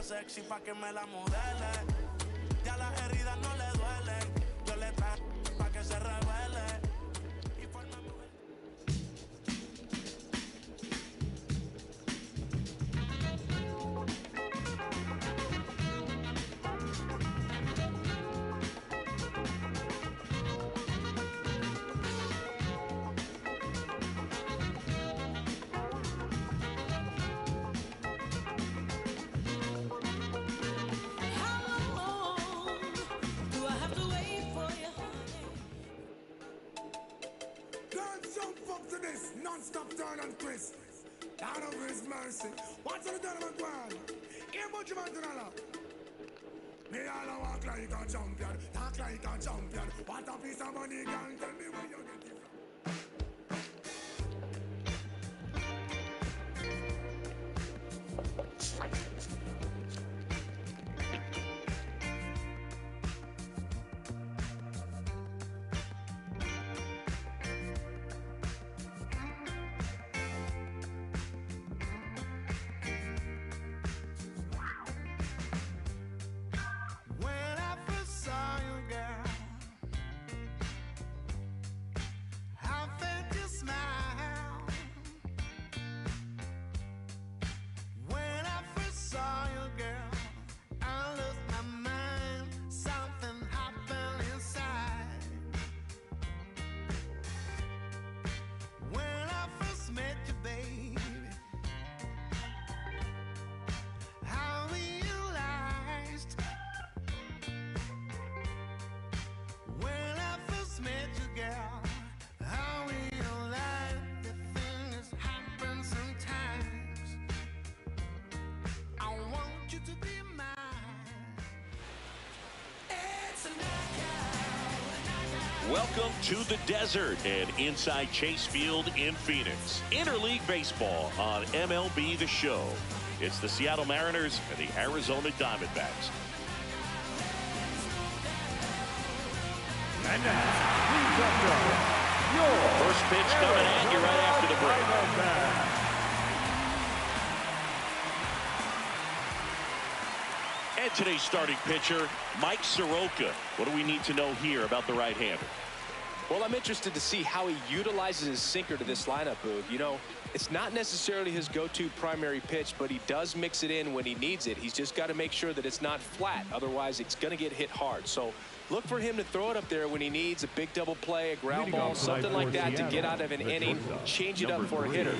sexy pa' que me la modele. Ya las heridas no le duelen. Yo le traje pa' que se revele. Y forma mujer. Non-stop turn and twist. Down over his mercy. What's on the done of a ground? Here, but you want to know. Me all walk like a champion, talk like a champion. What a piece of money, gang. Tell me where you get it from. Welcome to the desert and inside Chase Field in Phoenix. Interleague baseball on MLB The Show. It's the Seattle Mariners and the Arizona Diamondbacks. And now, please welcome your first pitch coming at you right after the break. And today's starting pitcher, Mike Soroka. What do we need to know here about the right-hander? Well, I'm interested to see how he utilizes his sinker to this lineup, Boog. You know, it's not necessarily his go-to primary pitch, but he does mix it in when he needs it. He's just got to make sure that it's not flat. Otherwise, it's going to get hit hard. So look for him to throw it up there when he needs a big double play, a ground ball, something like that to get out of an inning, change it up for a hitter.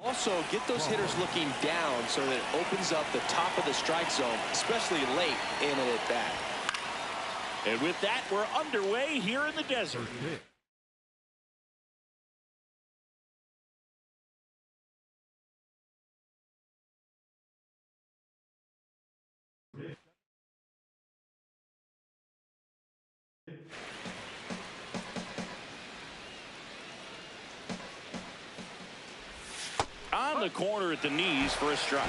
Also, get those hitters looking down so that it opens up the top of the strike zone, especially late in an at-bat. And with that, we're underway here in the desert. On the corner at the knees for a strike.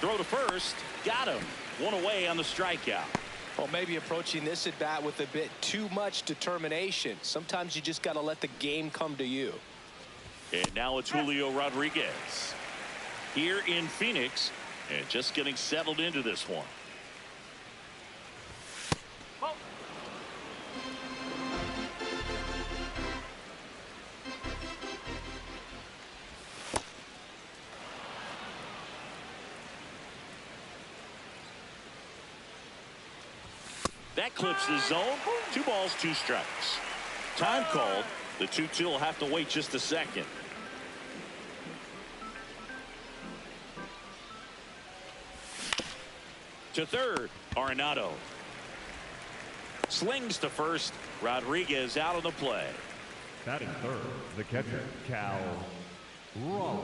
Throw to first. Got him. One away on the strikeout. Well, maybe approaching this at bat with a bit too much determination. Sometimes you just got to let the game come to you. And now it's Julio Rodriguez here in Phoenix and just getting settled into this one. That clips the zone. 2 balls, 2 strikes. Time called. The 2-2 will have to wait just a second. To third, Arenado. Slings to first. Rodriguez out of the play. Batting third, the catcher, Cal. Raleigh.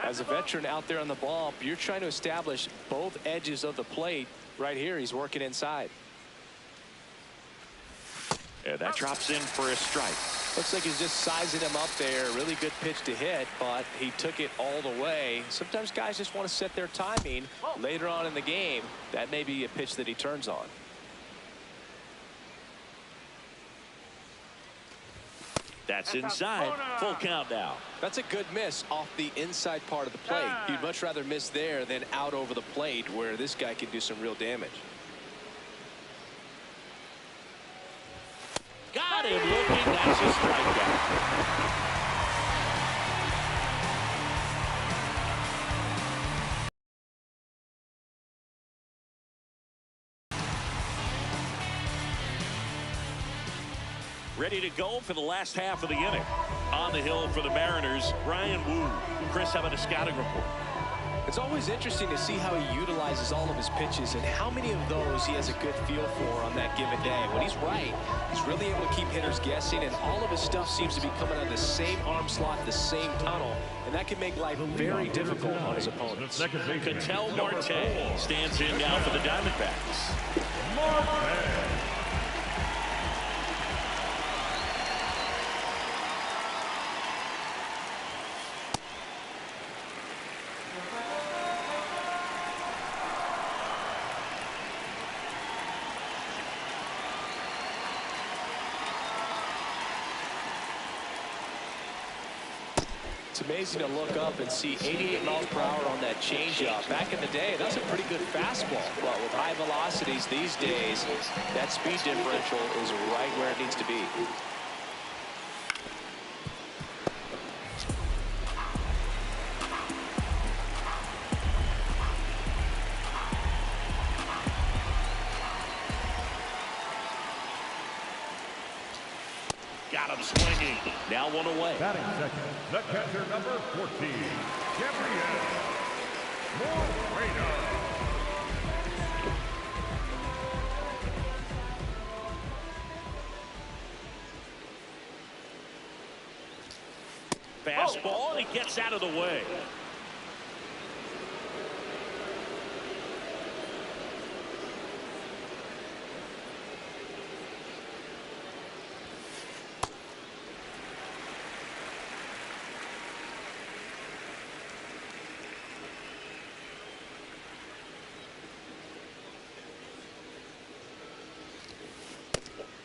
As a veteran out there on the ball, you're trying to establish both edges of the plate. Right here, he's working inside. And that drops in for a strike. Looks like he's just sizing him up there. Really good pitch to hit, but he took it all the way. Sometimes guys just want to set their timing later on in the game. That may be a pitch that he turns on. That's inside. Full count now. That's a good miss off the inside part of the plate. You'd much rather miss there than out over the plate, where this guy can do some real damage. Got him looking. That's a strikeout. Ready to go for the last half of the inning. On the hill for the Mariners, Ryan Wu. Chris, how about a scouting report? It's always interesting to see how he utilizes all of his pitches and how many of those he has a good feel for on that given day. When he's right, he's really able to keep hitters guessing, and all of his stuff seems to be coming out of the same arm slot, the same tunnel, and that can make life very difficult on his opponents. Ketel Marte stands in now for the Diamondbacks. It's amazing to look up and see 88 miles per hour on that changeup. Back in the day, that's a pretty good fastball. But with high velocities these days, that speed differential is right where it needs to be. Got him swinging. Now one away. Batting second, the catcher number 14, Gabriel Moreno. Fastball, and he gets out of the way.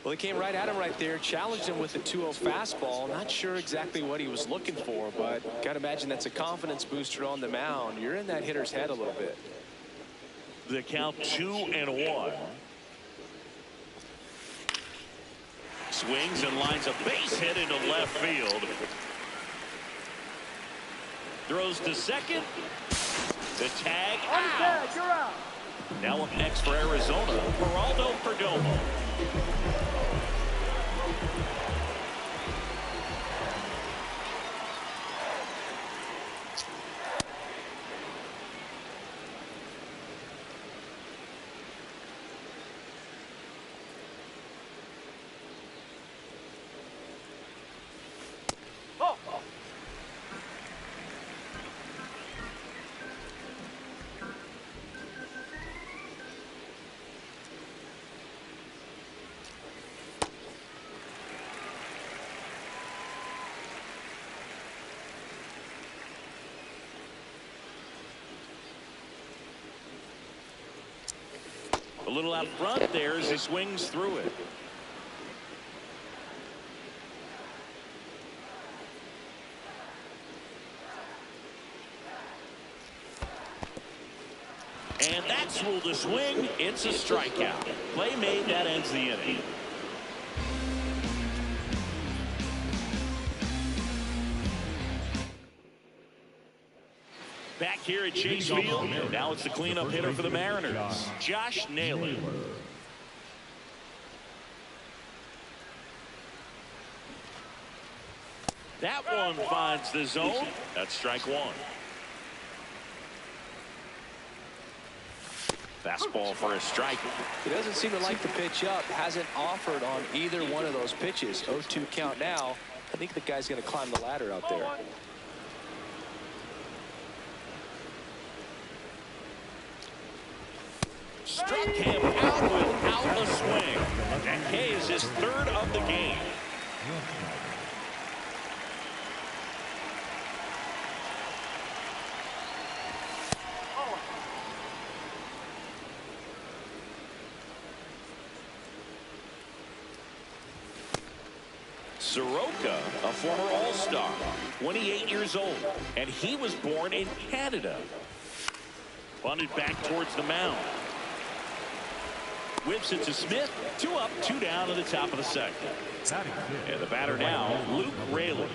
Well, he came right at him right there, challenged him with the 2-0 fastball. Not sure exactly what he was looking for, but got to imagine that's a confidence booster on the mound. You're in that hitter's head a little bit. The count 2-1. Swings and lines a base hit into left field. Throws to second. The tag out. You're out. Now up next for Arizona, Geraldo Perdomo. A little out front there as he swings through it. And that's ruled a swing. It's a strikeout. Play made, that ends the inning. Back here at Chase Field. Now it's the cleanup hitter for the Mariners, Josh Naylor. That one finds the zone. That's strike one. Fastball for a strike. He doesn't seem to like the pitch up. Hasn't offered on either one of those pitches. 0-2 count now. I think the guy's going to climb the ladder out there. Struck him out without a swing. And K is his third of the game. Soroka, a former All-Star, 28 years old, and he was born in Canada. Bunted back towards the mound. Whips it to Smith. 2 up, 2 down to the top of the second. And the batter now, Luke Raley.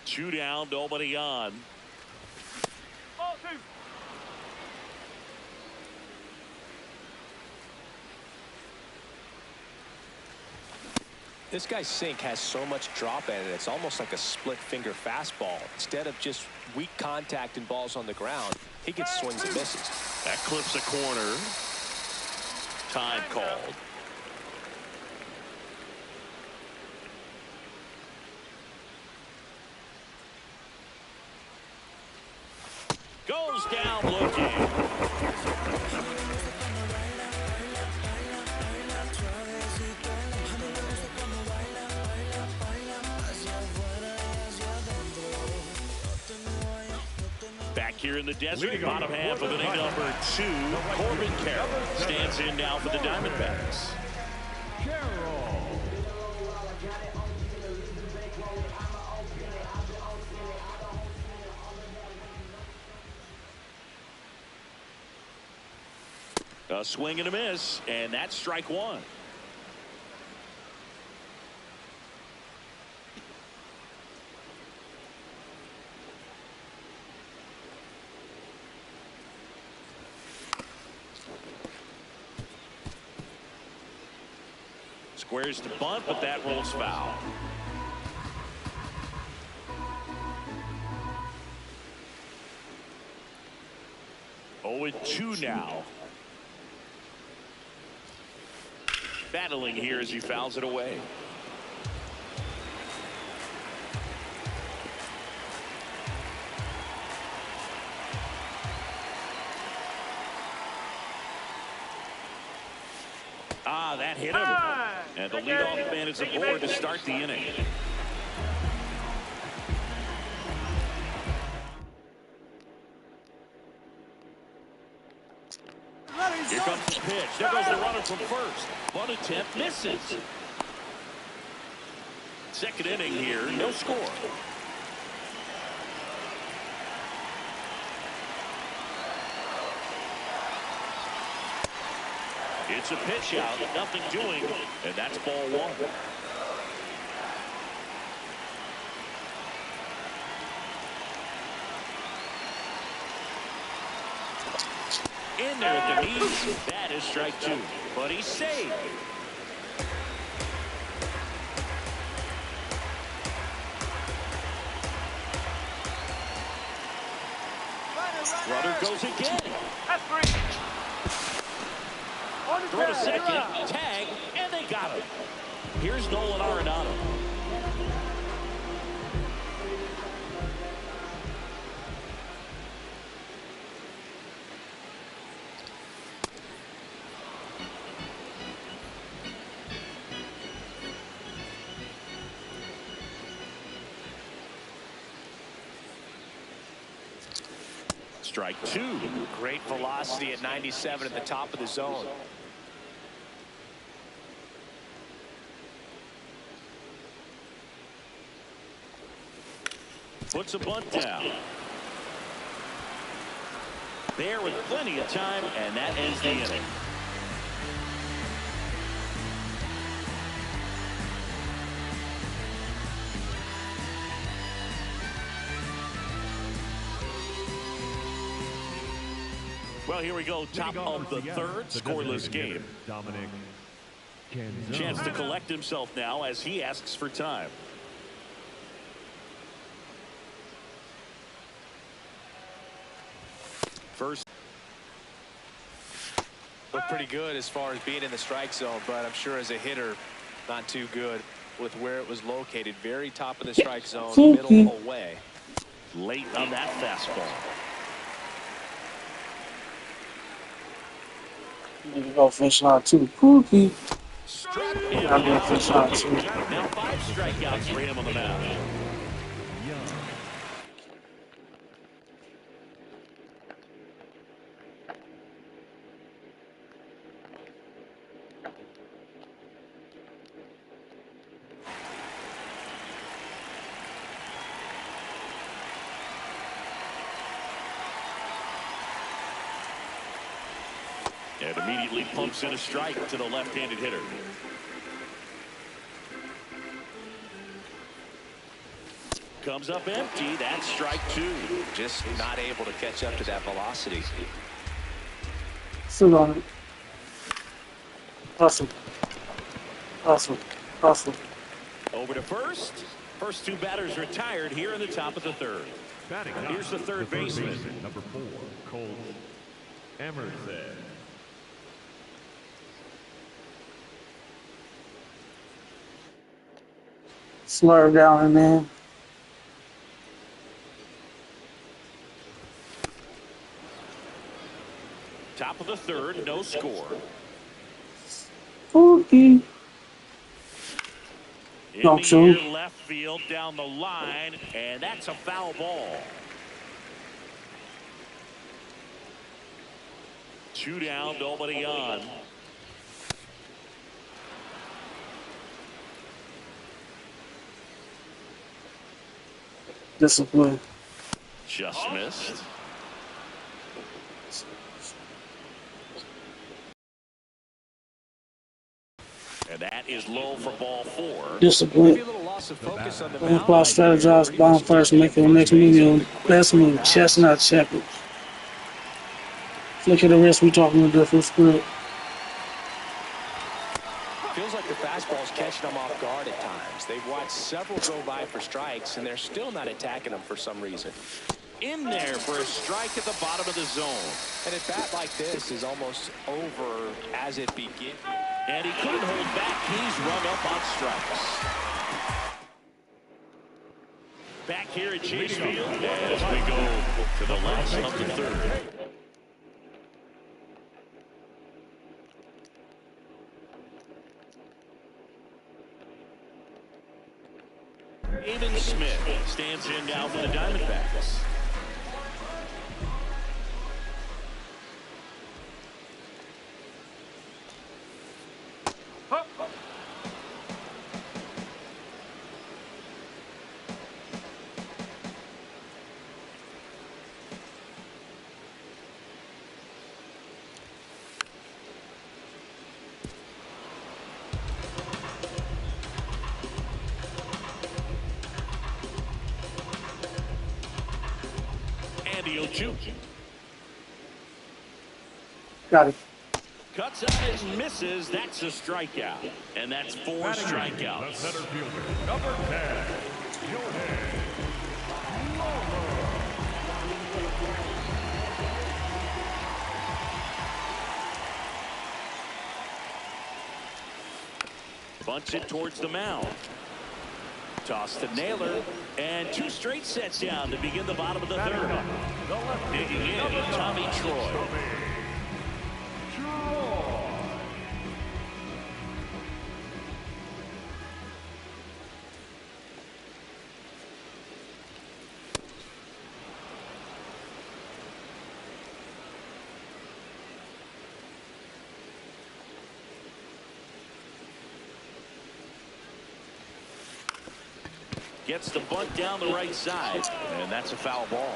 Two down, nobody on. This guy's sink has so much drop in it. It's almost like a split finger fastball. Instead of just weak contact and balls on the ground, he gets swings and misses. That clips a corner. Time called. Goes down looking. Back here in the desert, bottom half of inning number 2, Corbin Carroll stands in now for the Diamondbacks. A swing and a miss, and that's strike 1. Squares to bunt, but that rolls foul. Oh, 2 now. Battling here as he fouls it away. That hit him. And the leadoff man is aboard to start the inning. Here comes the pitch. There goes the runner from first. Bunt attempt misses. Second inning here, no score. It's a pitch out, nothing doing, and that's ball 1. In there at the knees. That is strike 2, but he's saved. Runner goes again. That's 3. Throw to second, tag, and they got him. Here's Nolan Arenado. Strike 2. Great velocity at 97 at the top of the zone. Puts a bunt down. There with plenty of time, and that ends the inning. Well, here we go. Top of the third, scoreless game. Chance to collect himself now as he asks for time. First. Looked pretty good as far as being in the strike zone, but I'm sure as a hitter, not too good with where it was located. Very top of the strike zone, middle away. Late on that fastball. Need to go fish out too. Pookie. Struck I him need to fish out too. Now 5 strikeouts for him on the mound. And immediately pumps in a strike to the left-handed hitter. Comes up empty. That's strike 2. Just not able to catch up to that velocity. Sit on it. Hustle. Hustle. Hustle. Over to first. First 2 batters retired here in the top of the 3rd. Here's the third baseman. Number 4, Cole Emerson. Slurve down in there. Top of the 3rd, no score. Pookie. In No, the true. air, left field, down the line, and that's a foul ball. 2 down, nobody on. Discipline. Just missed. And that is low for ball 4. Discipline. Maybe a little loss of focus on the Don't mound. apply strategize, bomb first, make your next move. Last move, chestnut checkers. Flick of the wrist, we talking a different script. Feels like the fastball's catching them off guard at times. They've watched several go by for strikes, and they're still not attacking them for some reason. In there for a strike at the bottom of the zone. And a bat like this is almost over as it begins. And he couldn't hold back. He's rung up on strikes. Back here at Chase Field as we go to the last of the 3rd. Aiden Smith stands in now for the Diamondbacks. Got it. Cuts out and misses. That's a strikeout. And that's 4 strikeouts. The center fielder, number 10, Jordan. Bunts it towards the mound. Toss to Naylor. And 2 straight sets down to begin the bottom of the 3rd. Digging in, Tommy Troy. Gets the bunt down the right side, and that's a foul ball.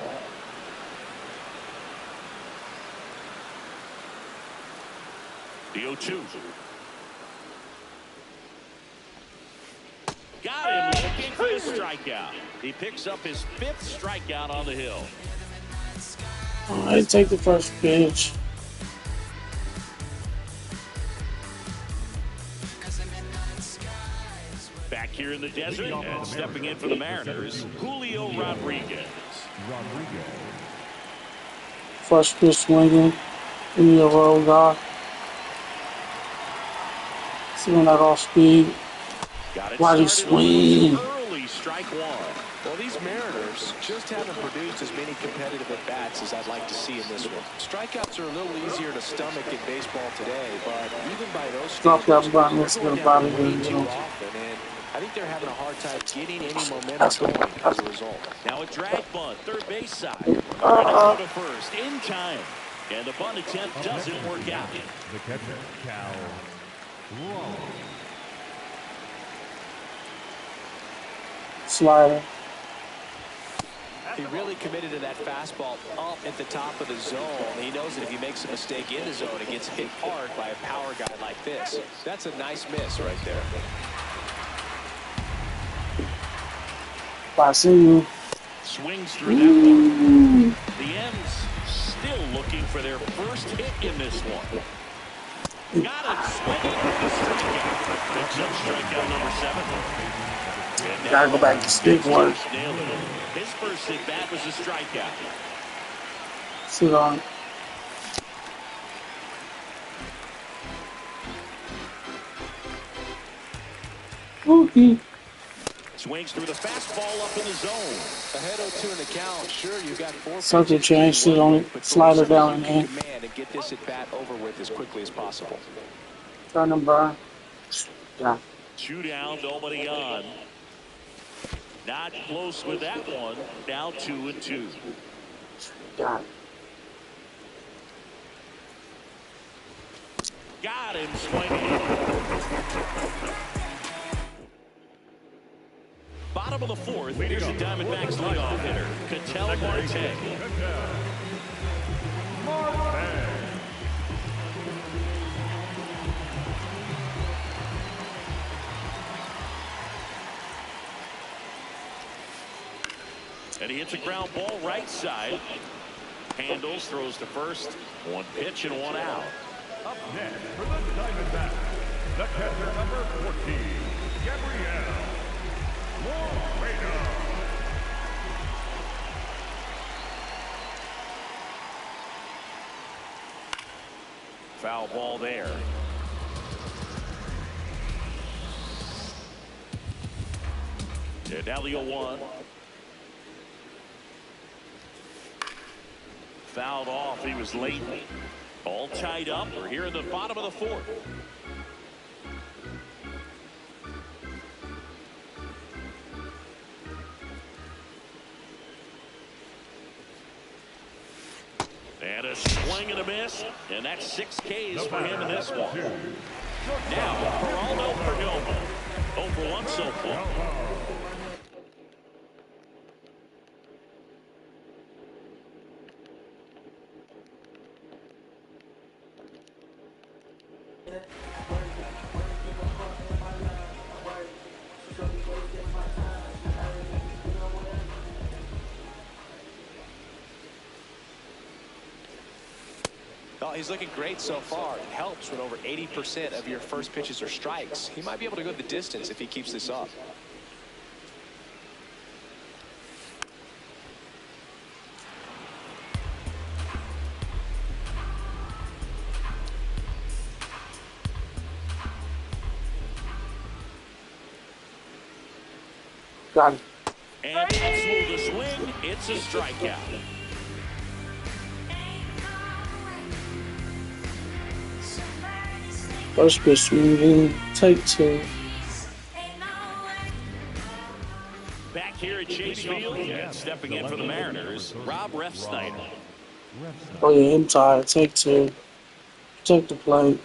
The 0-2. Got him looking for the strikeout. He picks up his 5th strikeout on the hill. All right, take the first pitch. Back here in the desert and stepping in for the Mariners, Julio Rodriguez. First pitch swinging. In your roll guy. Seeing that off speed. Got it Why he started swing? early, strike one. Well, these Mariners just haven't produced as many competitive at-bats as I'd like to see in this one. Strikeouts are a little easier to stomach in baseball today, but even by those Drop that standards, button. they're Let's get going a down body way here, too you know. often, and I think they're having a hard time getting any momentum going as a result. Now a drag bunt, third base side. Granado to first, in time. And the bunt attempt doesn't work out. The catcher, Cal Rollins. Slider. He really committed to that fastball up at the top of the zone. He knows that if he makes a mistake in the zone, it gets hit hard by a power guy like this. That's a nice miss right there. I see you. Swings through that one. The M's still looking for their first hit in this one. Got it. Swinging for the strikeout. Picks up strikeout number 7. Gotta go back to stick work. Nailed it. His first at bat was a strikeout. Sit on. Okay. Swings through the fastball up in the zone. Ahead 0-2 in the count. Sure, you've got 4 Circle change, sit on it, slider down in there. Command and get this at bat over with as quickly as possible. Turn them burn. Yeah. 2 down, nobody on. Not close with that one. Now 2-2. Got it. Got him swinging. Bottom of the 4th, here's the Diamondbacks leadoff hitter, Ketel Marte. And he hits a ground ball right side. Handles, throws to first. 1 pitch and 1 out. Up next for the Diamondbacks, the catcher number 14, Gabriel Moreno. Foul ball there. And now the 0-1. Fouled off. He was late. All tied up. We're here in the bottom of the 4th. And a swing and a miss. And that's 6 Ks for him in this one. Now, Geraldo Perdomo. 0 for 1 so far. Oh, he's looking great so far. It helps when over 80% of your first pitches are strikes. He might be able to go the distance if he keeps this up. Got it. And smooth the swing. It's a strikeout. First pitch swinging. Take 2. Back here at Chase Field, and stepping in for the Mariners, Rob Refsnyder. Oh yeah, I'm tired. Take 2. Check the plate.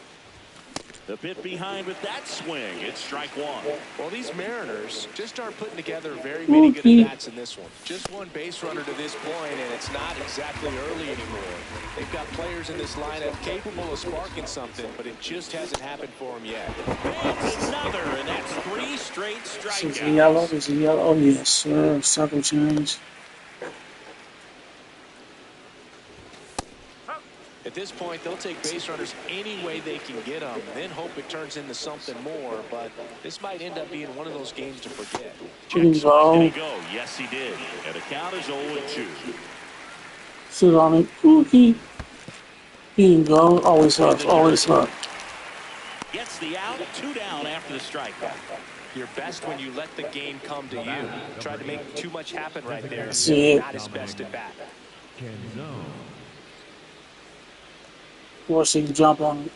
The bit behind with that swing. It's strike 1. Well, these Mariners just aren't putting together very many good at-bats in this one. Just 1 base runner to this point, and it's not exactly early anymore. They've got players in this lineup capable of sparking something, but it just hasn't happened for them yet. It's another, and that's 3 straight Is it strikeouts. yellow? Is it yellow? Oh yes, sir. Circle change. At this point, they'll take base runners any way they can get them, then hope it turns into something more. But this might end up being one of those games to forget. Did he go? Yes, he did. And the count is 0-2. Sit on it. Cookie. He didn't go. Always hurt. Always hurt. Gets the out. 2 down after the strikeout. You're best when you let the game come to you. Tried to make too much happen right there. See it. Not his best at bat. Or she can jump on it.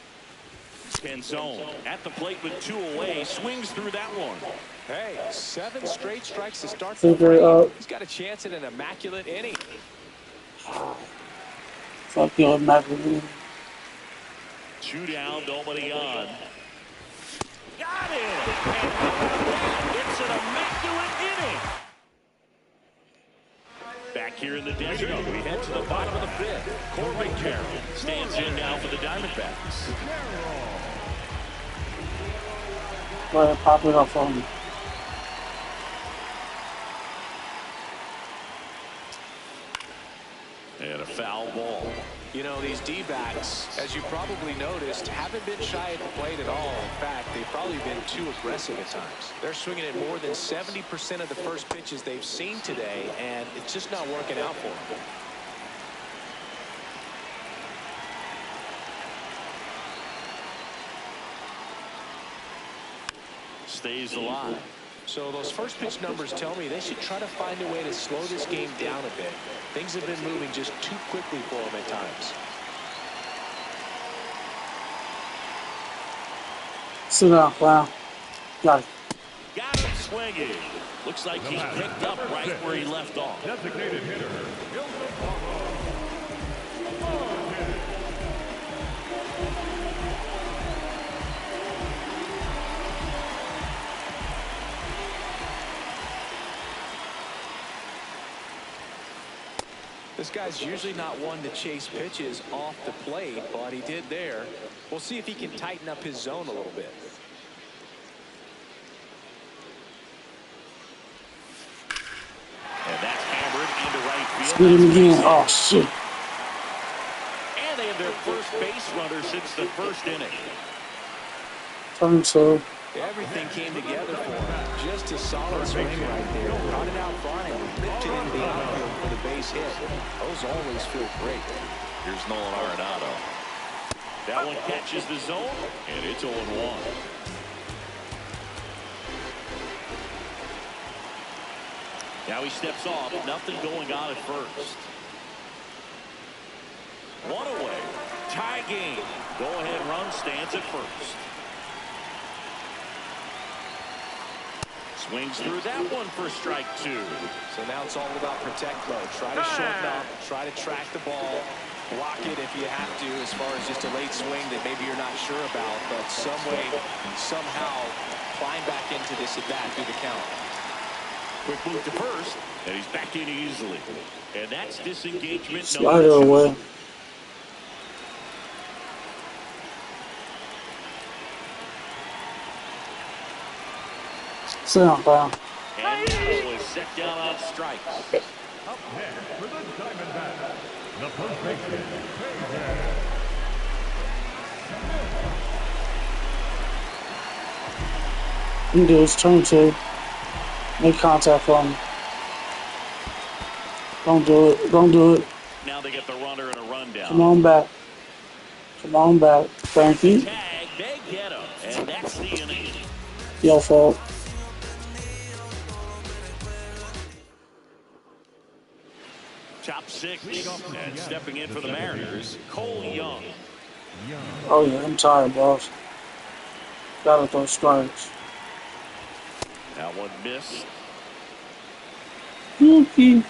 Canzone at the plate with 2 away. Swings through that one. Hey, 7 straight strikes to start the Figure frame. He's got a chance at an immaculate inning. Fuck your immaculate. 2 down, nobody on. Got it! It's an immaculate inning. Back here in the desert, we head to the bottom of the 5th. Corbin Carroll stands in now for the Diamondbacks. Go ahead, pop it up for me. And a foul ball. You know, these D-backs, as you probably noticed, haven't been shy at the plate at all. In fact, they've probably been too aggressive at times. They're swinging at more than 70% of the first pitches they've seen today, and it's just not working out for them. Stays alive. So those first pitch numbers tell me they should try to find a way to slow this game down a bit. Things have been moving just too quickly for them at times. Sit down, wow. Got it. Got him swinging. Looks like he picked up right where he left off. Designated hitter. This guy's usually not one to chase pitches off the plate, but he did there. We'll see if he can tighten up his zone a little bit. And that's hammered into right field. Split him again. Oh, shit. And they have their first base runner since the first inning. Turn so. Everything came together for him. Just a solid swing right there. Caught it out front and lifted into the outfield for the base hit. Those always feel great. Here's Nolan Arenado. That one catches the zone, and it's 0-1. Now he steps off. Nothing going on at first. 1 away. Tie game. Go-ahead run stands at first. Swings through that one for strike 2. So now it's all about protect mode. Try to shorten up, try to track the ball, block it if you have to, as far as just a late swing that maybe you're not sure about, but some way, somehow climb back into this at bat through the count. Quick move to first, and he's back in easily. And that's disengagement Slider number 2. away. Sit down, pal. And Nero is set down on strikes. Up next for the Diamondbacks, the first baseman, You can do is turn 2. Make contact for him. Don't do it. Don't do it. Now they get the runner and a rundown. Come on back. Come on back. Thank you. Tag, they get him, and that's the inning. Your fault. Top 6, and stepping in for the Mariners, Cole Young. Oh, yeah, I'm tired, boss. Gotta throw strikes. That one missed. Cookie.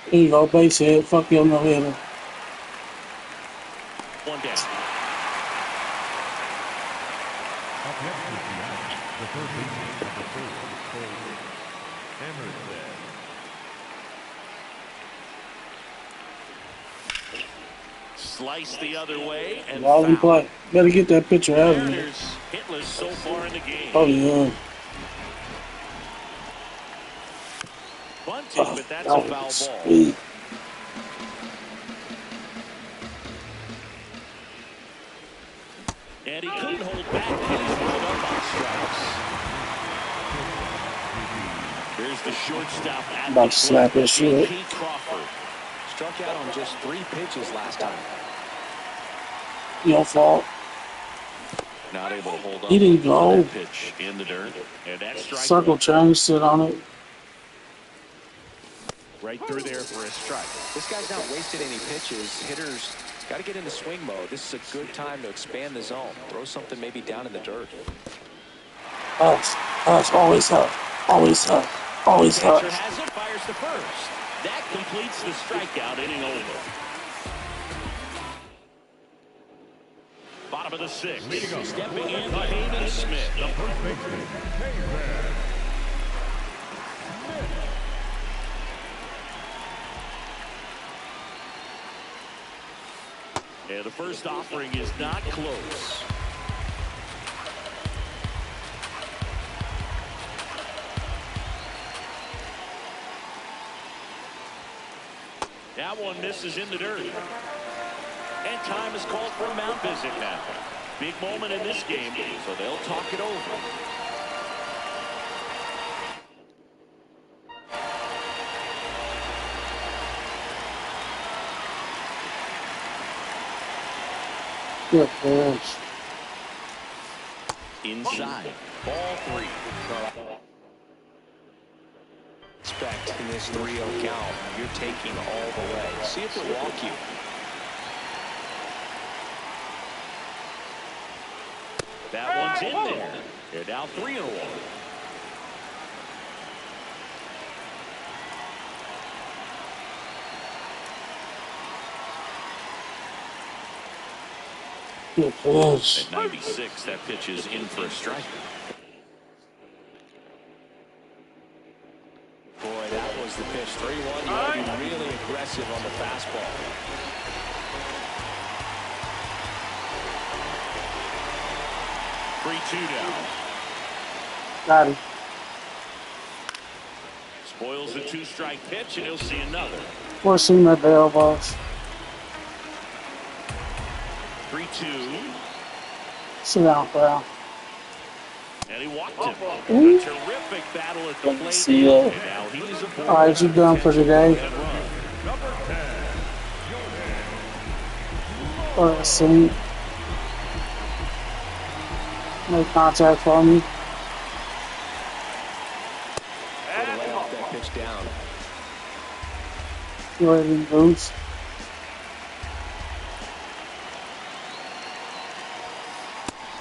There you go, base hit. Fuck you, no hitter. One down. Up next is the first baseman of the first, Cole Emerson. Slice the other way and While we foul. play. Better get that pitcher out of here. Mariners hitless so far in the game. Oh, yeah. Bunt penalty, but that's a foul ball. Sweet. And he couldn't hold back, and he's pulled up on strikes. Here's the shortstop at About the to slap plate, his shit. J.P. Crawford. Struck out on just 3 pitches last time. Your fault. Not able to hold up He didn't go. on that pitch in the dirt. And that strike Circle change, sit on it. right through there for a strike. This guy's not wasted any pitches. Hitters got to get into swing mode. This is a good time to expand the zone. Throw something maybe down in the dirt. Us, always help. Always help. Always help. Catcher has it, fires to first. That completes the strikeout, inning over. Bottom of the 6th. Stepping in, Hayden Smith. The first baseman, Hayden. And the first offering is not close. That one misses in the dirt. And time is called for a mound visit now. Big moment in this game, so they'll talk it over. Good pitch. Inside, ball 3. Expect in this 3-0 count, you're taking all the way. See if they'll walk you. That one's in there. They're now 3-1. Good pitch. At 96, that pitch is in for a strike. Boy, that was the pitch. 3-1. You want to be really aggressive on the fastball. Three-2 down. Got him. Spoils the 2-strike pitch, and he'll see another. Four seam at the elbows. 3-2. Sit down, pal. And he walked him. Ooh. A terrific battle at the plate. See ya. And now he's aboard. All right, you done for today. Number 10, ShoDat. All right, see. Make contact for me. Way to lay off that pitch down. You ready to boost?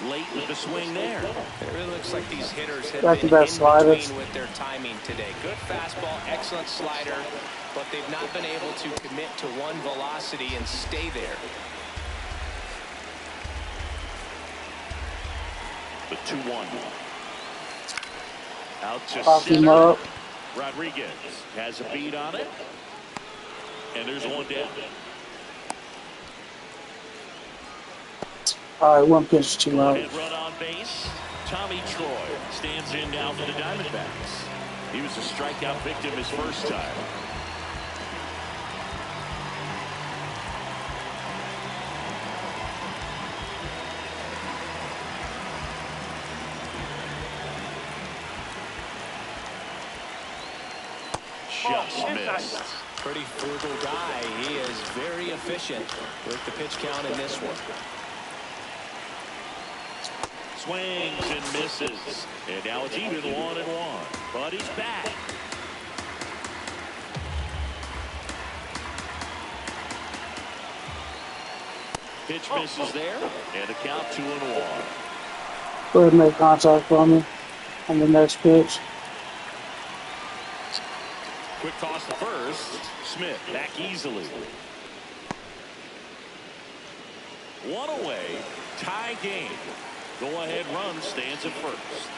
Late with the swing there. It really looks like these hitters have Back to been back in sliders. between with their timing today. Good fastball, excellent slider, but they've not been able to commit to one velocity and stay there. The 2-1. Out to Pop him center. up. Rodriguez has a beat on it. And there's one down. All right, one pitch too low. Hit run on base. Tommy Troy stands in now for the Diamondbacks. He was a strikeout victim his first time. Just missed. Pretty frugal guy. He is very efficient with the pitch count in this one. Swings and misses. And now it's even 1-1. But he's back. Pitch misses there. And the count 2-1. Go ahead and make contact for me on the next pitch. Quick toss to first. Smith back easily. One away. Tie game. Go-ahead run stands at first.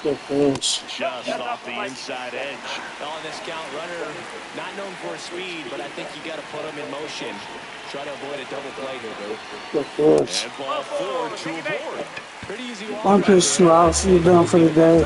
Good pitch. Just off the inside edge. On this count, runner not known for his speed, but I think you got to put him in motion. Try to avoid a double play here, dude. Good pitch. And ball 4 to aboard. Pretty easy walk. One pitch, 2 outs. You're done for the day.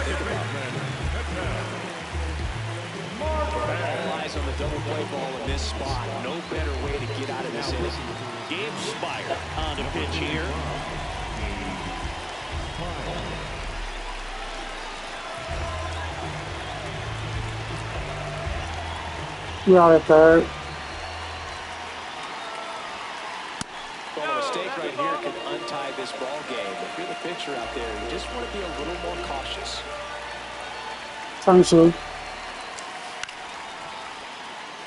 We are at third. Well, a mistake right here could untie this ball game. If you're the pitcher out there, you just want to be a little more cautious. Turn two.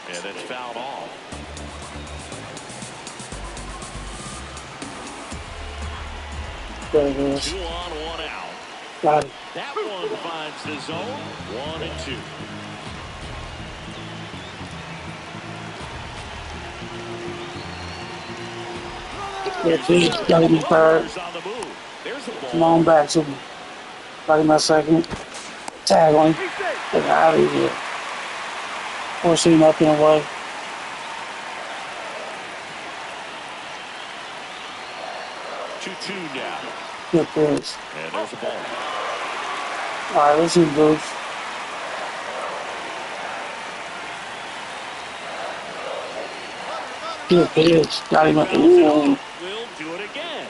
And it's fouled off. There it is. 2 on, 1 out. Got it. That one finds the zone. 1 and 2. Yeah, please. Got him in third. Runners on the move. There's the ball. Come on back to me. Got him at second. Tag on him. Get out of here. Forcing him up and away. 2-2 now. Good pitch. And there's the ball. All right, let's see, Bruce. Good pitch. Got him up. Ooh. We'll do it again.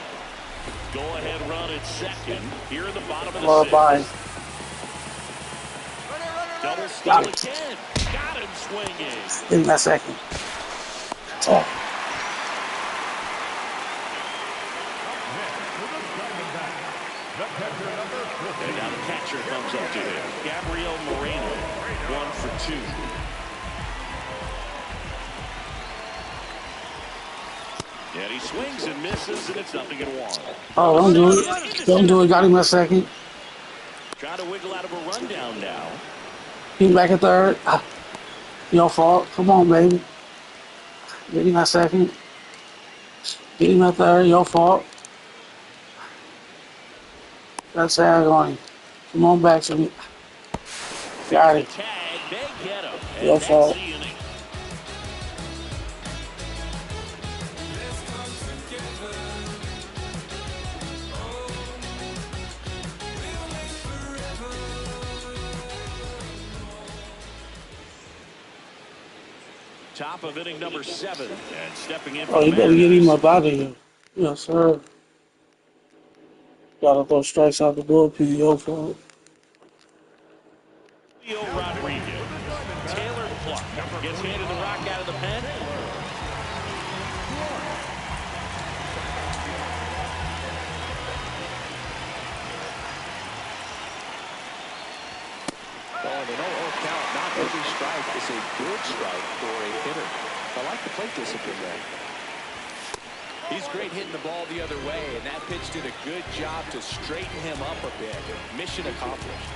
Go ahead run at second. Here in the bottom of the Well, bye. sixth. Double steal Got it. again. Got him swinging. Get him at second. Oh. And now the catcher comes up to him. Gabriel Moreno, 1 for 2. And he swings and misses, and it's 0-1. Oh, don't do it. Don't do it. Got him at second. Trying to wiggle out of a rundown now. He's back at third. Ah, your fault. Come on, baby. Get him at second. Get him at third. Your fault. That's how I'm going. Come on back to me. Got it. Tag, they get him. And Your that's fault. the inning. Top of inning number 7. And stepping in for Oh, you the better get him Mariners. up out of here. Yes, sir. Gotta throw strikes out the bullpen. Your fault. Leo Rodriguez. Taylor Clark gets handed the rock out of the pen. Well, in an 0-0 count, not every strike is a good strike for a hitter. I like the plate discipline there. He's great hitting the ball the other way, and that pitch did a good job to straighten him up a bit. Mission accomplished.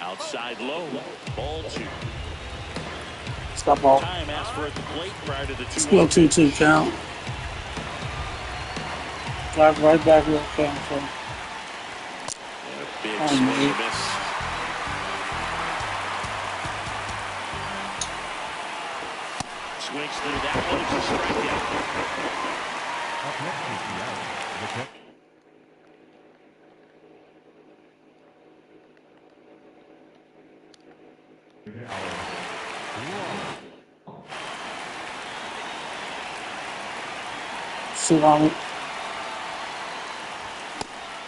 Outside low. Ball 2. Stop ball. Time asked for at the plate prior to the 2-1. Still 2-2 count. Drive right back where it came from. And a big Oh, swing man. and miss. Swings through that one. It's a strikeout. Up next is the out. The catch. Sit on it.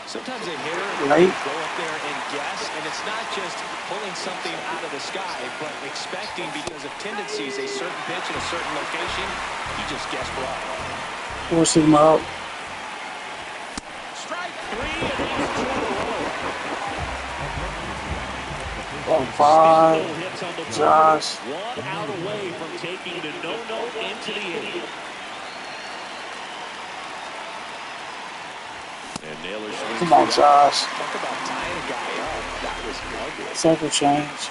Sometimes a hitter Right. will go up there and guess, and it's not just pulling something out of the sky, but expecting because of tendencies a certain pitch in a certain location, he just guessed wrong. Force him out. Strike 3, and he's 2 in a row. On 5. No hits on the board. Josh. 1 out away from taking the no-no into the 8th. And Naylor swings. Come on, through that. Josh. Talk about tying a guy up. That was ugly. Circle change.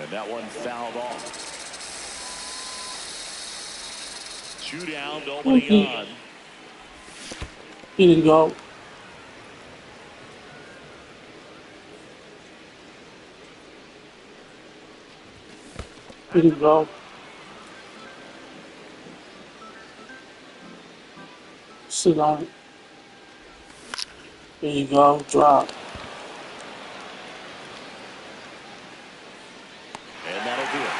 And that one fouled off. 2 down, nobody on. He didn't go. He didn't go. Sit on it. There you go. Drop. And that'll do it.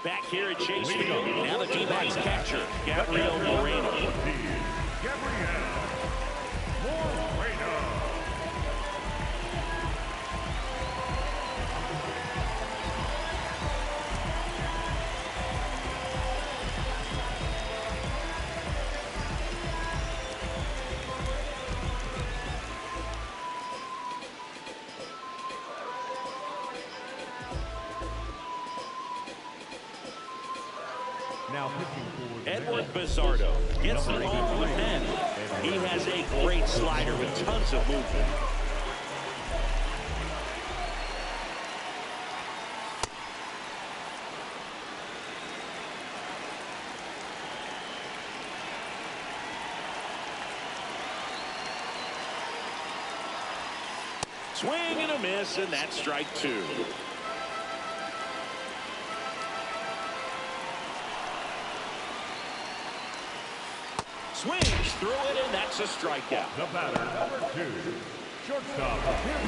Back here at Chase Field, now the D-backs catcher, Gabriel Moreno. Now pitching for the Edward Mets, Bizzardo gets the ball from the pen. He has a great slider with tons of movement. Swing and a miss, and that's strike two. Swings through it, and that's a strikeout. the batter, number 2, shortstop, Tim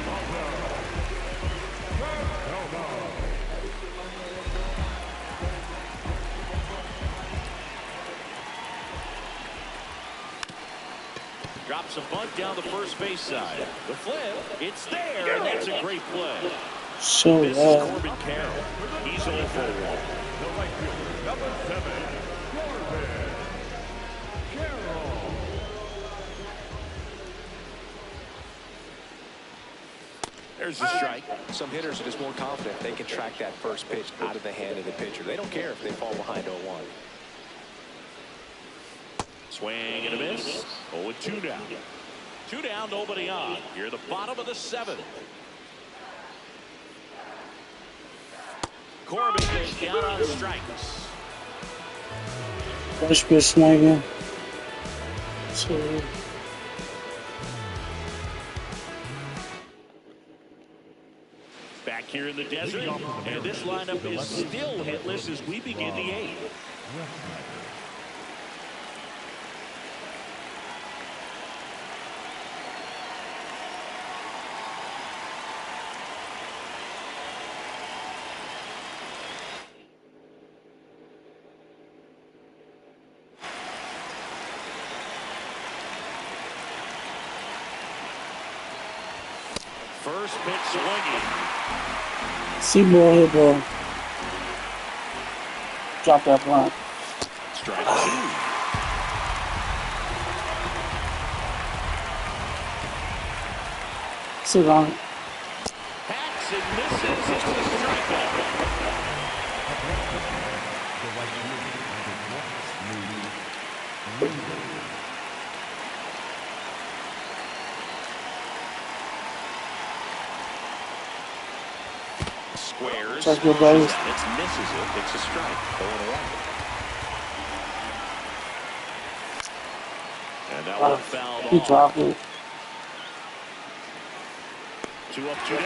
Drops a bunt down the first base side. The flip, it's there, and that's a great play. So This is bad. Corbin Carroll. He's 0 for 1. the right fielder, number 7, Corbin Carroll. There's the strike. Some hitters are just more confident they can track that first pitch out of the hand of the pitcher. They don't care if they fall behind 0-1. Swing and a miss. 0-2 down. 2 down, nobody on. You're the bottom of the 7th. Corbin goes down on strikes. First pitch swinging. So, Back here in the desert, and this lineup is still hitless as we begin the 8th. First pitch swinging. see ball, hit ball. Drop that blunt. Strike 2. Sit on it. Hacks and misses. It's a strikeout. The right fielder, number 1, Squares. Check your base. It misses it. It's a strike. Going away. And that one fouled He off. dropped it. 2 up, 2 down.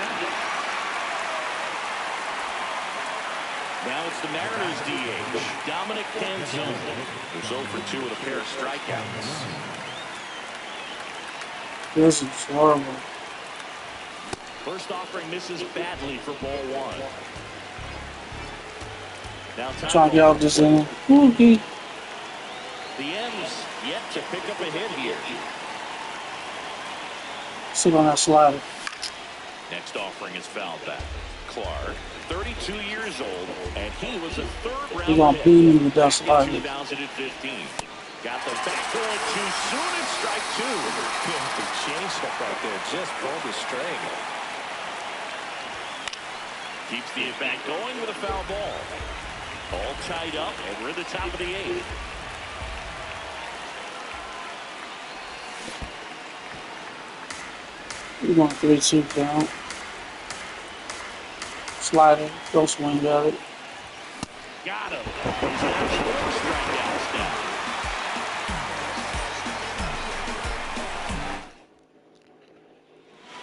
Now it's the Mariners DH, Dominic Canzone, who's 0 for 2 with a pair of strikeouts. This is horrible. First offering misses badly for ball 1. Now time Trying to get out this inning. Okay. The M's yet to pick up a hit here. Sit on that slider. Next offering is fouled back. Clark, 32 years old, and he was a third-round He gonna pick beat me with that in slider. 2015. Got the back going too soon and strike 2. The changeup right there just pulled the string. Keeps the at-bat going with a foul ball. All tied up, and we're at the top of the 8th. We're going 3-2 count. Slider. Go swing at it. Got him. He's got 4 strikeouts now.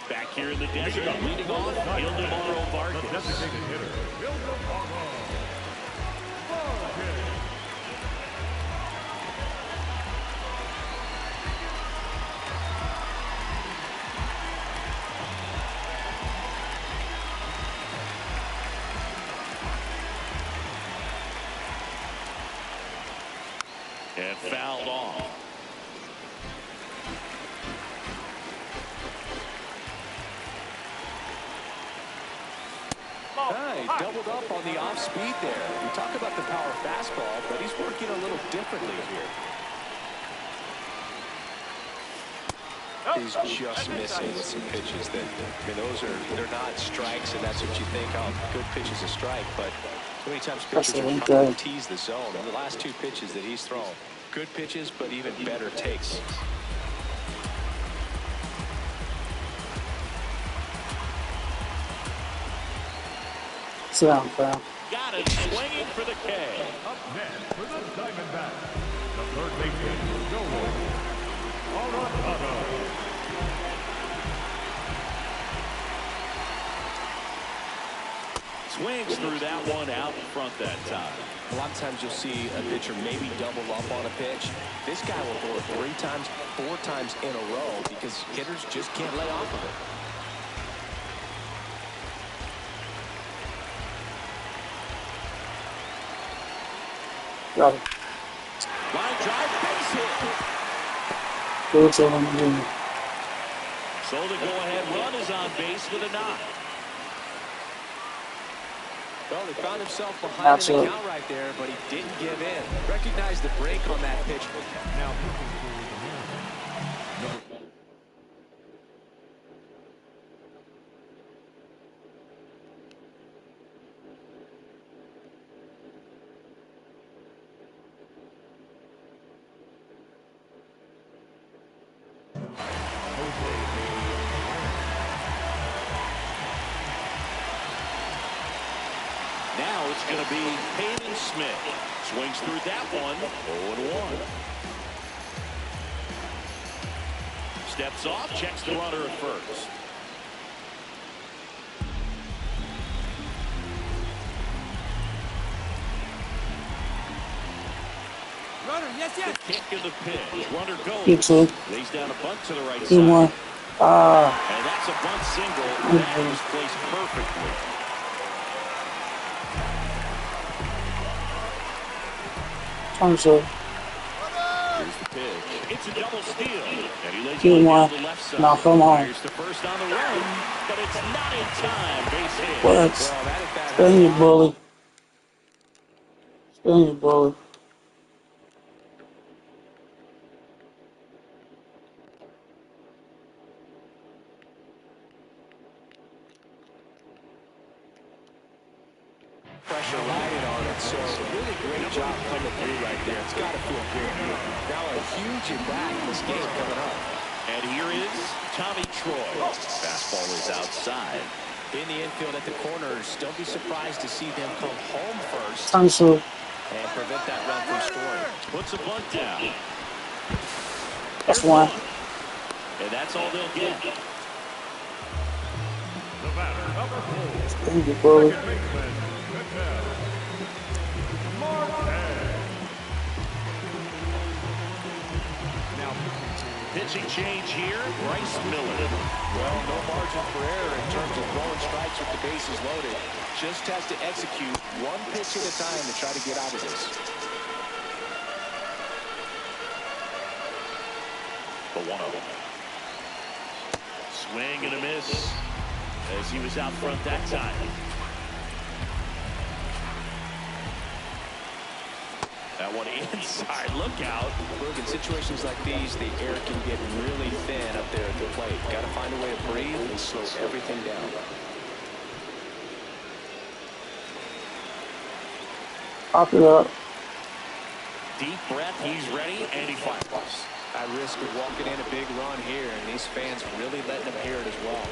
Back here in the desert, leading off, Ildemaro Vargas. designated hitter, Ildemaro Vargas. And fouled off. He doubled up on the off speed there. We talk about the power fastball, but he's working a little differently here. He's just missing with some pitches that, I mean, they're not strikes, and that's what you think, oh, good pitch is a strike, but so many times pitchers are trying to tease the zone. And the last two pitches that he's thrown, good pitches, but even better takes. Sit down, pal. Got it, swinging for the K. Up next for the Diamondbacks, the third baseman, Joel Arenado. Swings through that one out in front that time. A lot of times you'll see a pitcher maybe double up on a pitch. This guy will throw it 3 times, 4 times in a row because hitters just can't lay off of it. Got it. Line drive, base hit. Good to him. So the go-ahead run is on base with a knock. Well, he found himself behind in the count right there, but he didn't give in. Recognized the break on that pitch. Now pitching for the number Now it's going to be Peyton Smith. Swings through that one, 0-1. Steps off, checks the runner at first. Runner, yes. The kick of the pitch. Runner goes. You too. Lays down a bunt to the right side. 2-1. And that's a bunt single. That was placed perfectly. Here's Here's the pitch. It's a double steal. And he lays it down down the left side. Now come on. Here's the first on the run, but it's not in time. Base hit. What? Spin you, bully. Spin you, bully. Pressure riding on it, so really great job coming through right there. It's got to feel good. Now a huge at-bat in this game coming up. And here is Tommy Troy. Fastball is outside. In the infield at the corners, don't be surprised to see them come home first Tansu. and prevent that run from scoring. Puts a bunt down. That's one. And that's all they'll get. the batter, number 4. Spin you, bully. Second baseman, Pitching change here, Bryce Miller. Well, no margin for error in terms of throwing strikes with the bases loaded. Just has to execute one pitch at a time to try to get out of this. The 1-0. Swing and a miss as he was out front that time. That one inside, look out. Look, in situations like these, the air can get really thin up there at the plate. Got to find a way to breathe and slow everything down. Pop it up. Deep breath, he's ready, and he fires. High risk of walking in a big run here, and these fans really letting him hear it as well.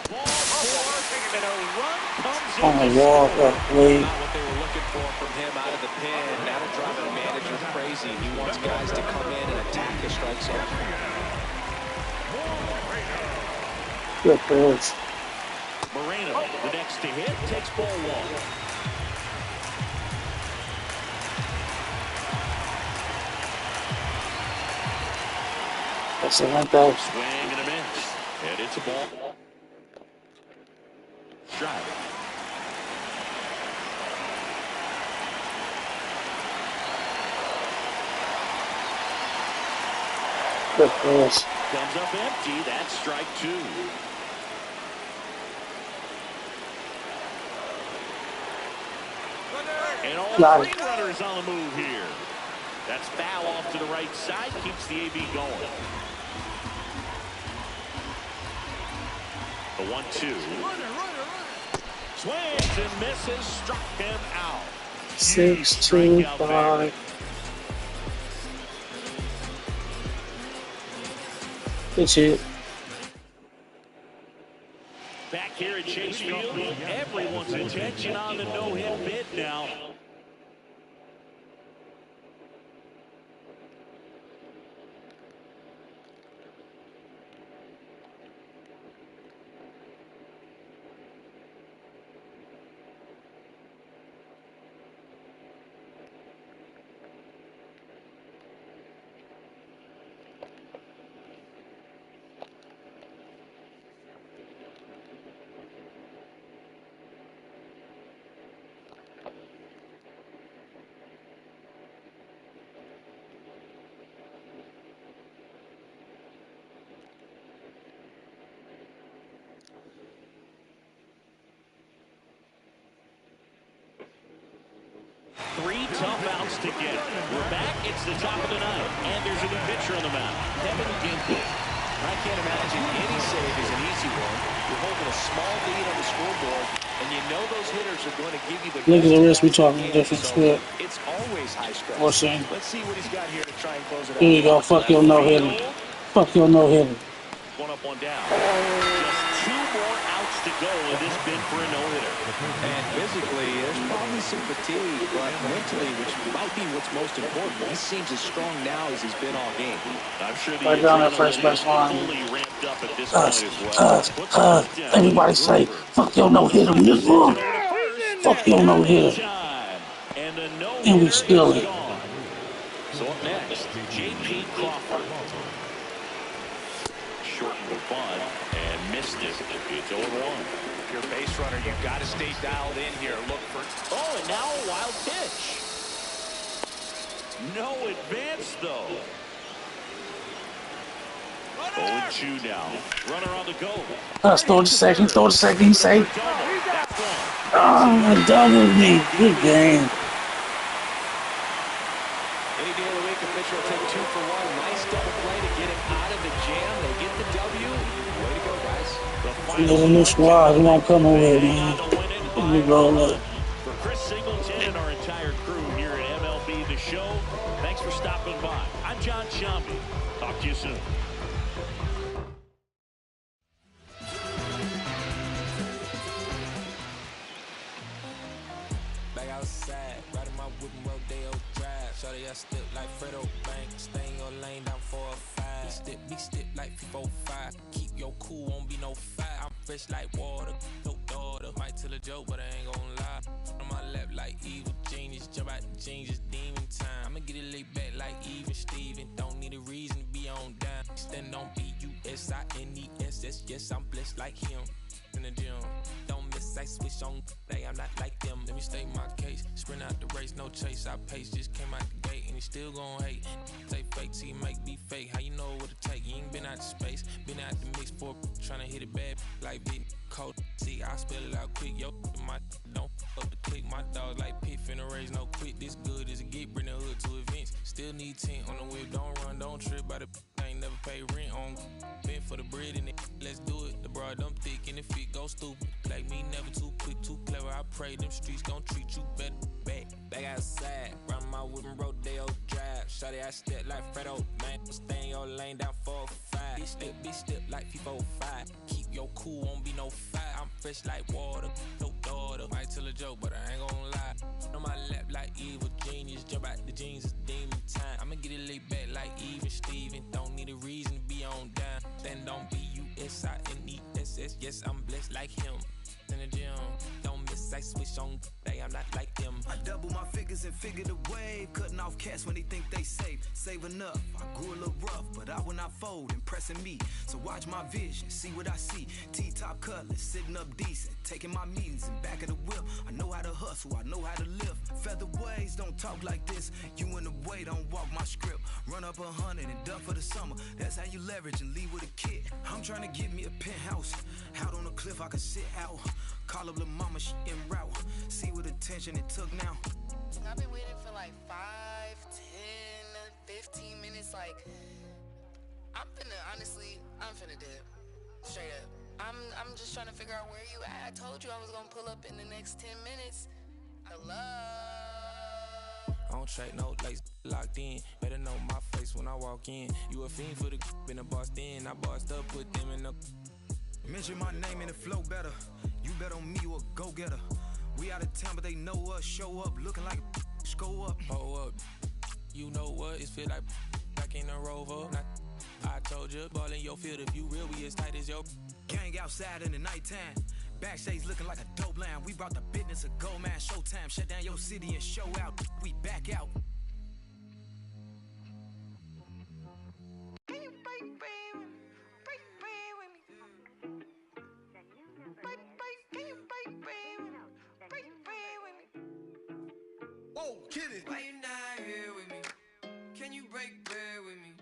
Ball four, and a run comes in. On the wall, please. Not what they were looking for from him out of the pen. That'll drive the manager crazy. He wants guys to come in and attack the strike zone. Good pitch. Moreno, the next to hit, takes ball 1. That's a right there. Swing and a miss. And it's a ball. Shot. Good pass. Comes up empty. That's strike two. And all Got three it. runners on the move here. That's foul off to the right side. Keeps the AB going. The 1-2. Swings and misses. Struck him out. 6-2-5. Good shit. Back here at Chase Field, everyone's attention on the no-hit bid now. Three tough outs to get. We're back. It's the top of the ninth, and there's a new pitcher on the mound. I can't imagine any save is an easy one. You're holding a small lead on the scoreboard, and you know those hitters are going to give you the Look at the rest we best talking chance, different so split. it's always high stress. Or same. Let's see what he's got here to try and close it out. Here you go. Fuck your no hitter. Fuck your no hitter. One up, one down. Just two more outs to go in this bid for a no-hitter. And physically, there's probably some fatigue, but mentally, which might be what's most important, he seems as strong now as he's been all game. I'm sure the Right down that adrenaline first base is line. fully ramped up at this point as well. Everybody say, fuck your no hitter, nigga. Fuck your no hitter. And the And we steal it. gone. So up next, J.P. Crawford. Shortened the bunt and missed it. It's 0-1. If you're a base runner, you've got to stay dialed in here. Look for... Oh, and now a wild pitch. No advance, though. 0-2 now. Runner on the go. Throw the second, he's safe. Oh, double me. Good game. Any day of the week, a pitcher will take 2 for 1. Nice double play to get him out of the jam. They get the W. Way to go, guys. We got a new squad. We won't come over here, man. We roll up. For Chris Singleton and our entire crew here at MLB The Show, thanks for stopping by. I'm John Shambi. Talk to you soon. Back outside, riding my whip and Rodeo Drive. Shawty, I step like Fredo Bank. Stay in your lane down 4 or 5. Big step like 4-5. Keep your cool, won't be no fight. I'm fresh like water, no daughter. Might tell a joke, but I ain't gon' lie. On my lap like evil genius. Jump out the jeans, it's demon time. I'ma get it laid back like even Steven. Don't need a reason to be on down. Stand on B-U-S-I-N-E-S-S. Yes, I'm blessed like him. In the gym, don't miss, I switch on. I'm not like them. Let me state my case. Sprint out the race, no chase. I pace, just came out the gate, and he still gon' hate. Say fake, till you make me fake. How you know what it take? You ain't been out the space, been out the mix for tryna hit it bad like big cold. See, I spell it out quick, yo. My don't up the click. My dog like pit, finna raise no quit. This good as it get, bring the hood to events. Still need tint on the whip, don't run, don't trip by the. I ain't never pay rent on. Been for the bread and it. Let's do it. The broad dumb thick and the feet go stupid. Like me, never too quick, too clever. I pray them streets gon' treat you better. Back outside, round my whip and Rodeo Drive. Shawty, I step like Fredo, man. Stay in your lane down 4 or 5. Bitch step like 4-5. Keep your cool, won't be no fight. I'm fresh like water, no daughter. Might tell a joke, but I ain't gon' lie. On my lap like evil genius. Jump out the jeans, it's demon time. I'ma get it laid back like even Steven. Don't need a reason to be on down. Stand on B-U-S-I-N-E-S-S. Yes, I'm blessed like him. In the gym, don't miss, I switch on. I'm not like them. I double my figures and figure the wave. Cutting off cash when they think they safe. Saving up, I grew a little rough, but I will not fold, impressing me. So watch my vision, see what I see. T-top colors, sitting up decent. Taking my meetings in back of the whip. I know how to hustle. hustle, I know how to live. Featherweights don't talk like this. You in the way, don't walk my script. Run up 100 and duck for the summer. That's how you leverage and leave with a kid. I'm trying to get me a penthouse. Out on the cliff, I can sit out. Call up little mama, she en route. See what attention it took now. I've been waiting for like 5, 10, 15 minutes. Like, I'm finna dip. Straight up. I'm just trying to figure out where you at. I told you I was gonna pull up in the next 10 minutes. Hello? I don't trade no lace, locked in. Better know my face when I walk in. You a fiend for the in the boss then. I bossed up, put them in the. Mention my name and it flow better. You bet on me, you a go-getter. We out of town, but they know us. Show up, looking like a go up. Hold up. You know what? It feel like back in the Rover. I told you, ball in your field. If you real, we as tight as your. Gang outside in the nighttime. Backstage looking like a dope line. We brought the business of gold man. Showtime. Shut down your city and show out. We back out. Can you break bread with me? Break bread with me. Can you break bread with me? Break bread with me. Whoa, kid it. Why you not here with me? Can you break bread with me?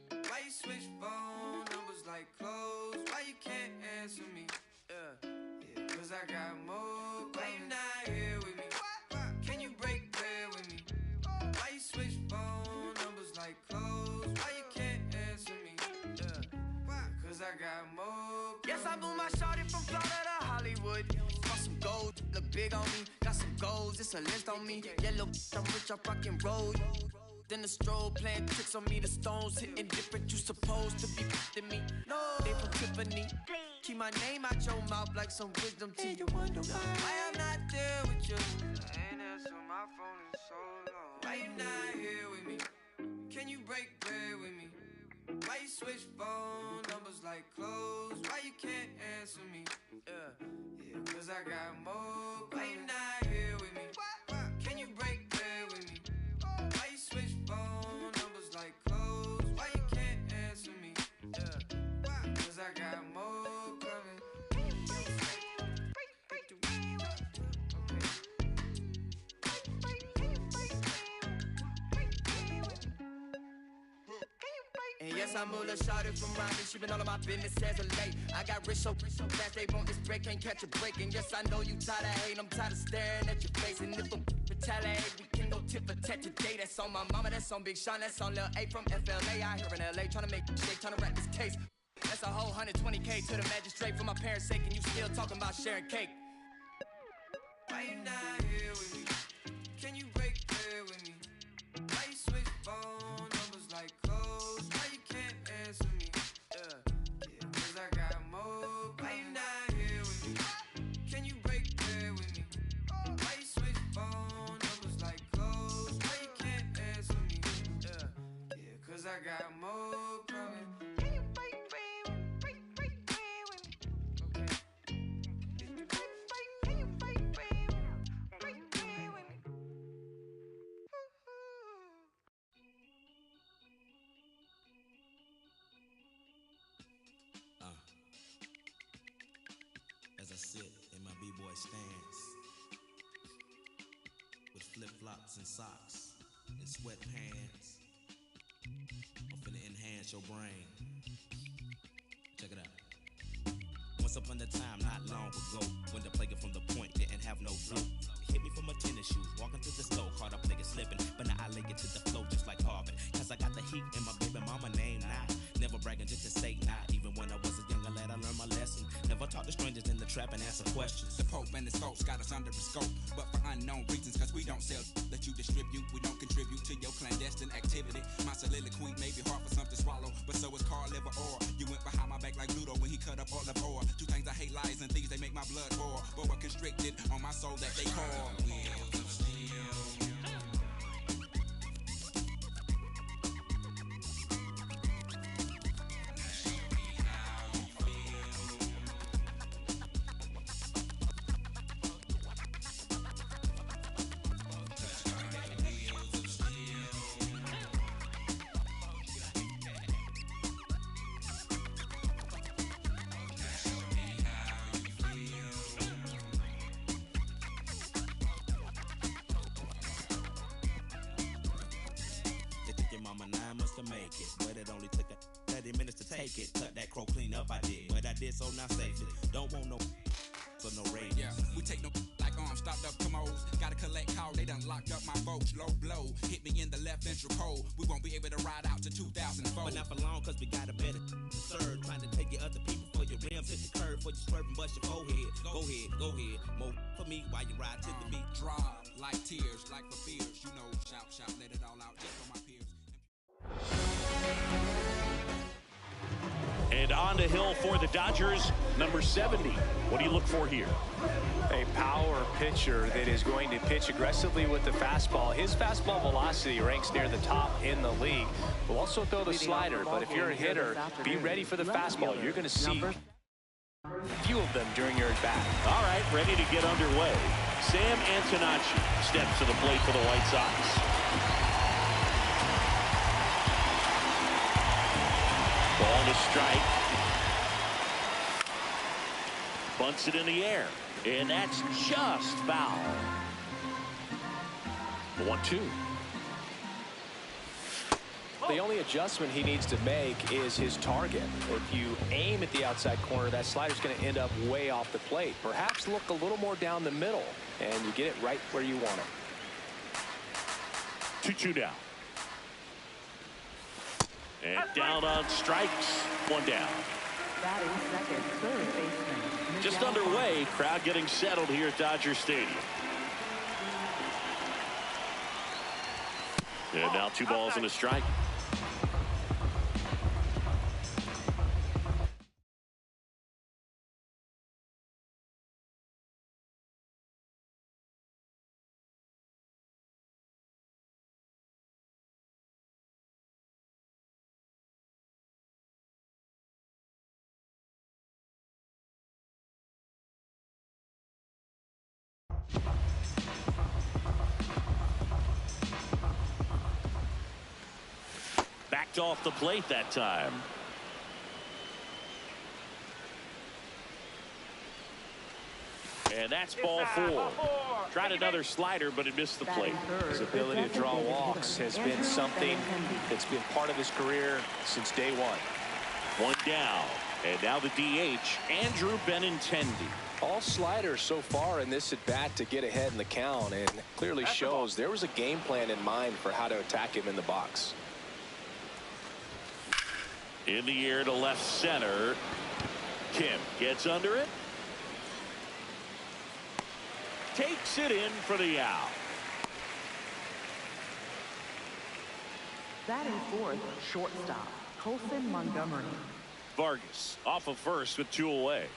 Why you switch phone numbers like clothes? Why you can't answer me? Yeah, cause I got more. Why you not here with me? Can you break bread with me? Why you switch phone numbers like clothes? Why you can't answer me? Yeah, cause I got more. Yes, I moved my shorty from Florida to Hollywood. Got some gold, look big on me. Got some goals, it's a list on me. Yellow, I'm rich, I rock and roll. Then the strobe playing tricks on me. The stones hitting different, you supposed to be f***ing me. No, they from Tiffany. Keep my name out your mouth like some wisdom teeth. You wonder why I'm not there with you. I ain't answer my phone in so long. Why you not here with me? Can you break bread with me? Why you switch phone numbers like clothes? Why you can't answer me? Yeah, cause I got more. Why you not here with me? Can you break bread with me? Why you switch phone numbers like clothes? Why you can't answer me? Yeah, cause I got more coming. And yes, I moved a shorty from around me. She been all of my business as of late. I got rich so fast they want this break, can't catch a break. And yes, I know you tired of hating, I'm tired of staring at your face. And if I'm retaliate, we can go tit for tat today. That's on my mama, that's on Big Sean, that's on Lil A from FLA. I here in LA, tryna make shake, tryna wrap this case. That's a whole 120K to the magistrate for my parents' sake. And you still talking about sharing cake. Why you not here with me? Can you break bread with me? Why you switch phone numbers like clothes? Why you can't answer me? Yeah, cause I got more. Why you not here with me? Can you break bread with me? Why you switch phone numbers like clothes? Why you can't answer me? Yeah, cause I got more coming. Can you break bread with me? Break bread with me. Okay. Can you break bread with me? Break bread with me. As I sit in my b-boy stance with flip-flops and socks and sweatpants, I'm finna enhance your brain. Check it out. Once upon a time, not long ago, when the player from the point didn't have no flow. Hit me from my tennis shoes, walking to the store, caught a player slipping, but now I lay it to the flow just like Harvard. Cause I got the heat and my baby mama name now. Never bragging just to say not. Even when I was a younger lad, I learned my lesson. Never talk to strangers in the trap and answer questions. The Pope and his folks got us under the scope, but for unknown reasons, cause we don't sell that you distribute. We don't contribute to your clandestine activity. My soliloquy may be hard for some to swallow, but so is Carl Liver Or. You went behind my back like Ludo when he cut up all of ore. Two things I hate, lies and thieves, they make my blood pour. But we're constricted on my soul that they call wheels of steel. time must have make it. But it only took 30 minutes to take it. Cut that crow clean up, I did. But I did so not safely. Don't want no so no rain. Yeah, we take no like stopped up commodes. Gotta collect call, they done locked up my folks. Low blow, hit me in the left ventral cold. We won't be able to ride out to 2004. But not for long, cause we got a better serve. Trying to take your other people for your rims. Hit the curve for you swerving, bust your forehead. Go ahead, go ahead. More for me while you ride to the beat. Drop like tears, like for fears. You know, shout, shout, let it all out just for my peers. And on the hill for the Dodgers, number 70. What do you look for here? A power pitcher that is going to pitch aggressively with the fastball. His fastball velocity ranks near the top in the league. Will also throw the slider, but if you're a hitter, be ready for the fastball. You're going to see a few of them during your at-bat. All right, ready to get underway. Sam Antonacci steps to the plate for the White Sox. Ball to strike. Bunts it in the air. And that's just foul. 1-2. The only adjustment he needs to make is his target. If you aim at the outside corner, that slider's going to end up way off the plate. Perhaps look a little more down the middle, and you get it right where you want it. 2-2 down. And down on strikes. One down. Batting second, third baseman. Just underway. Crowd getting settled here at Dodger Stadium. And now 2 balls and a strike. Backed off the plate that time. And that's ball 4. Tried another slider, but it missed the plate. His ability to draw walks has been something that's been part of his career since day one. 1 down. And now the DH, Andrew Benintendi. All sliders so far in this at-bat to get ahead in the count, and clearly shows there was a game plan in mind for how to attack him in the box. In the air to left center. Kim gets under it. Takes it in for the out. Batting fourth, shortstop, Colson Montgomery. Vargas off of first with 2 away.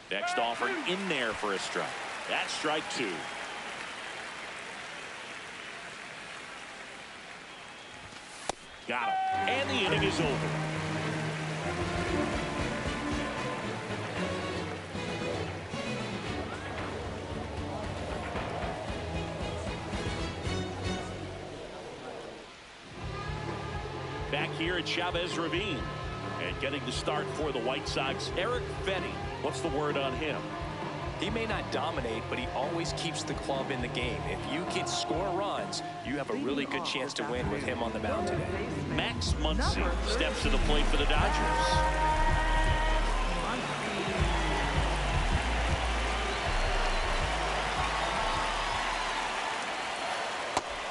Next offering in there for a strike. That's strike 2. Got him. And the inning is over. Back here at Chavez Ravine. And getting the start for the White Sox, Eric Fenny. What's the word on him? He may not dominate, but he always keeps the club in the game. If you can score runs, you have a really good chance to win with him on the mound today. Max Muncy steps to the plate for the Dodgers.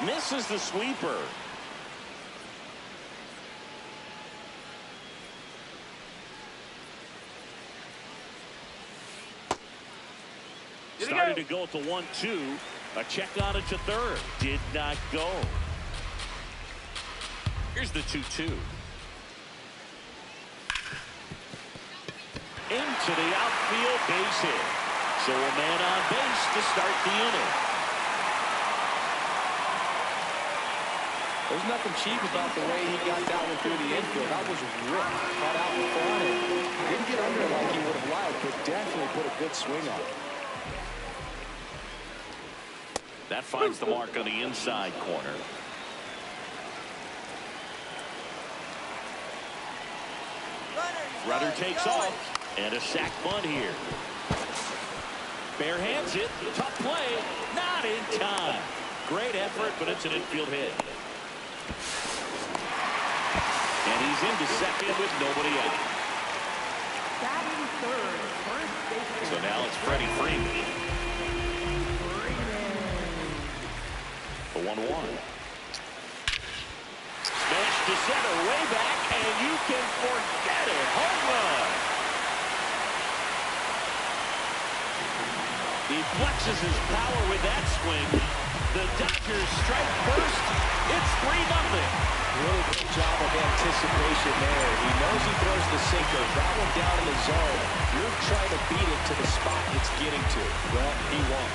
Misses the sweeper. Started to go at the 1-2. A check on it to third. Did not go. Here's the 2-2. Into the outfield, base hit. So a man on base to start the inning. There's nothing cheap about the way he got down and through the infield. That was ripped, cut out in front, and didn't get under it like he would have liked, but definitely put a good swing on it. That finds the mark on the inside corner. Runner takes off, and a sac bunt here. Bare hands it. Tough play. Not in time. Great effort, but it's an infield hit. And he's into second with nobody out. Batting third, first baseman. So now it's Freddie Freeman. The 1-1. Smash to center, way back, and you can forget it. Home run. He flexes his power with that swing. The Dodgers strike first. It's 3-0. Really good job of anticipation there. He knows he throws the sinker. That one down in the zone. You're trying to beat it to the spot it's getting to. Well, he won.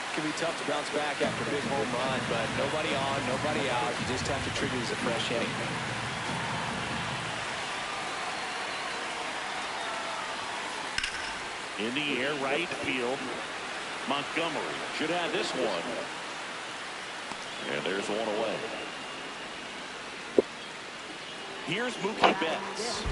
It can be tough to bounce back after a big home run, but nobody on, nobody out. You just have to treat it as a fresh inning. In the air, right field. Montgomery should have this one. And there's one away. Here's Mookie Betts.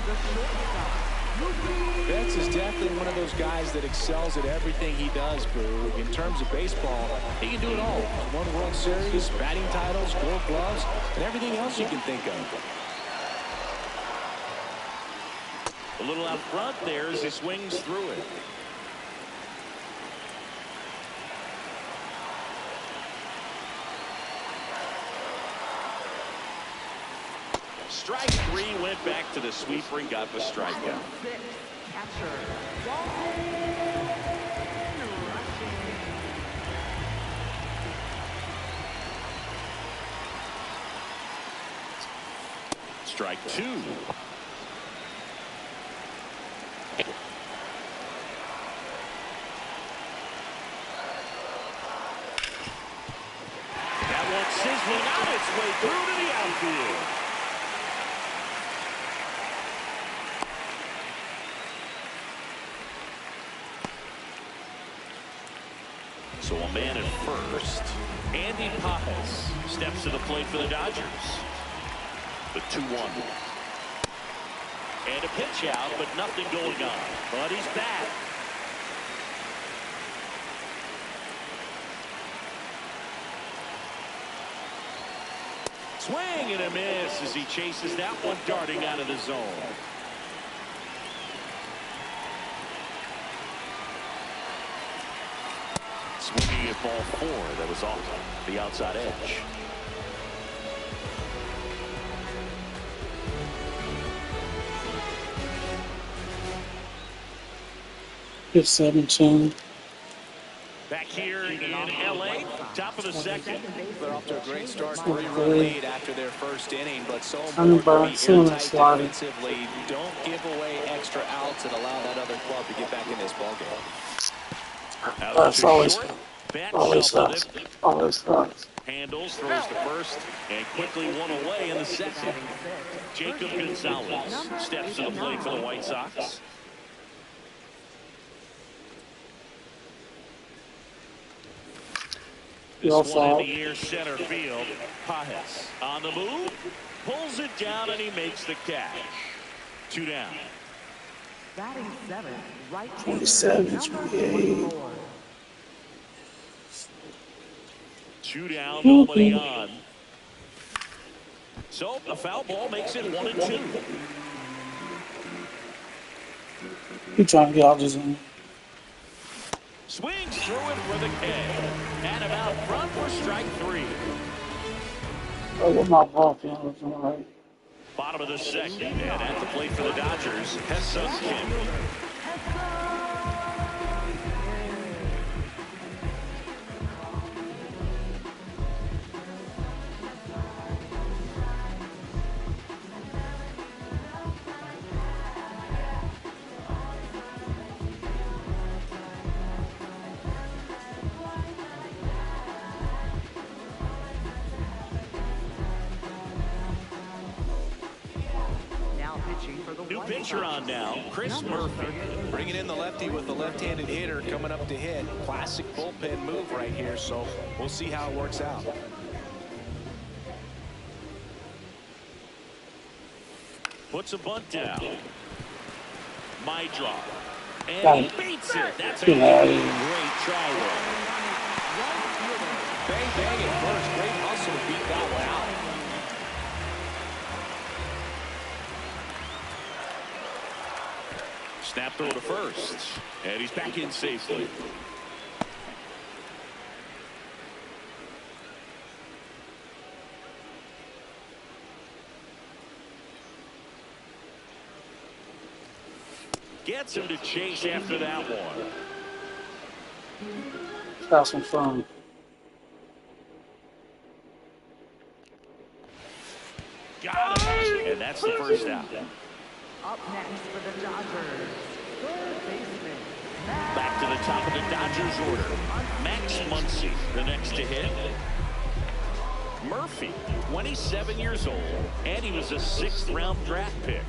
Betts is definitely one of those guys that excels at everything he does, Boo. In terms of baseball, he can do it all. He's won World Series, batting titles, Gold Gloves, and everything else you can think of. A little out front there as he swings through it. Strike three, went back to the sweeper and got the strikeout. Strike two. That one sizzling on its way through to the outfield. So a man at first. Andy Pajes steps to the plate for the Dodgers. The 2-1. And a pitch out, but nothing going on. But he's back. Swing and a miss as he chases that one darting out of the zone. Swinging at ball four, that was off the outside edge. It's 17. Back here in LA, top of the second. They're off to a great start, 3-run lead after their first inning, but so important to be airtight defensively. Don't give away extra outs and allow that other club to get back in this ballgame. That's always sucks. Always sucks. Handles, throws the first, and quickly one away in the second. Jacob Gonzalez steps to the plate for the White Sox. This one in the air, center field. Pajes on the move, pulls it down, and he makes the catch. 2 down. Batting seven, right 27, 28. 2 down, nobody on. So a foul ball makes it 1-2. You trying to get out this one? Swings through it for the K. And about front for strike three. Oh, what my ball feeling right? Bottom of the second, and at the plate for the Dodgers, Hesson. New pitcher on now, Chris Murphy. Bringing in the lefty with the left-handed hitter coming up to hit. Classic bullpen move right here, so we'll see how it works out. Puts a bunt down. My drop. Got And it. he beats it. That's a Get out of great here. try there. Bang, bang at first. Great hustle to beat that one out. Snap throw to first. And he's back in safely. Gets him to chase after that one. Have some fun. Got him. And that's the first out. Up next for the Dodgers, third baseman. Back to the top of the Dodgers order. Max Muncy, the next to hit. Murphy, 27 years old, and he was a 6th-round draft pick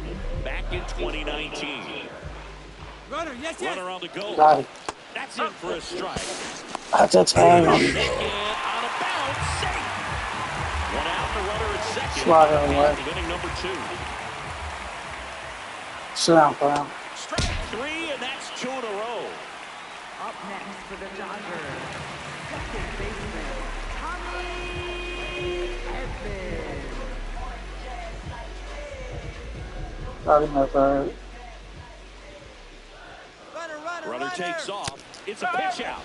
back in 2019. Runner, yes, yes. Runner on the goal. Got it. That's in for a strike. That's a tag on it. And on a bounce, safe. One out, the runner at second. Slide it away. Inning number 2. Sit down, pal. Strike 3, and that's 2 in a row. Up next for the Dodgers, second baseman, Tommy Edman. Got him at third. Runner takes off. It's a pitch out.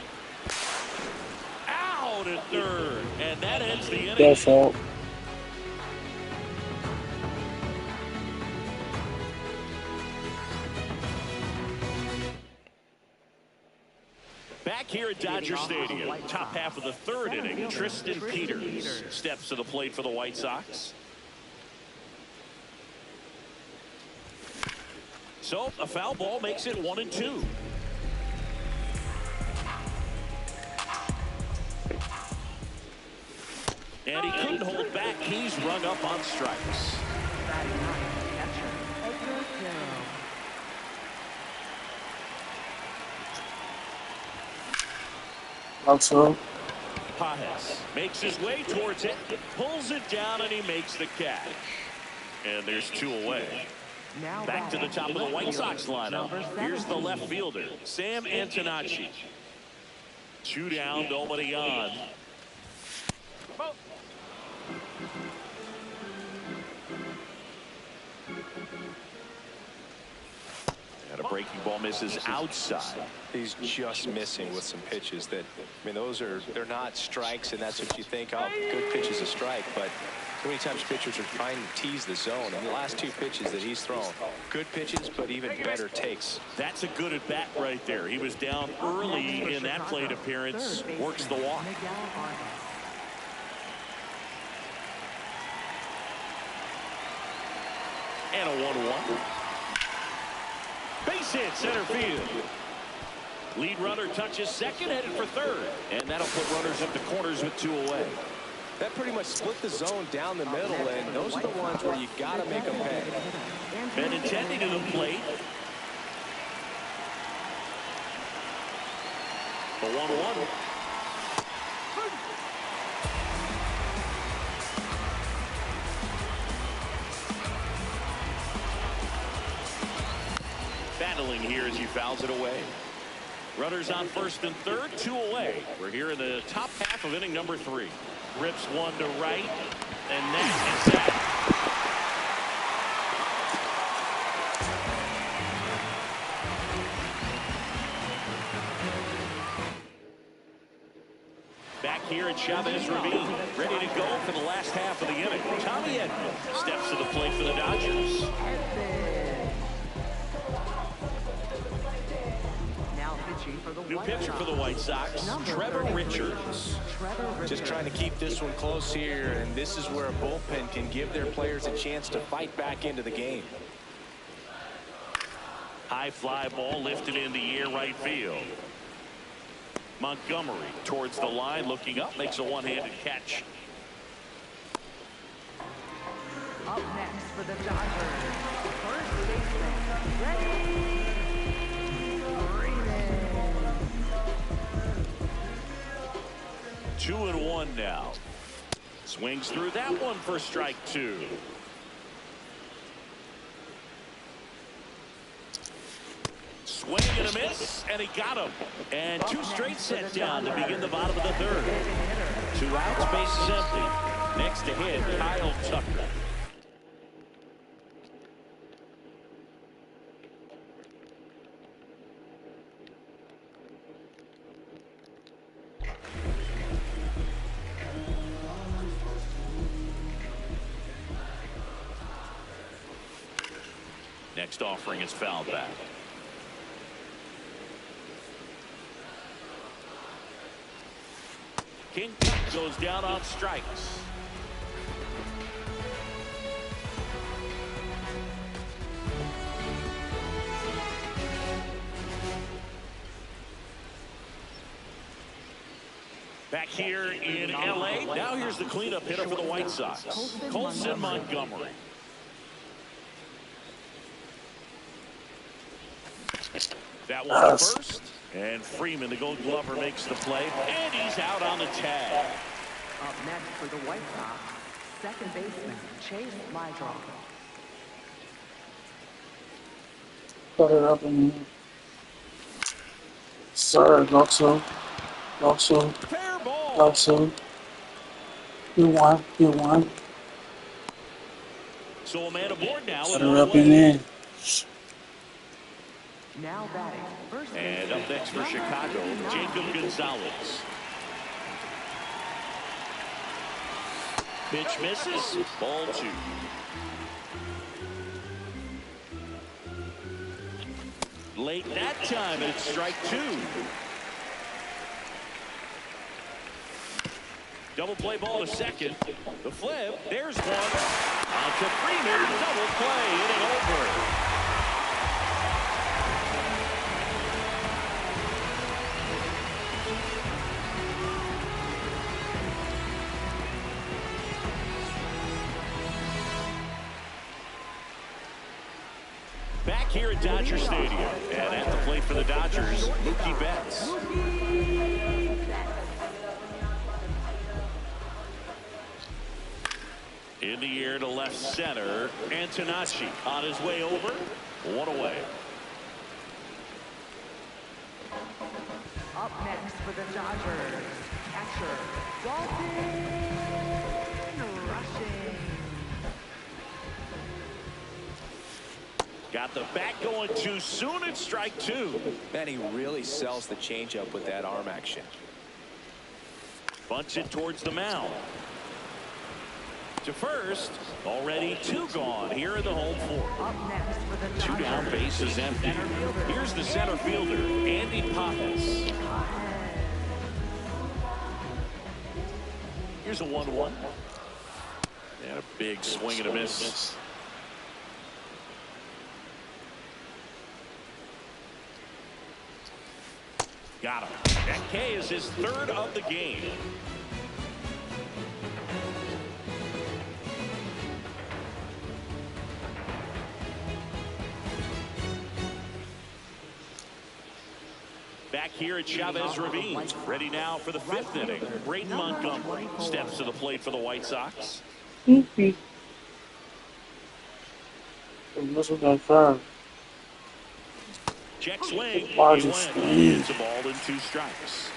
Out at third, and that ends the inning. Their fault. Back here at Dodger Stadium, top half of the 3rd inning, Tristan Peters steps to the plate for the White Sox. So a foul ball makes it 1-2. And he couldn't hold back. He's rung up on strikes. Love so. Pajes makes his way towards it, pulls it down, and he makes the catch. And there's 2 away. Back to the top of the White Sox lineup. Here's the left fielder, Sam Antonacci. 2 down, nobody on. And a breaking ball misses outside. He's just missing with some pitches that, I mean, they're not strikes, and that's what you think, oh, good pitch is a strike, but too many times pitchers are trying to tease the zone, and the last 2 pitches that he's thrown, good pitches, but even better takes. That's a good at bat right there. He was down early in that plate appearance, works the walk. And a 1-1. Base hit, center field. Lead runner touches second, headed for third. And that'll put runners up the corners with 2 away. That pretty much split the zone down the middle, and those are the ones where you got to make them pay. Benintendi to the plate. The 1-1. Battling here as he fouls it away. Runners on first and third, 2 away. We're here in the top half of inning number 3. Rips one to right, and that is that. Back here at Chavez Ravine, ready to go for the last half of the inning. Tommy Edman steps to the plate for the Dodgers. New pitcher for the White Sox, Trevor Richards. Just trying to keep this one close here, and this is where a bullpen can give their players a chance to fight back into the game. High fly ball lifted in the air right field. Montgomery towards the line, looking up, makes a one-handed catch. Up next for the Dodgers, first baseman, Freddie Freeman. 2-1 now. Swings through that one for strike 2. miss, and he got him. And 2 straight sets down to begin the bottom of the 3rd. 2 outs, bases empty. Next to hit, Kyle Tucker. Next offering is fouled back. King goes down on strikes. Back here in LA, now here's the cleanup hitter for the White Sox, Colson Montgomery. That one first, and Freeman, the Gold Glover, makes the play, and he's out on the tag. Up next for the White Sox, second baseman Chase Lydron. Put it up in here. Sir, go to. Go to. Fair ball. Go to. You won. You won. So a man aboard now. Put it up in there. Now batting first. And up next for Chicago, Jacob Gonzalez. Pitch misses. Ball 2. Late that time, it's strike 2. Double play ball to second. The flip. There's one. On to Freeman. Double play. Inning over. Back here at Dodger Stadium, and at the plate for the Dodgers, Mookie Betts. In the air to left center, Antonacci on his way over, 1 away. Up next for the Dodgers, catcher Dalton Rushing. Got the bat going too soon at strike 2. Man, he really sells the changeup with that arm action. Bunts it towards the mound. To first, already 2 gone here in the home 4th. Up next for the Dodgers, 2 down, bases empty. Here's the center fielder, Andy Pajes. Here's a 1-1. And a big swing and a miss. Got him. That K is his 3rd of the game. Back here at Chavez Ravine, ready now for the 5th inning. Braden Montgomery steps to the plate for the White Sox. Check swing. He went. It's a ball and 2 strikes.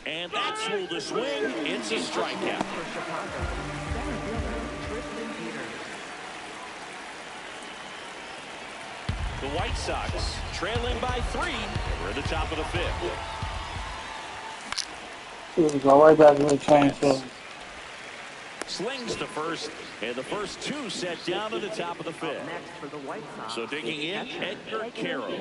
And that's ruled a swing. It's a strikeout. The White Sox trailing by 3. We're at the top of the 5th. We'll go right back where it came from. Slings to first, and the first 2 set down at the top of the 5th. So digging in, Edgar Carroll.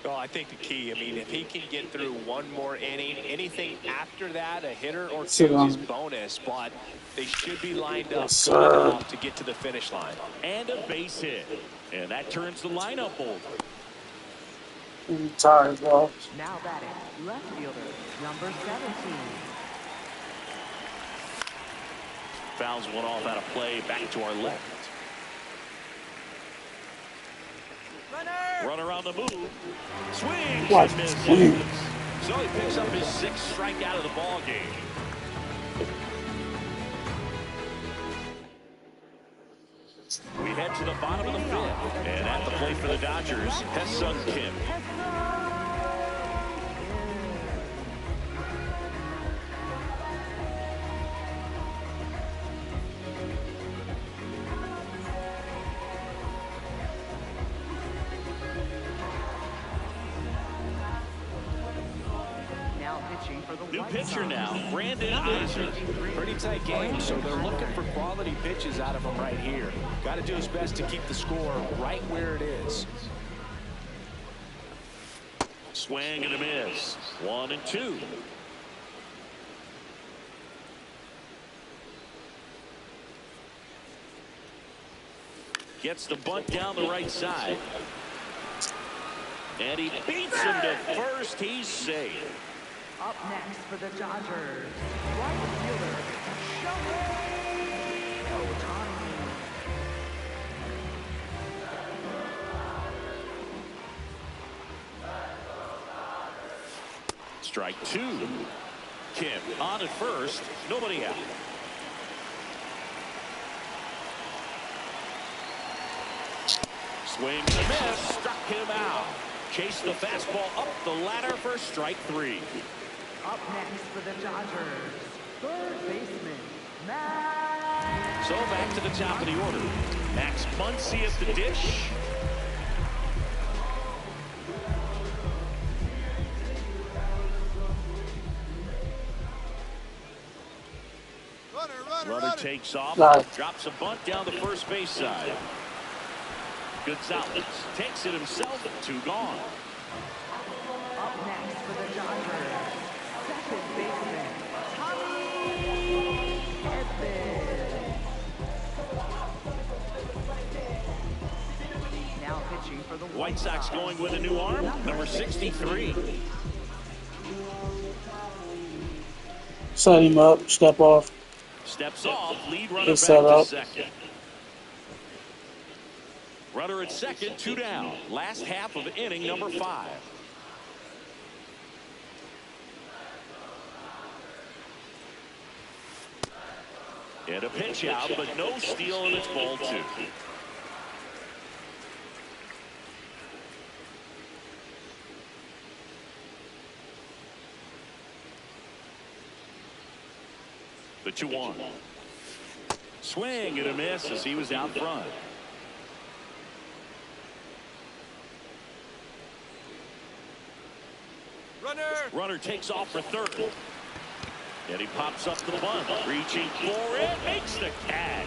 Well, I think the key, I mean, if he can get through 1 more inning, anything after that, a hitter or 2 is bonus, but they should be lined up good enough to get to the finish line. And a base hit. And that turns the lineup over. Tired, bro. Now batting, left fielder, number 17. Fouls one off out of play, back to our left. Runner on the move. Swings and misses. So he picks up his 6th strikeout of the ball game. We head to the bottom of the fifth. And at the plate for the Dodgers, Hesung Kim. New pitcher now, Brandon Iser. Pretty tight game, so they're looking for quality pitches out of him right here. Got to do his best to keep the score right where it is. Swing and a miss. 1-2. Gets the bunt down the right side. And he beats him to first. He's safe. Up next for the Dodgers, right fielder, ShoDat. Strike two. Kim on at first. Nobody out. Swing and a miss. Struck him out. Chase the fastball up the ladder for strike three. Up next for the Dodgers, third baseman, Max. So back to the top of the order. Max Muncy at the dish. Runner takes off, drops a bunt down the first base side. Gonzalez takes it himself, 2 gone. Up next for the Dodgers, second baseman, now pitching for the White Sox going with a new arm, number 63. Set him up, step off. Steps off, lead runner back to second. Runner at second, 2 down. Last half of inning number 5. And a pitch out, but no steal, and it's ball 2. The 2-1. Swing and a miss as he was out front. Runner takes off for third. And he pops up to the bunt. Reaching for it. Makes the catch.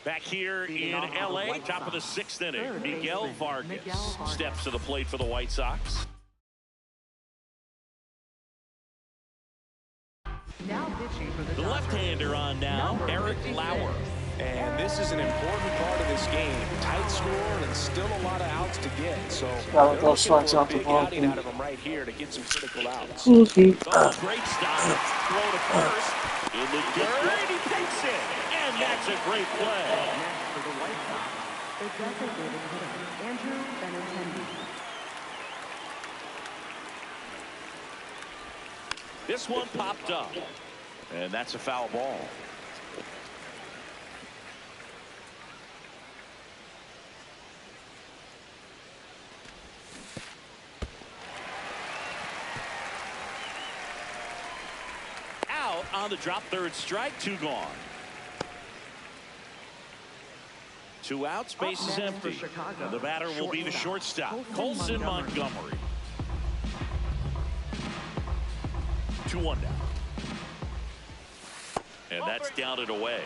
Back here in L.A., top of the 6th inning, Miguel Vargas steps to the plate for the White Sox. Now pitching for the left-hander on now, Eric Lauer. And this is an important part of this game. Tight score and still a lot of outs to get. So they're looking for a big outing out of him right here to get some critical outs. Oh, great stop. Throw to first. In the dirt, he takes it. And that's a great play. Next for the White Sox, the designated hitter, Andrew Benintendi. This one popped up. And that's a foul ball. Out on the drop, third strike, 2 gone. 2 outs, base is empty. And the batter will be the shortstop, Colson Montgomery. 2-1 down. And that's down and away.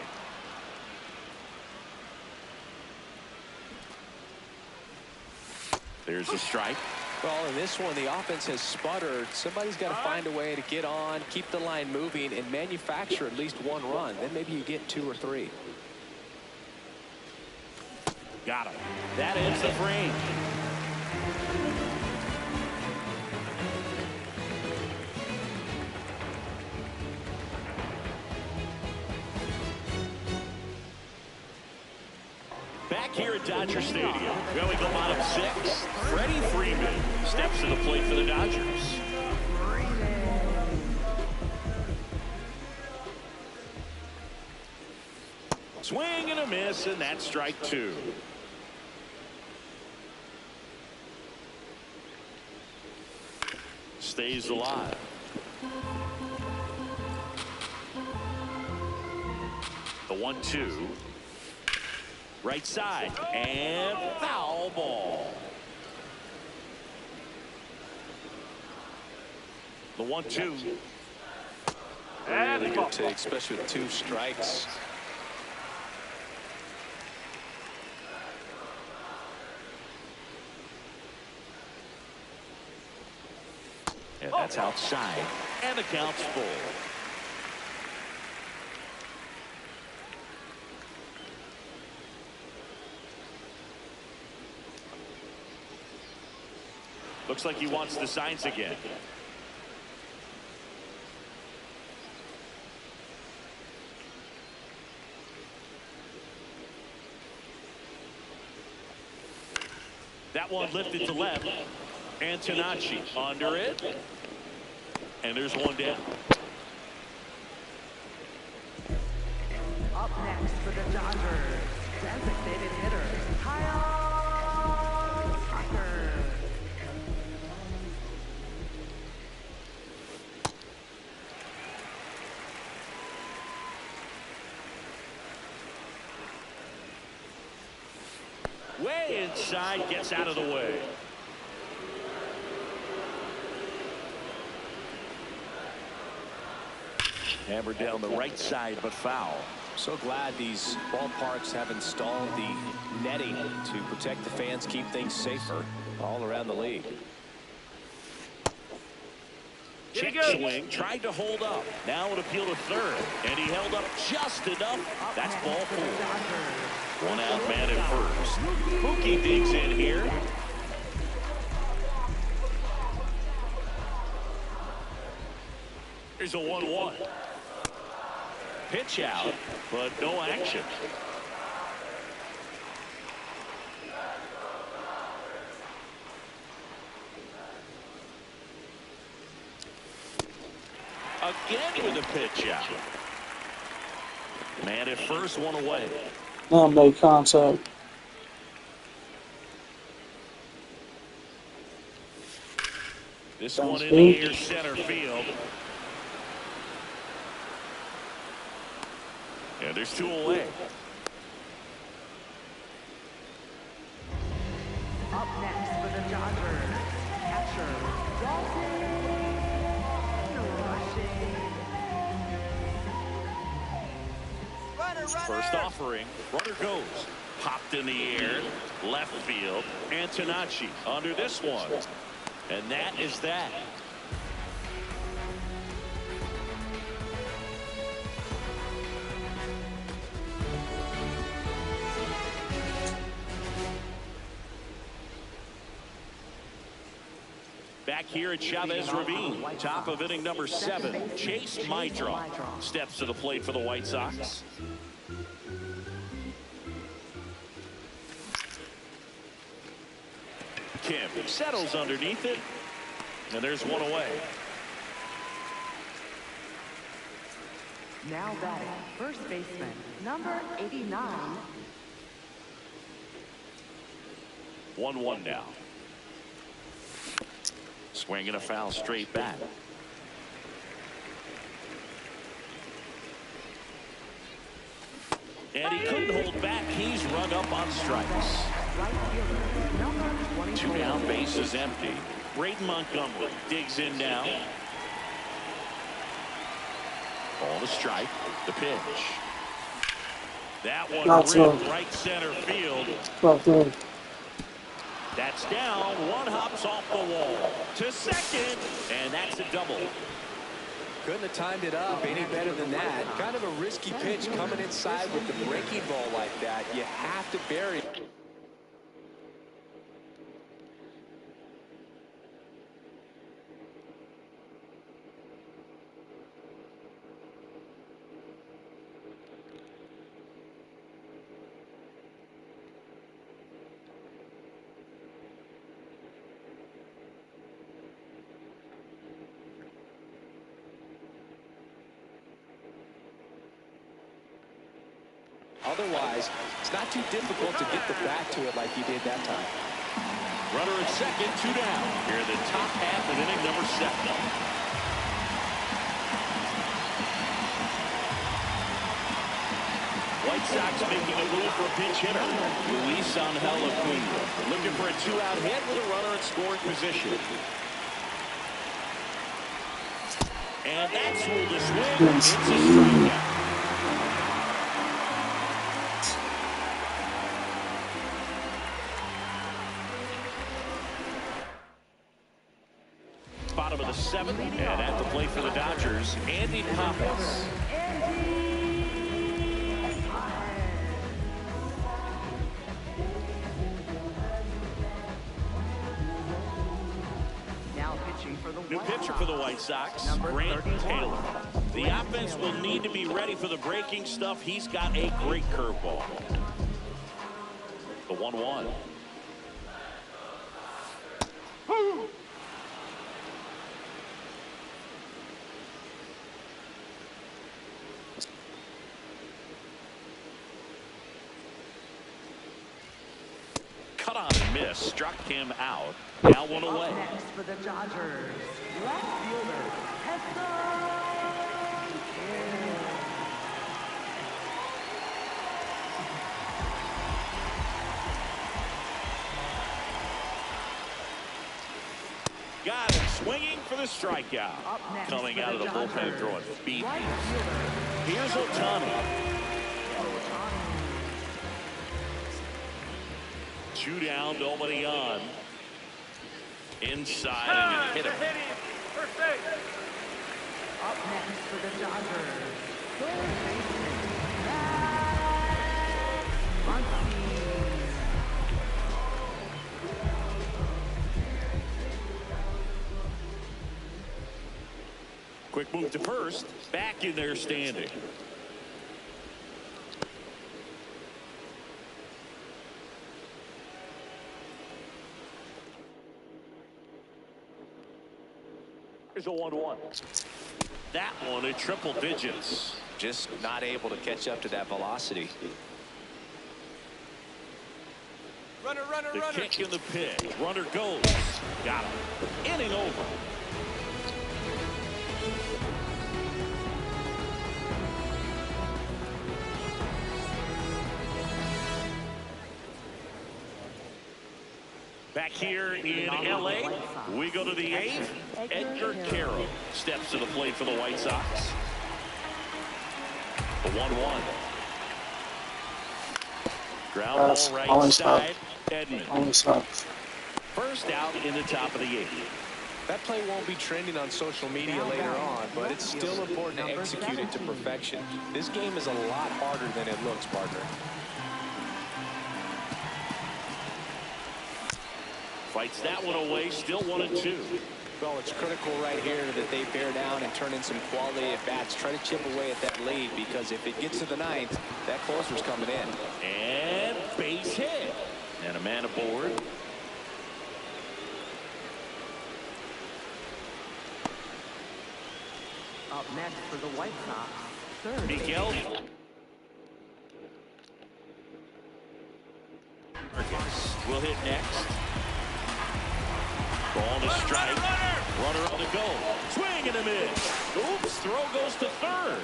There's a strike. Well, in this one, the offense has sputtered. Somebody's got to find a way to get on, keep the line moving, and manufacture at least 1 run. Then maybe you get 2 or 3. Got him. That ends the frame. here at Dodger Stadium. Going to bottom 6. Freddie Freeman steps to the plate for the Dodgers. Swing and a miss, and that's strike 2. Stays alive. The 1-2. Right side, and foul ball. The 1-2. Really good take, especially with 2 strikes. And that's outside, and the count's full. Looks like he wants the signs again. That one lifted to left. Antonacci under it. And there's one down. Up next for the Dodgers, designated hitter, Kyle Tucker. Way inside, gets out of the way. Hammered down the right side, but foul. So glad these ballparks have installed the netting to protect the fans, keep things safer all around the league. Check swing, tried to hold up. Now an appeal to third, and he held up just enough. That's ball 4. 1 out, man at first. Mookie digs in here. Here's a 1-1. Pitch out, but no action. Again with a pitch out. Man at first, 1 away. Now make contact. This one in the air, center field. And there's 2 away. Up next for the Dodgers, catcher, Dalton Rushing. First offering, runner goes. Popped in the air, left field. Antonacci under this one. And that is that. Back here at Chavez Ravine, top of inning number 7, Chase Mitra steps to the plate for the White Sox. Kim settles underneath it, and there's 1 away. Now batting, first baseman, number 89. 1-1 now. Swinging a foul straight back. And he couldn't hold back. He's rung up on strikes. 2 down, base is empty. Braden Montgomery digs in now. Ball to strike. The pitch. That one ripped right center field. That's down. 1 hops off the wall to second, and that's a double. Couldn't have timed it up any better than that. Kind of a risky pitch coming inside with the breaking ball like that. You have to bury it. Otherwise, it's not too difficult to get the bat to it like he did that time. Runner at second, 2 down. Here in the top half of inning number 7. White Sox making a move for a pinch hitter. Luis Angel Acuna looking for a 2-out hit with a runner in scoring position. And that's ruled a swing. It's a strikeout. Bottom of the 7th, and at the plate for the Dodgers, Andy Pappas. New pitcher for the White Sox, Grant Taylor. The offense will need to be ready for the breaking stuff. He's got a great curveball. The 1-1. Cut on and miss, struck him out. Now 1 away. Next for the Dodgers, left fielder, Got him swinging for the strikeout. Coming out of the bullpen throwing speed. Here's Ohtani. 2 down, nobody on. Inside and hit him. Up next for the Dodgers, third Quick move to first. Back in there standing. Here's a 1-1. That one at triple digits. Just not able to catch up to that velocity. Runner. The kick and the pitch. Runner goes. Got him. Inning over. Back here in L.A., we go to the 8th. Edgar Caro steps to the plate for the White Sox. The 1-1. Ground ball right side. Edman. First out in the top of the 8th. That play won't be trending on social media later on, but it's still important to execute it to perfection. This game is a lot harder than it looks, partner. Fights that one away, still 1-2. Well, it's critical right here that they bear down and turn in some quality at bats. Try to chip away at that lead, because if it gets to the 9th, that closer's coming in. And base hit. And a man aboard. Up next for the White Sox, third. Miguel will hit next. Ball to strike. Runner on the go. Swing and a miss. Oops, throw goes to third.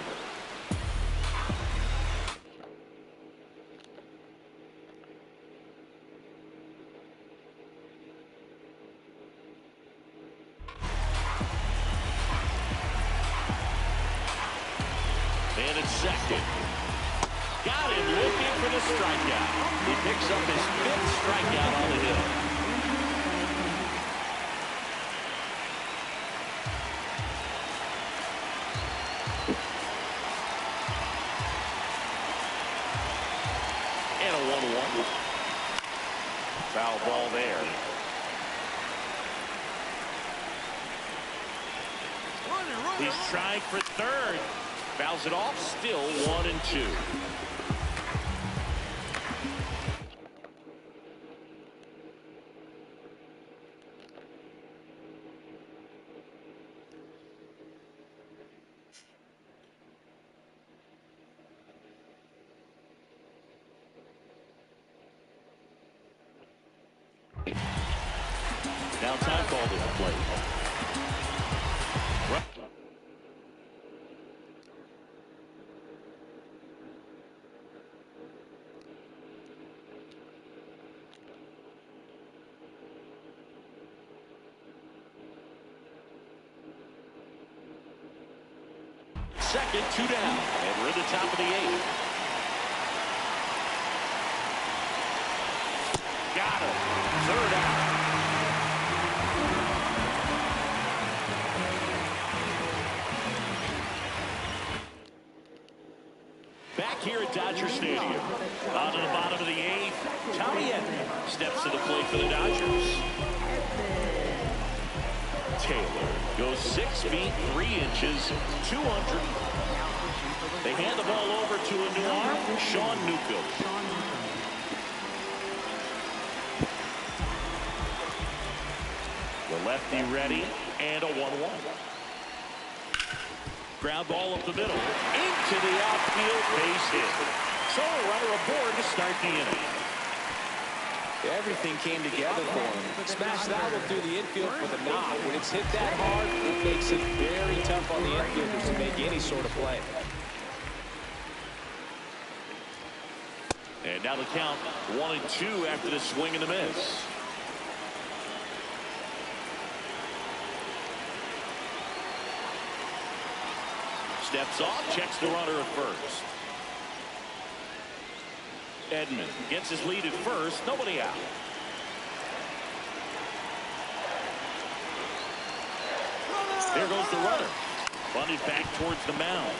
And it's second. Got him looking for the strikeout. He picks up his 5th strikeout on the hill. And a 1-1. Foul ball there. He's trying for third. Fouls it off, still 1-2. Now time called in play. Second, 2 down, and we're at the top of the 8th. Got him. 3rd out. Back here at Dodger Stadium. On to the bottom of the 8th. Tommy ENT steps to the plate for the Dodgers. Taylor goes 6 feet 3 inches, 200. They hand the ball over to a new arm, Sean Newcomb. The lefty ready, and a 1-1. Ground ball up the middle, into the outfield, base hit. So a runner aboard to start the inning. Everything came together for him. Smashed that one through the infield with a knock. When it's hit that hard, it makes it very tough on the infielders to make any sort of play. And now the count 1-2 after the swing and the miss. Steps off, checks the runner at first. Edman gets his lead at first, nobody out. There goes the runner. Bunted back towards the mound.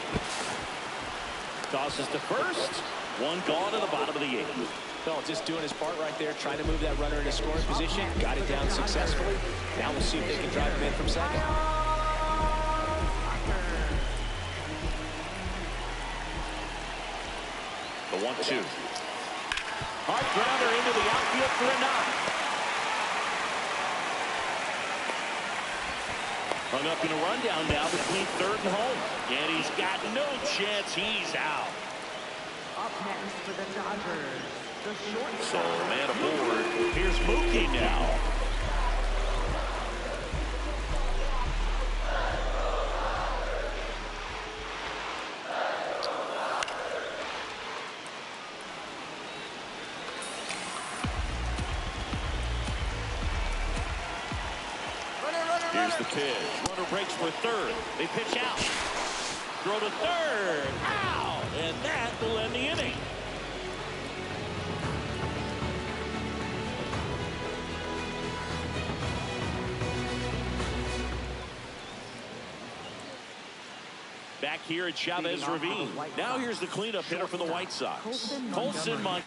Tosses to first. One gone to the bottom of the 8th. Well, just doing his part right there, trying to move that runner into scoring position. Got it down successfully. Now we'll see if they can drive him in from second. The 1-2. Hard grounder into the outfield for a knock. Hung up in a rundown now between 3rd and home. And he's got no chance. He's out. Up next for the Dodgers, the shortstop. So, man aboard. Here's Mookie now. Here's the pitch. Runner breaks for 3rd. They pitch out. Throw to 3rd. Out! And that will end the inning. Back here at Chavez Ravine. Now here's the cleanup hitter for the White Sox. Colson Montgomery.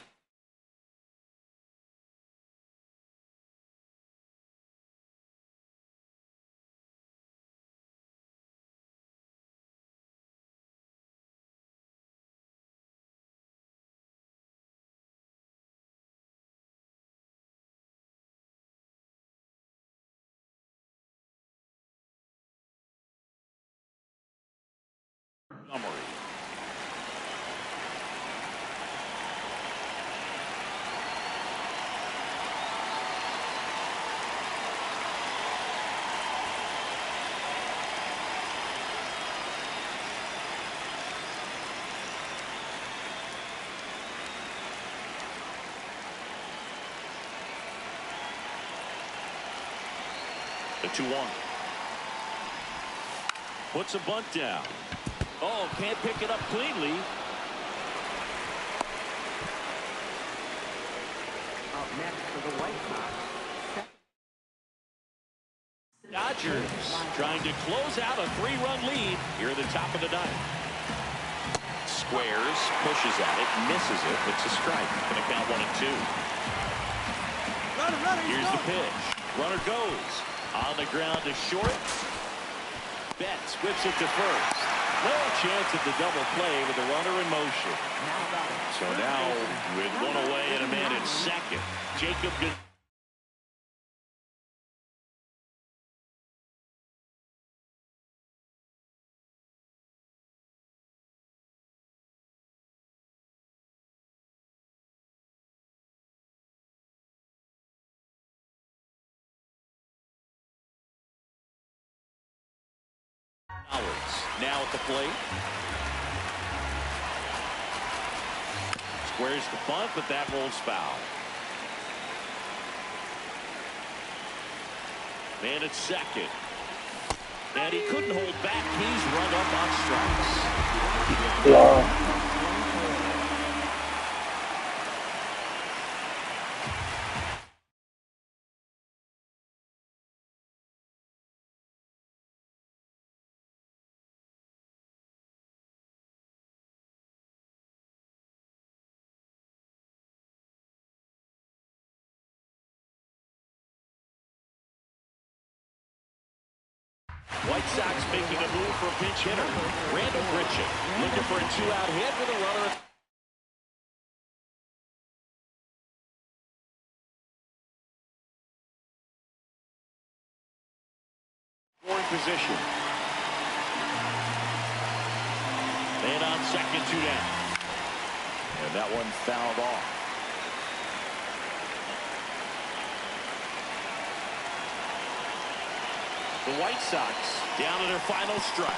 The 2-1. Puts a bunt down. Oh, can't pick it up cleanly. Up next for the White Sox. Dodgers trying to close out a 3-run lead here at the top of the 9th. Squares, pushes at it, misses it. It's a strike. Going to count 1-2. Here's the pitch. Runner goes. On the ground to short. Betts whips it to first. No chance at the double play with the runner in motion. So now with one away and a man at second, Jacob Now at the plate. Squares the bunt, but that rolls foul. Man at second. And he couldn't hold back. He's run up on strikes. Yeah. White Sox making a move for a pinch hitter. Randall Grichuk looking for a 2-out hit with a runner. Scoring position. Man on second, 2 down. And that one fouled off. The White Sox down to their final strike.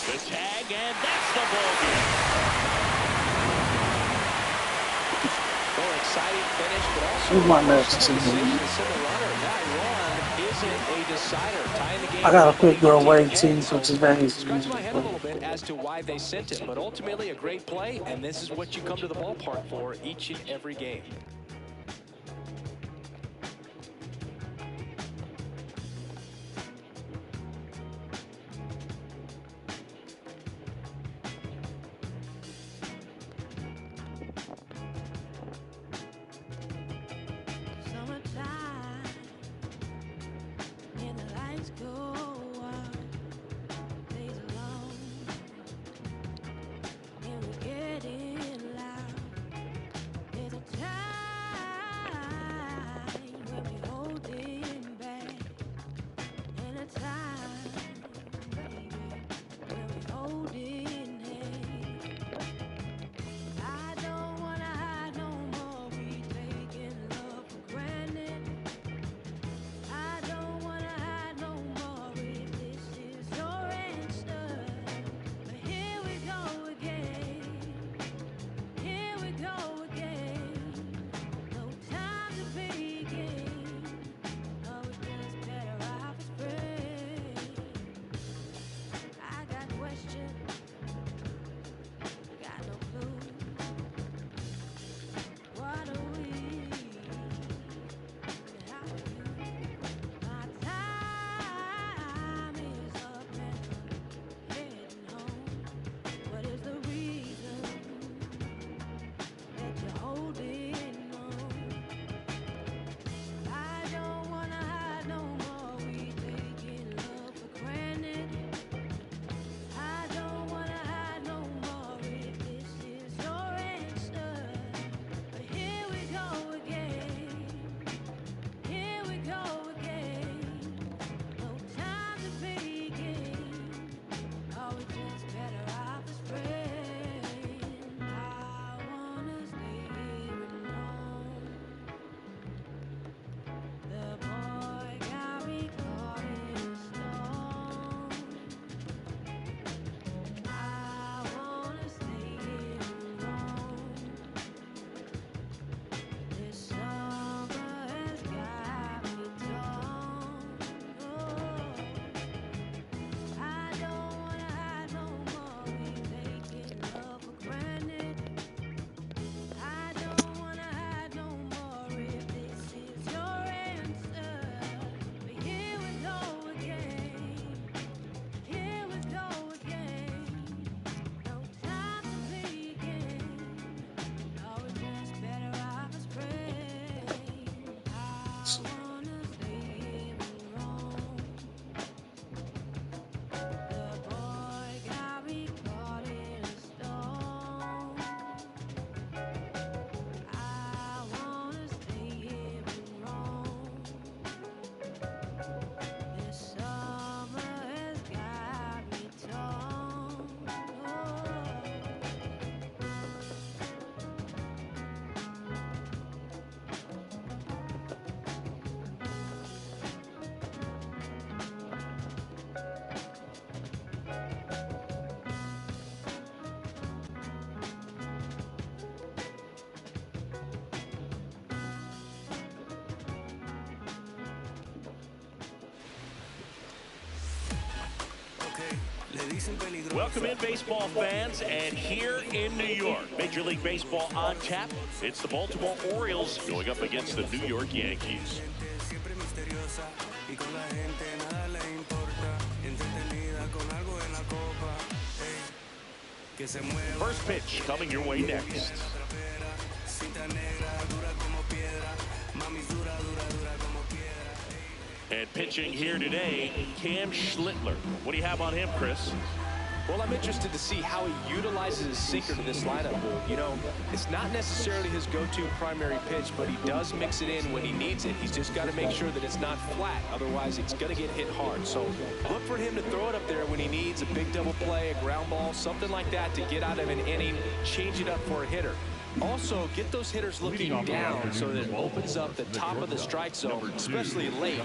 The tag, and that's the ball game. Well, exciting finish, but also Who's my next decision team? to send the runner. That run isn't a decider. Tying the game. I got a quick girl away team for today. Scratch my head a little bit as to why they sent it, but ultimately a great play, and this is what you come to the ballpark for each and every game. Time Welcome in, baseball fans, and here in New York, Major League Baseball on tap. It's the Baltimore Orioles going up against the New York Yankees. First pitch coming your way next. And pitching here today, Cam Schlittler. What do you have on him, Chris? Well, I'm interested to see how he utilizes his sinker to this lineup, Boo. You know, it's not necessarily his go-to primary pitch, but he does mix it in when he needs it. He's just got to make sure that it's not flat. Otherwise, it's going to get hit hard. So look for him to throw it up there when he needs a big double play, a ground ball, something like that to get out of an inning, change it up for a hitter. Also, get those hitters looking down so that it opens up the top of the strike zone, especially late.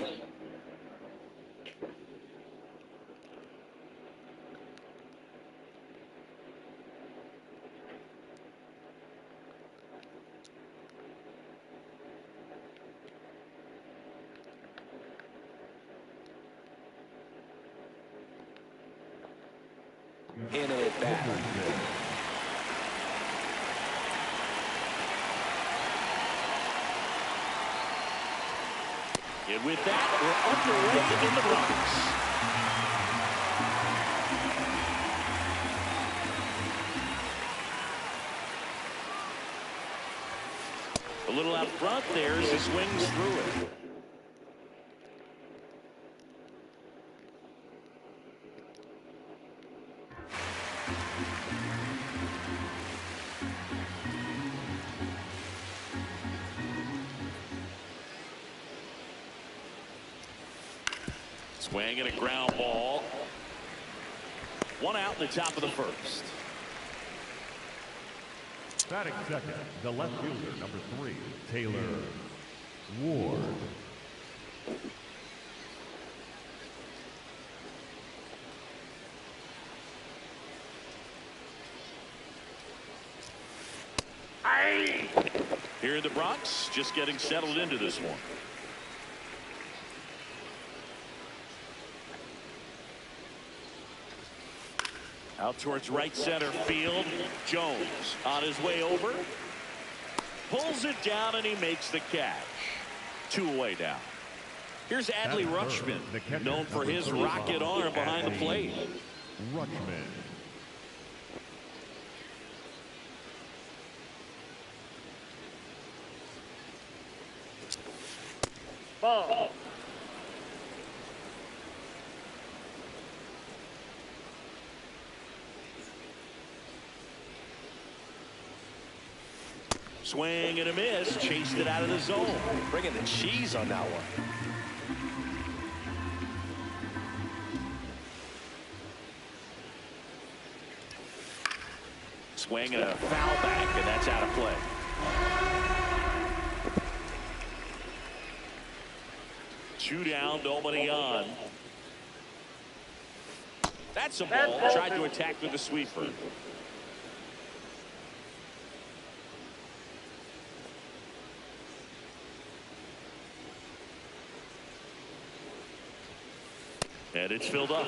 In at bat. And with that, we're underway in the Bronx. A little out front there as he swings through it. Swing and a ground ball. One out in the top of the first. Batting second, the left fielder, number 3, Taylor Ward. Here in the Bronx, just getting settled into this one. Out towards right center field. Jones on his way over. Pulls it down and he makes the catch. 2 away now. Here's Adley Rutschman, known for his rocket arm behind the plate. Rutschman. Ball. Swing and a miss. Chased it out of the zone. Bringing the cheese on that one. Swing and a foul back, and that's out of play. Two down, nobody on. That's a ball. Tried to attack with the sweeper. And it's filled up.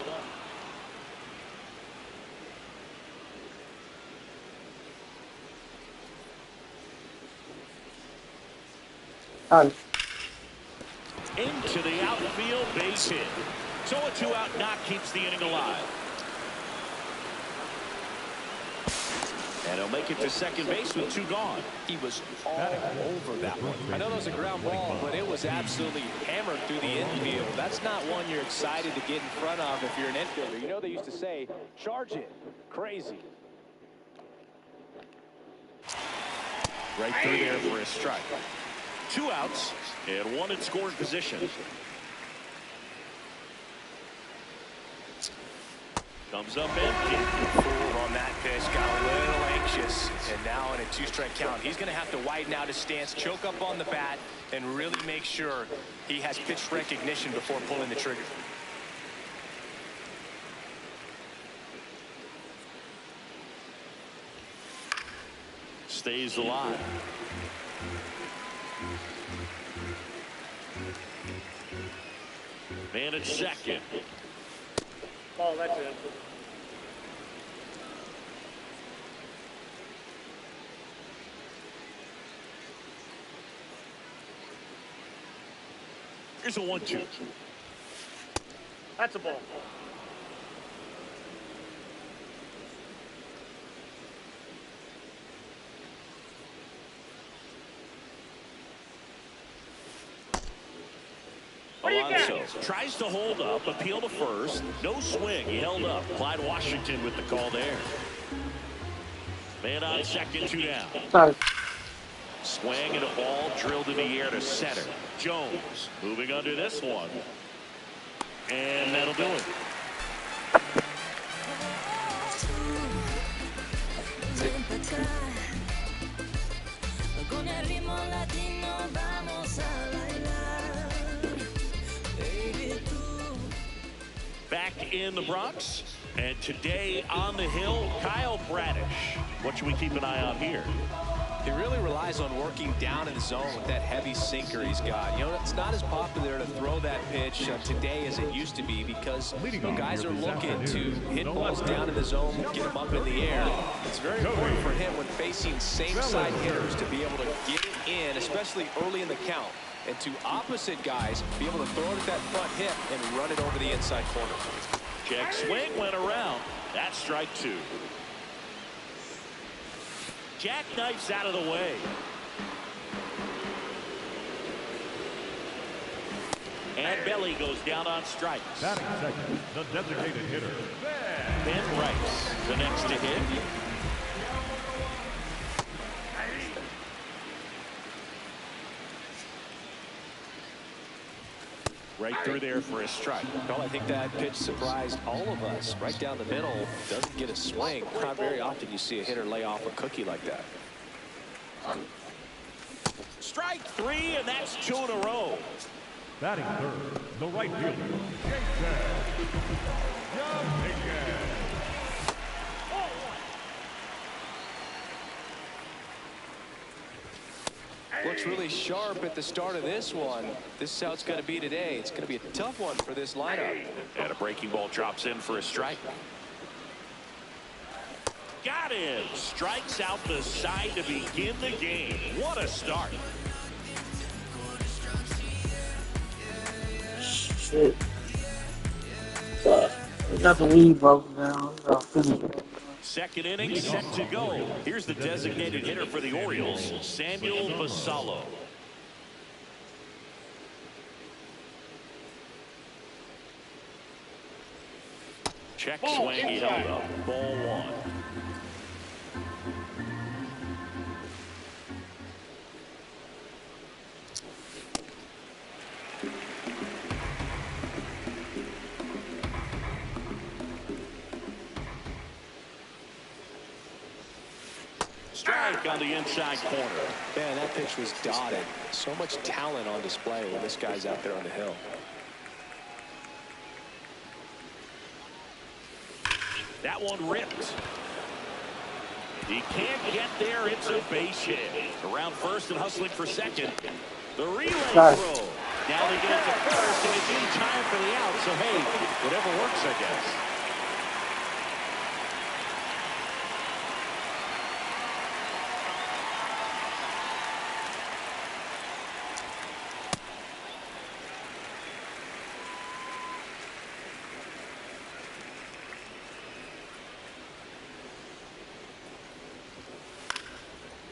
Into the outfield, base hit. So a 2-out knock keeps the inning alive. And he'll make it to second base with 2 gone. He was all over that one. I know that was a ground ball, but it was absolutely hammered through the infield. That's not one you're excited to get in front of if you're an infielder. You know they used to say, charge it. Crazy. Right through there for a strike. 2 outs and 1 in scoring position. Comes up empty. Fooled on that pitch, got a little anxious, and now in a 2-strike count, he's going to have to widen out his stance, choke up on the bat, and really make sure he has pitch recognition before pulling the trigger. Stays alive. Man at second. Oh, that's it. Here's a 1-2. That's a ball. Alonso tries to hold up, appeal to first. No swing. He held up. Clyde Washington with the call there. Man on second, 2 down. Sorry. Swing and a ball drilled in the air to center. Jones moving under this one. And that'll do it. Back in the Bronx, and today on the hill, Kyle Bradish. What should we keep an eye on here? He really relies on working down in the zone with that heavy sinker he's got. You know, it's not as popular to throw that pitch today as it used to be because guys are looking to hit balls down in the zone, get them up in the air. It's very important for him when facing same-side hitters to be able to get it in, especially early in the count. And to opposite guys, be able to throw it at that front hip and run it over the inside corner. Check swing went around. That's strike 2. Jackknifes out of the way. And Belly goes down on strikes. Batting second, the designated hitter, Ben Rice, the next to hit. Right through there for a strike. Well, I think that pitch surprised all of us. Right down the middle, doesn't get a swing. Not very often you see a hitter lay off a cookie like that. Strike 3, and that's 2 in a row. batting third, the right fielder, Looks really sharp at the start of this one. This is how it's going to be today. It's going to be a tough one for this lineup. And a breaking ball drops in for a strike. Got him. Strikes out the side to begin the game. What a start. Shit. We got the lead broken down. We got to finish it. Second inning set to go. Here's the designated hitter for the Orioles, Samuel Basallo. Check swing, he held up. Ball one. Strike on the inside corner. Man, that pitch was dotted. So much talent on display when this guy's out there on the hill. That one ripped. He can't get there. It's a base hit. Around first and hustling for second. The relay throw. Now they get it to first, and it's in time for the out. So, hey, whatever works, I guess.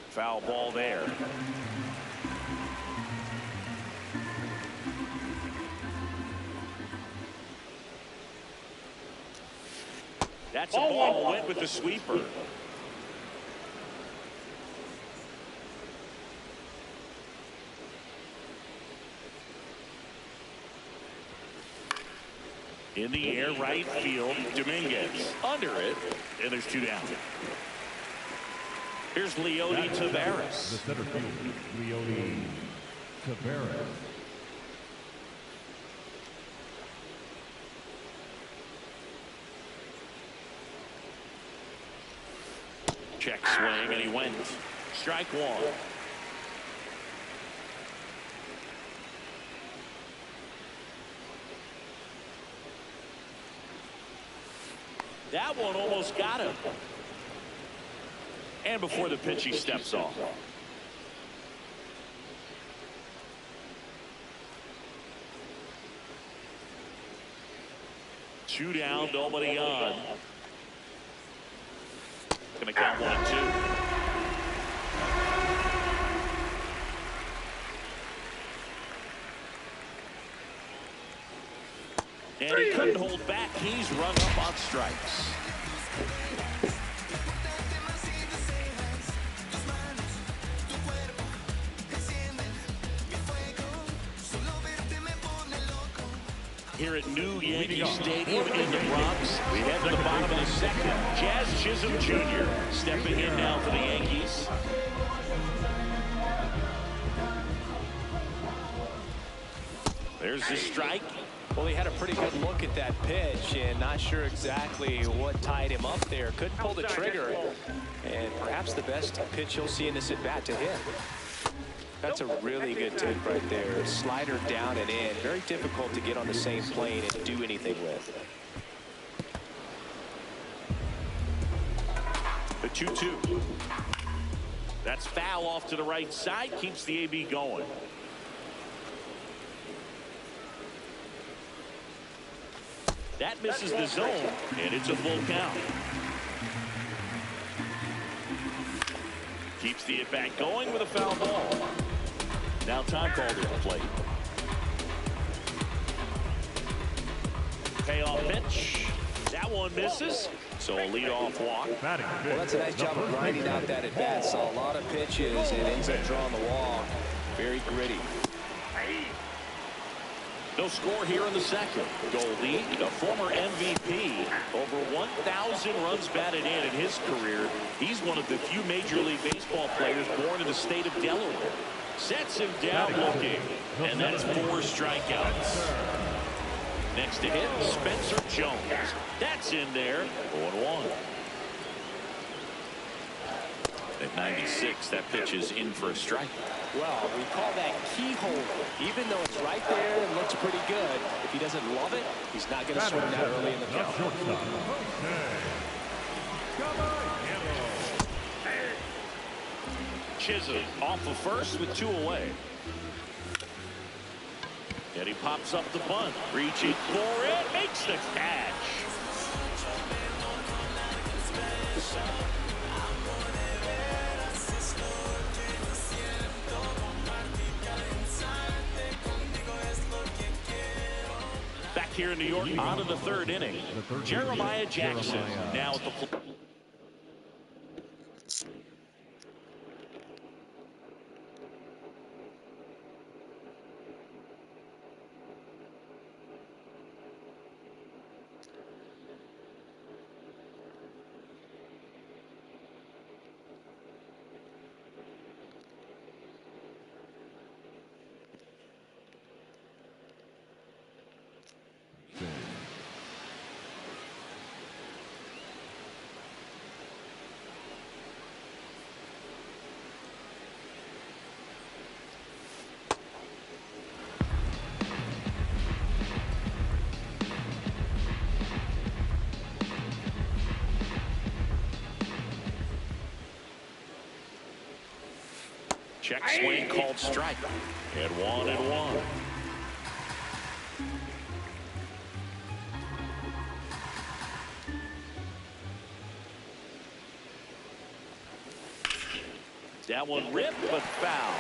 Foul ball there. That's a ball. Went with the sweeper. In the air, right field. Dominguez under it, and there's two down. Here's Leody Taveras. The center fielder, Leody Taveras. Check swing, and he went. Strike one. That one almost got him. And before the pitch, he steps off. 2 down, nobody on. Going to count 1-2. And he couldn't hold back. He's run up on strikes. Here at New Yankee Stadium in the Bronx, we head to the bottom of the second. Jazz Chisholm Jr. stepping in now for the Yankees. There's the strike. Well, he had a pretty good look at that pitch and not sure exactly what tied him up there. Couldn't pull the trigger, and perhaps the best pitch you'll see in this at-bat to hit. That's a really good take right there. Slider down and in. Very difficult to get on the same plane and do anything with. The 2-2. That's foul off to the right side. Keeps the AB going. That misses the zone, and it's a full count. Keeps the at-bat going with a foul ball. Now time called at the plate. Payoff pitch. That one misses. So a leadoff walk. Well, that's a nice job of grinding out that at-bat. Saw a lot of pitches and ends up drawing the walk. Very gritty. No score here in the second. Goldie, the former MVP, over 1,000 runs batted in his career. He's one of the few Major League Baseball players born in the state of Delaware. Sets him down looking, and that's 4 strikeouts. Next to hit, Spencer Jones. That's in there, 0-1. At 96, that pitch is in for a strike. Well, we call that keyhole. Even though it's right there and looks pretty good, if he doesn't love it, he's not going to swing that early in the count. Chisholm off of first with 2 away. And he pops up the bunt. Reaching for it. Makes the catch. Back here in New York, on to the 3rd inning. Jeremiah Jackson now at the plate. Check swing called strike. And 1-1. That one ripped, but foul.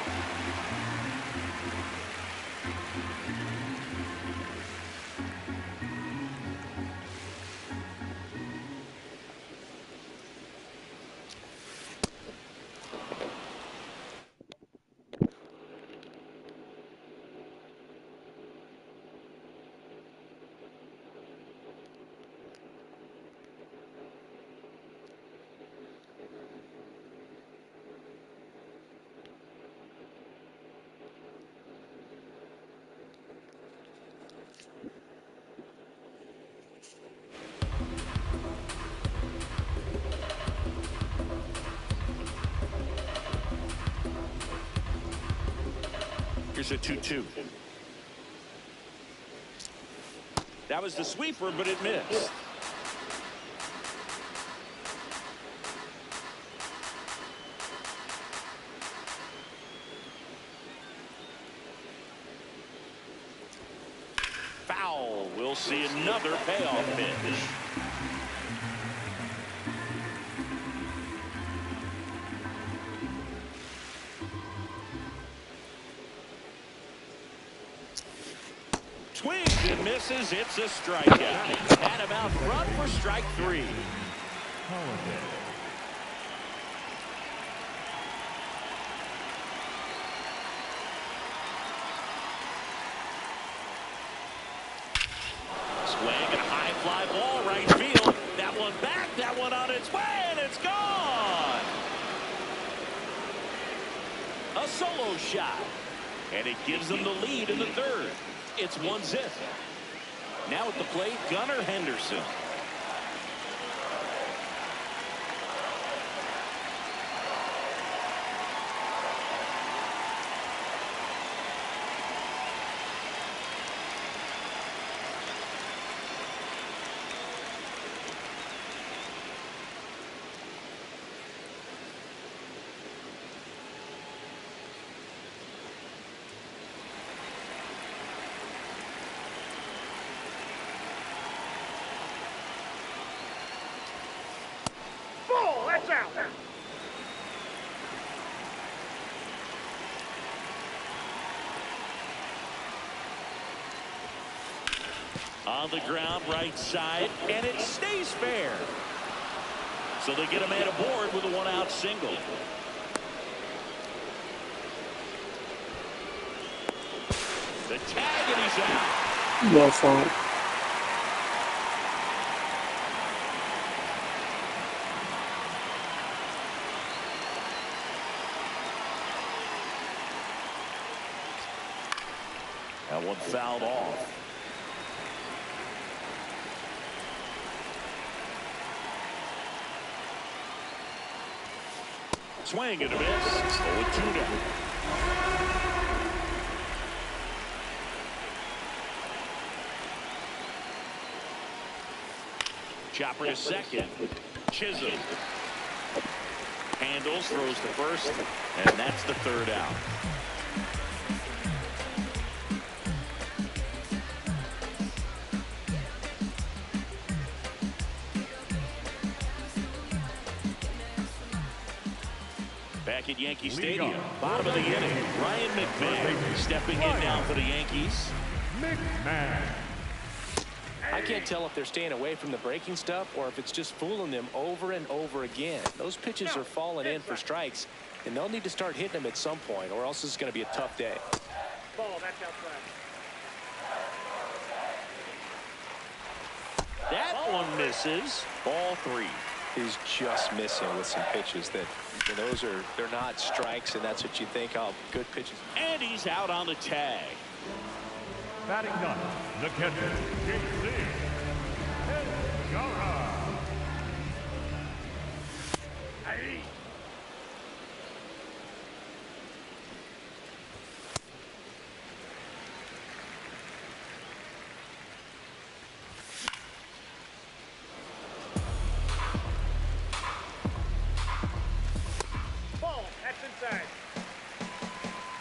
Here's a 2-2. That was the sweeper, but it missed. Foul foul. We'll see another payoff pitch. Swings and misses. It's a strikeout. Had him out front for strike 3. Swing and a high fly ball right field. That one back. That one on its way, and it's gone. A solo shot. And it gives them the lead in the third. It's 1-0. Now at the plate, Gunnar Henderson. That's out. On the ground, right side, and it stays fair. So they get a man aboard with a one-out single. The tag, and he's out. Your fault. That one fouled off. Swing and a miss. So a 2-down. Chopper to second. Chisholm handles, throws to first, and that's the third out. Back at Yankee Stadium, bottom of the inning, Ryan McMahon stepping in now for the Yankees. I can't tell if they're staying away from the breaking stuff or if it's just fooling them over and over again. Those pitches are falling in for strikes, and they'll need to start hitting them at some point, or else it's going to be a tough day. Ball, that's outside. That one misses. Ball 3. He's just missing with some pitches that, you know, they're not strikes, and that's what you think. Oh, good pitches. And he's out on the tag. Batting ninth, the catcher, JC. Ball, that's inside.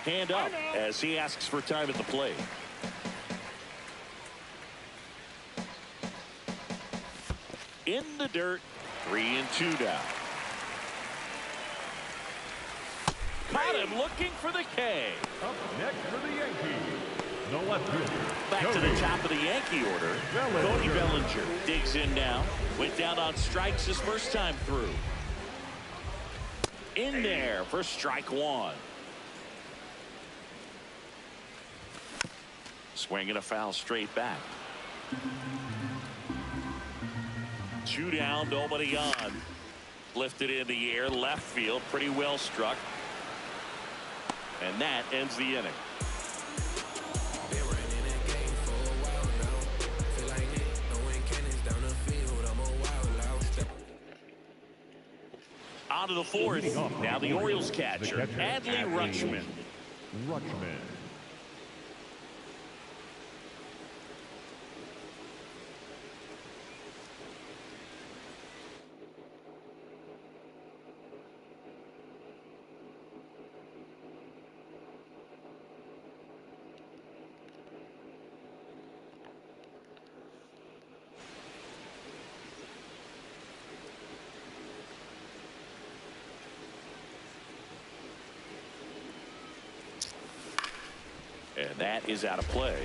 Hand up as he asks for time at the plate. In the dirt, 3-2 down. Caught him looking for the K. Up next for the Yankees, the left fielder. Back to the top of the Yankee order. Cody Bellinger digs in now. Went down on strikes his first time through. In there for strike 1. Swinging a foul straight back. 2 down, nobody on. Lifted in the air, left field, pretty well struck. And that ends the inning. On to the fourth. Now the Orioles catcher, Adley Rutschman. That is out of play.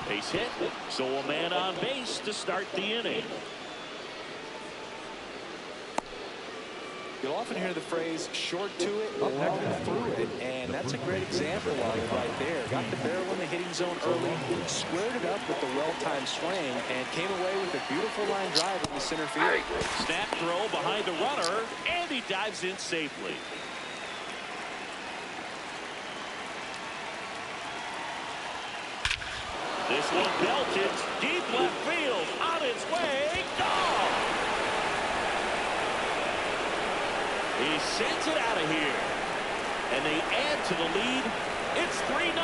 Base hit, so a man on base to start the inning. You'll often hear the phrase short to it, long through it, and that's a great example of it right there. Got the barrel in the hitting zone early, squared it up with the well-timed swing, and came away with a beautiful line drive in the center field. Snap throw behind the runner, and he dives in safely. This one belted deep left field, on its way, gone! He sends it out of here. And they add to the lead. It's 3-0.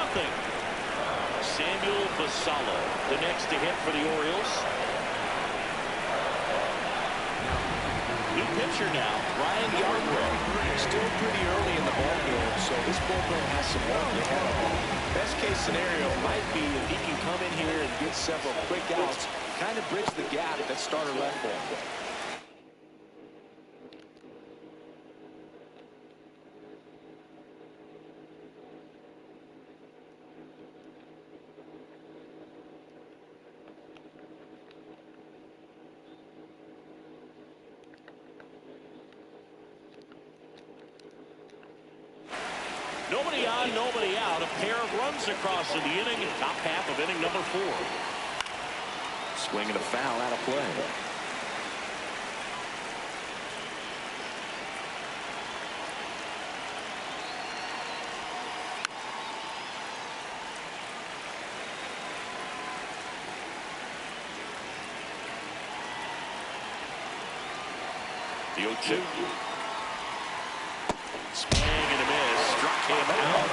Samuel Basallo, the next to hit for the Orioles. New pitcher now, Ryan Yarbrough. Still pretty early in the ballgame, so this bullpen has some work ahead of him. Best case scenario might be if he can come in here and get several quick outs, kind of bridge the gap that starter left for him. Nobody on, nobody out. A pair of runs across in the inning. Top half of inning number 4. Swing and a foul out of play. The 0-2. Swing and a miss. Struck him out.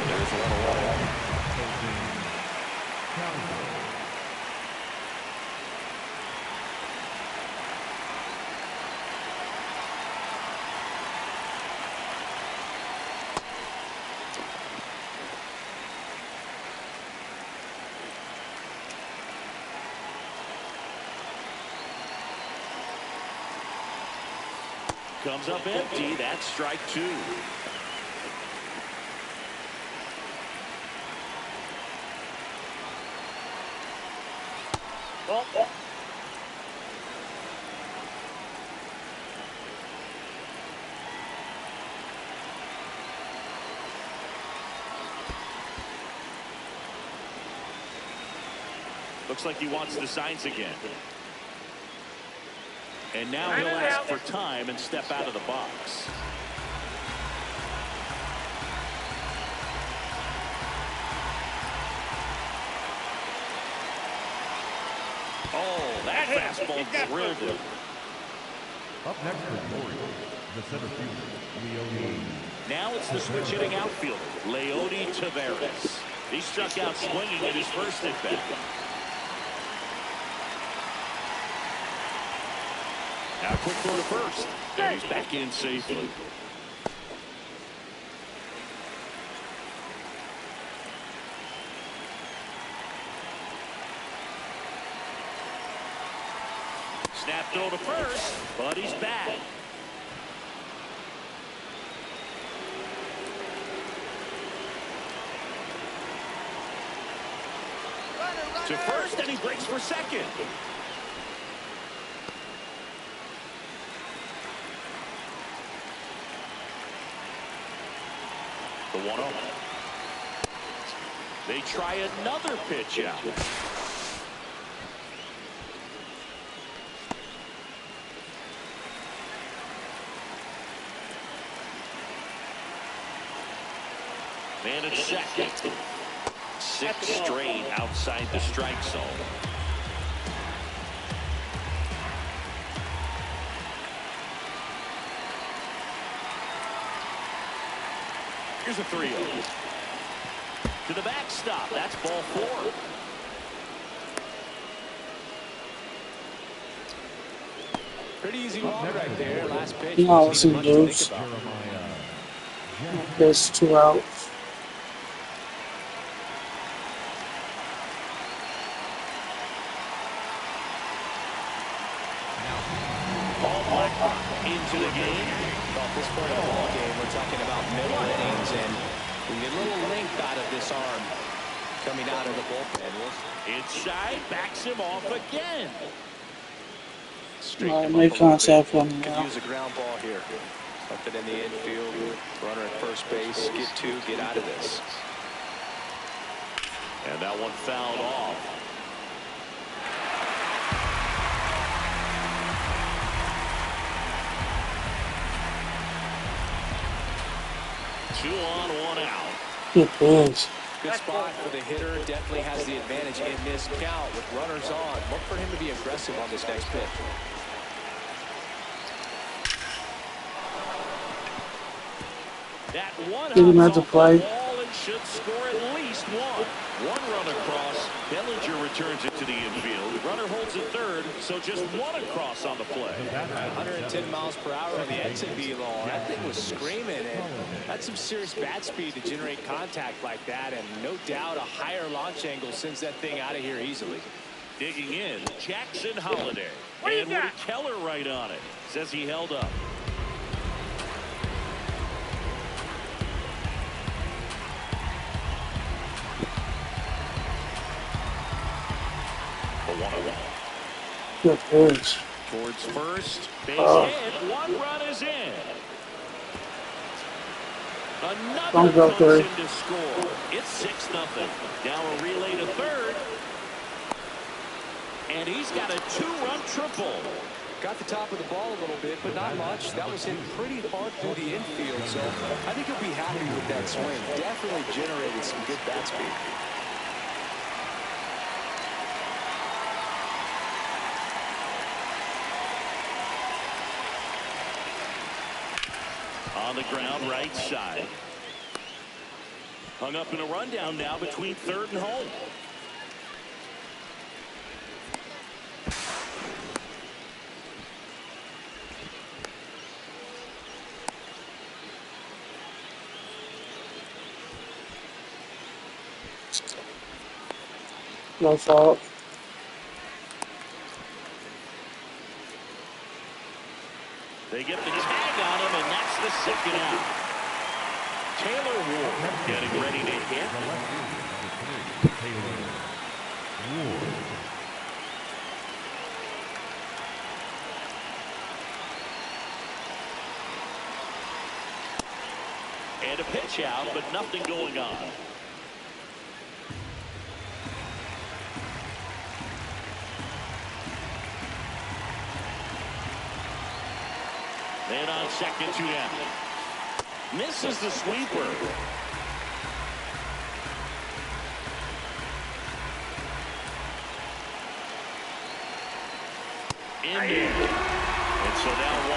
There's 1-1. Comes up empty. That's strike 2. Oh. Looks like he wants the signs again. And now he'll ask for time and step out of the box. Oh, that fastball drilled him. Up next for the Orioles, the center fielder, Leody. Now it's the switch hitting outfielder, Leody Taveras. He struck out swinging at his first at bat. Now quick throw to first, and he's back in safely. Snap throw to first, but he's back. To first, and he breaks for second. The 1-0. They try another pitch out. Man at second. 6 straight outside the strike zone. Here's a 3-0. To the backstop. That's ball 4. Pretty easy walk right there. Last pitch. No, listen, dudes. There's 2 outs. into the game. Well, at this point of the ball game, we're talking about middle innings, and we get a little length out of this arm coming out of the bullpen. Inside, backs him off again. Make contact for me Could now. use a ground ball here. Something in the infield, runner at first base, get out of this. And that one fouled off. Two on, one out. Good pitch. Good spot for the hitter. Definitely has the advantage in this count with runners on. Look for him to be aggressive on this next pitch. That one Get him hops at the off plate. the wall and should score at least one. One run across. Bellinger returns it to the infield. Runner holds it third, so just one across on the play. 110 miles per hour on the exit ball. That thing was screaming, and that's some serious bat speed to generate contact like that, and no doubt a higher launch angle sends that thing out of here easily. Digging in, Jackson Holiday. And Woody Keller right on it. Says he held up. Good pitch. Towards first, base hit, one run is in. Another Go comes in to score. It's 6-0. Now a relay to third. And he's got a two-run triple. Got the top of the ball a little bit, but not much. That was hit pretty hard through the infield, so I think he'll be happy with that swing. Definitely generated some good bat speed. On the ground, right side. Hung up in a rundown now between third and home. No fault. They get the tag on him, and that's the second out. Taylor Ward getting ready to hit. And a pitch out, but nothing going on. And on second, two down. Misses the sweeper. Indeed. And so now 1-2.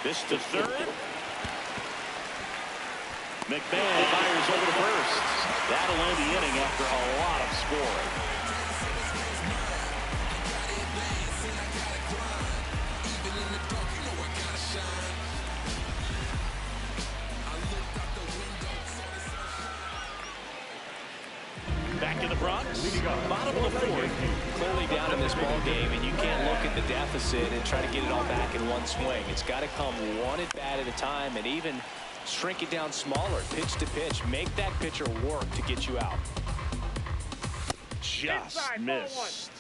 This to third. McMahon fires over to first. That'll end the inning after a lot of scoring. Back in the Bronx. Bottom of the fourth. Clearly down in this ball game, and you can't look at the deficit and try to get it all back in one swing. It's got to come one at bat at a time, and even shrink it down smaller, pitch to pitch. Make that pitcher work to get you out. Just missed.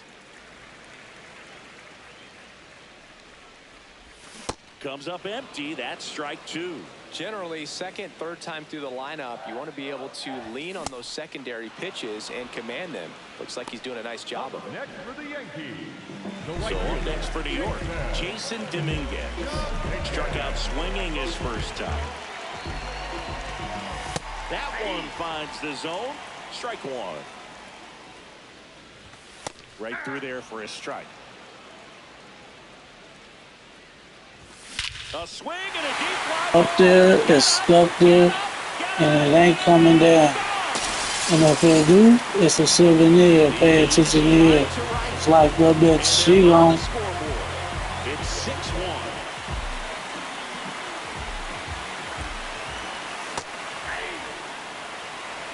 Comes up empty. That's strike two. Generally, second, third time through the lineup, you want to be able to lean on those secondary pitches and command them. Looks like he's doing a nice job of it. Next for the Yankees. So on next for New York, Jason Dominguez. Struck out swinging his first time. That one finds the zone. Strike one. Right through there for a strike. A swing and a deep fly. Up there, it's stuck there, and it ain't coming down. And if it do, it's a souvenir. Pay attention here. It's like that bitch, she on. It's 6-1.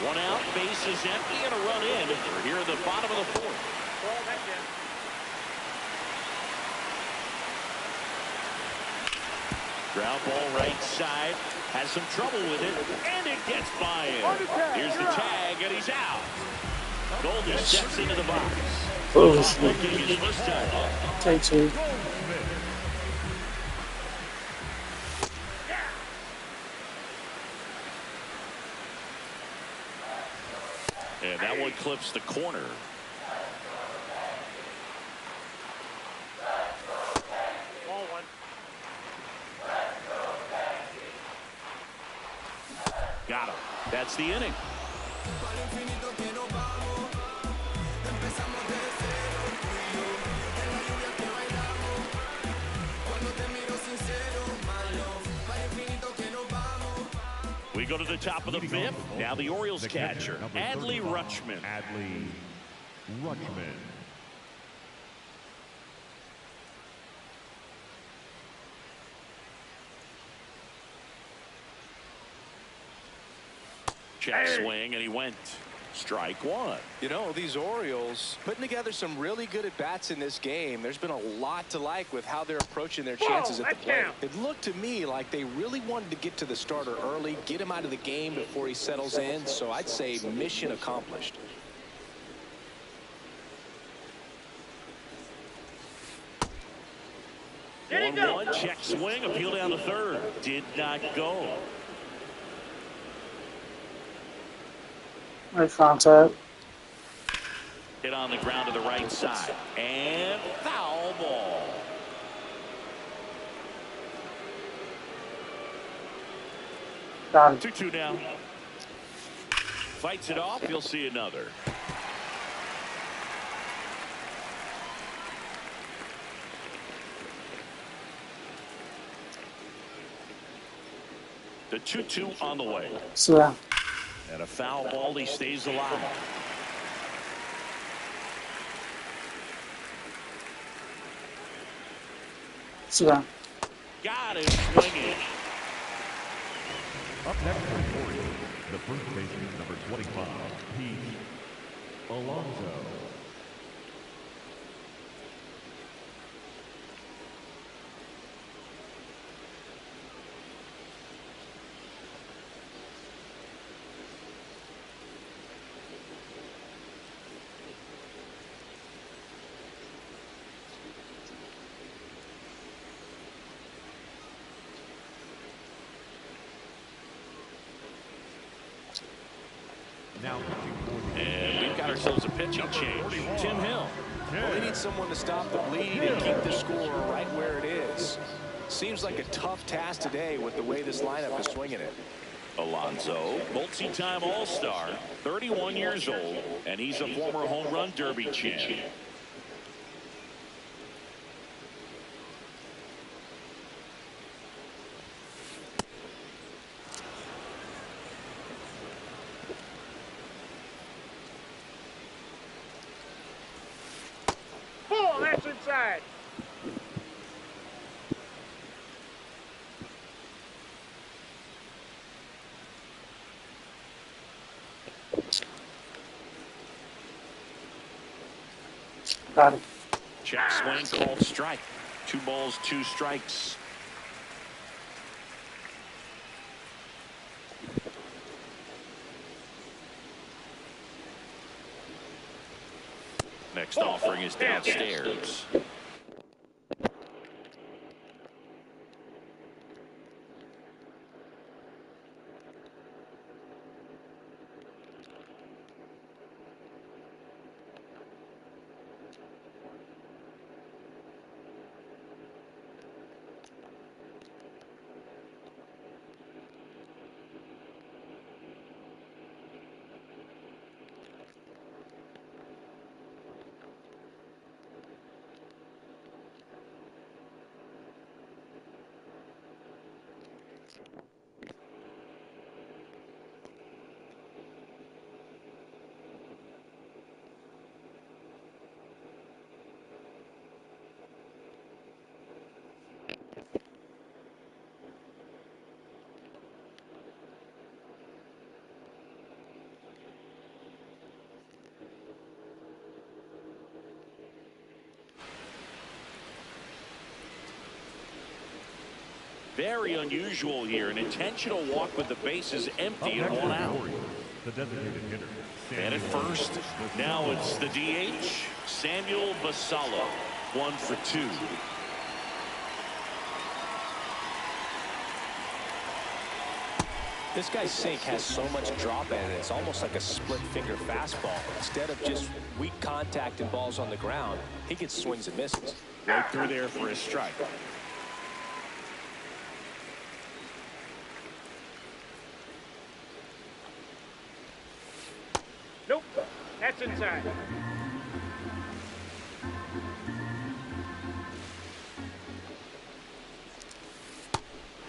One out, base is empty, and a run in. We're here at the bottom of the fourth. Ground ball right side. Has some trouble with it, and it gets by him. Here's the tag, and he's out. Golden steps into the box. Looking his first time. Take two. And that one clips the corner. Ball one. Got him. That's the inning. We go to the top of the fifth. Now the Orioles catcher, Adley Rutschman. Adley Rutschman. Check swing, and he went. Strike one. You know, these Orioles putting together some really good at-bats in this game. There's been a lot to like with how they're approaching their chances at the plate. It looked to me like they really wanted to get to the starter early, get him out of the game before he settles in. So I'd say mission accomplished. One check swing, appeal down to third. Did not go. Right contact. Hit on the ground to the right side. And foul ball. Got it. 2-2 now. Fights it off. You'll see another. The 2-2 on the way. So, And a foul ball. He stays alive. so. Got him swinging. Up next for the Orioles, the first baseman, number 25, Pete Alonso. And we've got ourselves a pitching change. Tim Hill. Well, they need someone to stop the bleed and keep the score right where it is. Seems like a tough task today with the way this lineup is swinging it. Alonso, multi-time All-Star, 31 years old, and he's a former home run derby champ. That's inside. Got it. Check swing called strike. 2 balls, 2 strikes. Next offering is downstairs. Very unusual here. An intentional walk with the bases empty and one out. The designated hitter. And at first, now it's the DH, Samuel Basallo, 1 for 2. This guy's sink has so much drop in it, it's almost like a split finger fastball. Instead of just weak contact and balls on the ground, he gets swings and misses. Right through there for a strike. Nope, that's inside.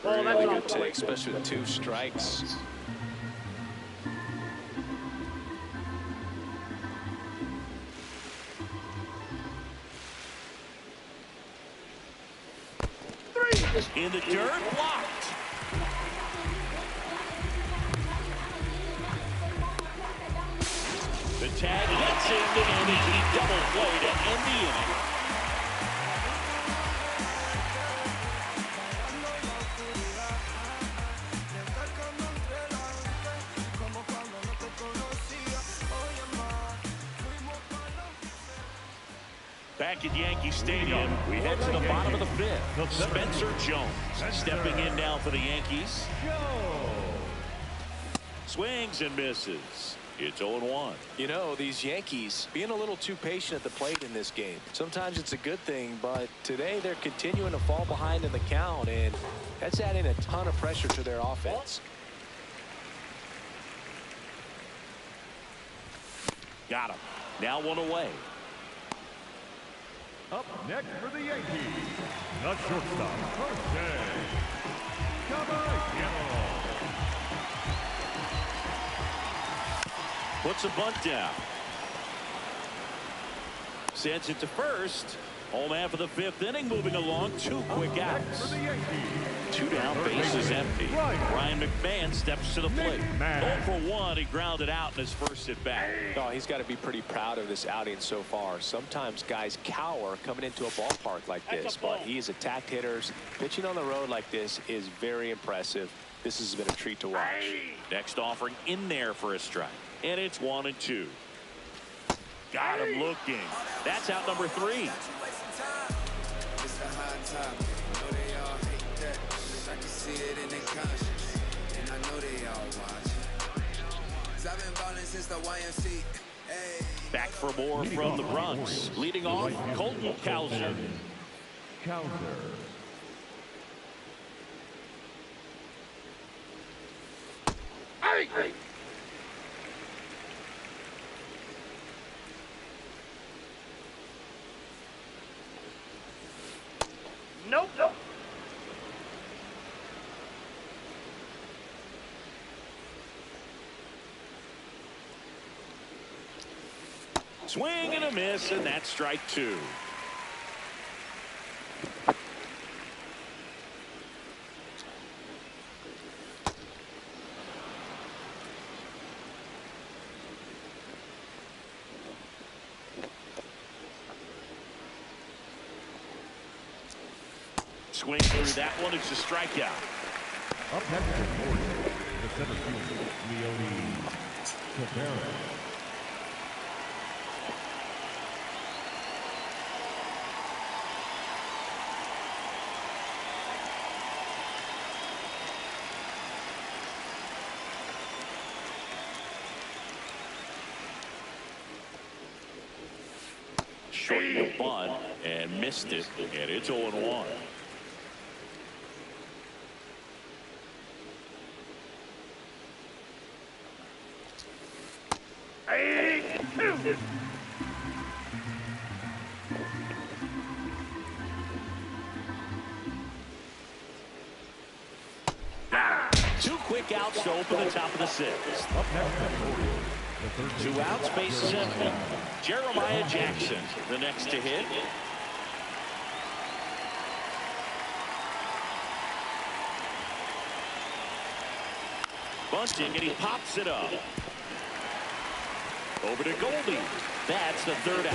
Well, that's a good take, especially with 2 strikes. In the dirt, blocked. The tag gets in, and a deep double play to end the inning. Back at Yankee Stadium, we head to the bottom of the 5th. Spencer Jones stepping in now for the Yankees. Swings and misses. It's 0-1. You know, these Yankees being a little too patient at the plate in this game. Sometimes it's a good thing, but today they're continuing to fall behind in the count, and that's adding a ton of pressure to their offense. Got him. Now 1 away. Up next for the Yankees, the shortstop, Jose Caballero. Puts a bunt down. Sends it to first. Home half of the 5th inning, moving along. 2 quick outs. 2 down, bases empty. Ryan McMahon steps to the plate. 0 for 1. He grounded out in his first at bat. Oh, he's got to be pretty proud of this outing so far. Sometimes guys cower coming into a ballpark like this, but he has attacked hitters. Pitching on the road like this is very impressive. This has been a treat to watch. Next offering in there for a strike. And it's 1-2. Got him looking. That's out number 3. It's a hard topic. I know they all hate that. I can see it in their conscience. And I know they all watch. 'Cause I've been balling since the YMC. Hey. Back for more from the Bronx. Leading off, Colton Cowser. Hey! Nope. Swing and a miss, and that's strike 2. Swing through that one. It's a strikeout. Up next for the center fielder, Leone Cabrera. Short the bunt and missed it, and it's 0-1. Two quick outs to open the top of the 6th. 2 outs, bases empty. Jeremiah Jackson, the next to hit. Bunting, and he pops it up. Over to Goldie. That's the 3rd out.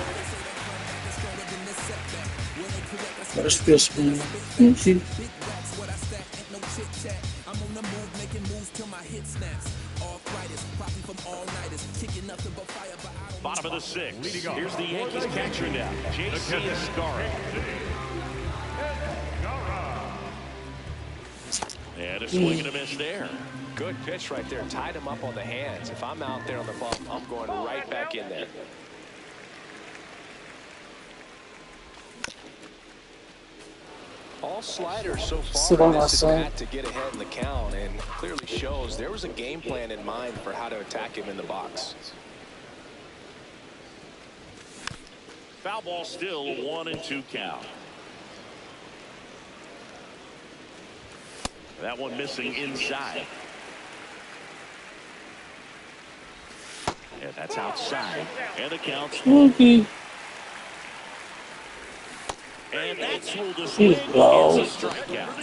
First pitch, man. chit chat. I'm on the move, making moves till my hit snaps. Arthritis, probably from all-nighters. Kicking nothing but fire, but I don't. Bottom of the sixth. Here's the Yankees catcher now, J.C. Escarra. And a swing and a miss there. Good pitch right there. Tied him up on the hands. If I'm out there on the bump, I'm going right back in there. All sliders so far in this at-bat to get ahead in the count, and clearly shows there was a game plan in mind for how to attack him in the box. Foul ball still, 1-2 count. That one missing inside. And that's outside. And the count's spooky. And that's ruled a swing. It's a strikeout.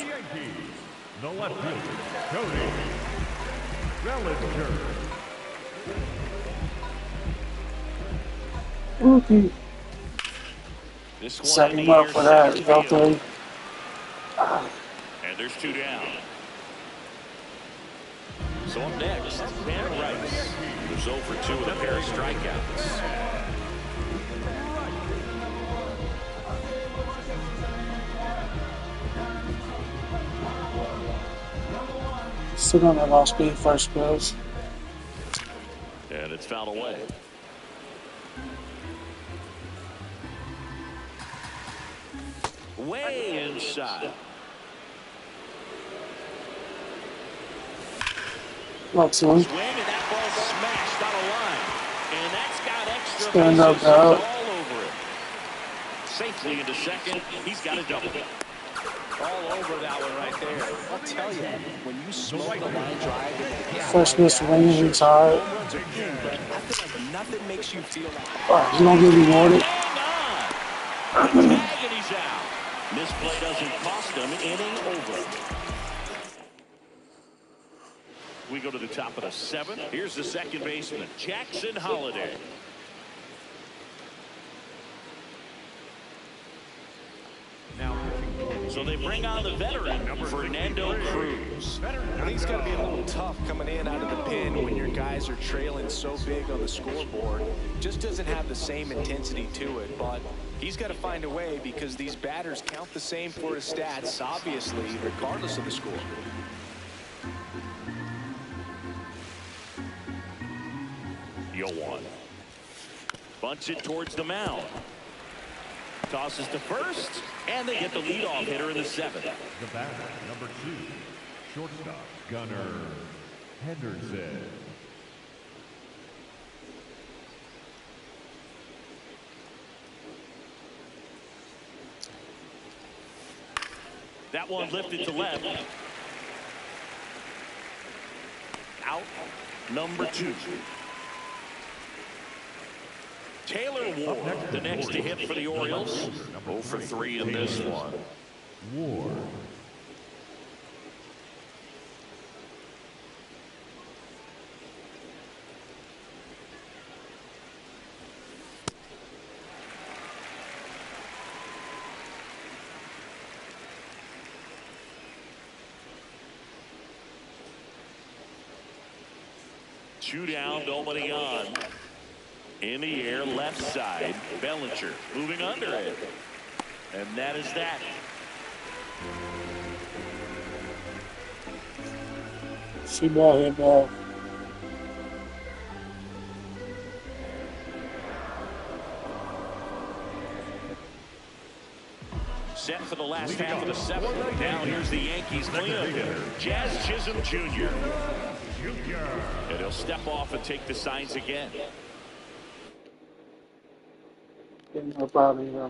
The left fielder, Cody Bellinger. Spooky. Set him up for that. Go through. And there's 2 down. So up next, Dan Rice, who's 0 for 2 with a pair of strikeouts. Still on that low speed first goes. And it's fouled away. Way inside. Looks one. Swing and that ball smashed out of line. And that's got extra Stand up, bases all over it. Safely into second. He's got a double. All over that one right there. I'll tell you, when you smoke the line drive, first pitch swinging, he's hard. I feel like nothing makes you feel like he's gonna get rewarded. Tag and he's out. Misplay doesn't cost him. Inning over. We go to the top of the 7th. Here's the second baseman, Jackson Holliday. So they bring on the veteran, Fernando Cruz. I think it's got to be a little tough coming in out of the pen when your guys are trailing so big on the scoreboard. Just doesn't have the same intensity to it, but he's got to find a way because these batters count the same for his stats, obviously, regardless of the score. Yoan bunts it towards the mound. Tosses to first, and they get the leadoff hitter in the 7th. The batter, number 2, shortstop, Gunnar Henderson. That one lifted to left. Out, number 2. Taylor Ward, the next to hit for the Orioles. 0 for 3 in this one. Ward. Two down, nobody on. In the air, left side, Bellinger moving under it. And that is that. See ball, hit ball. Set for the last half of the 7th. Now here's the Yankees cleanup hitter, Jazz Chisholm Jr. And he'll step off and take the signs again. Getting up out of here.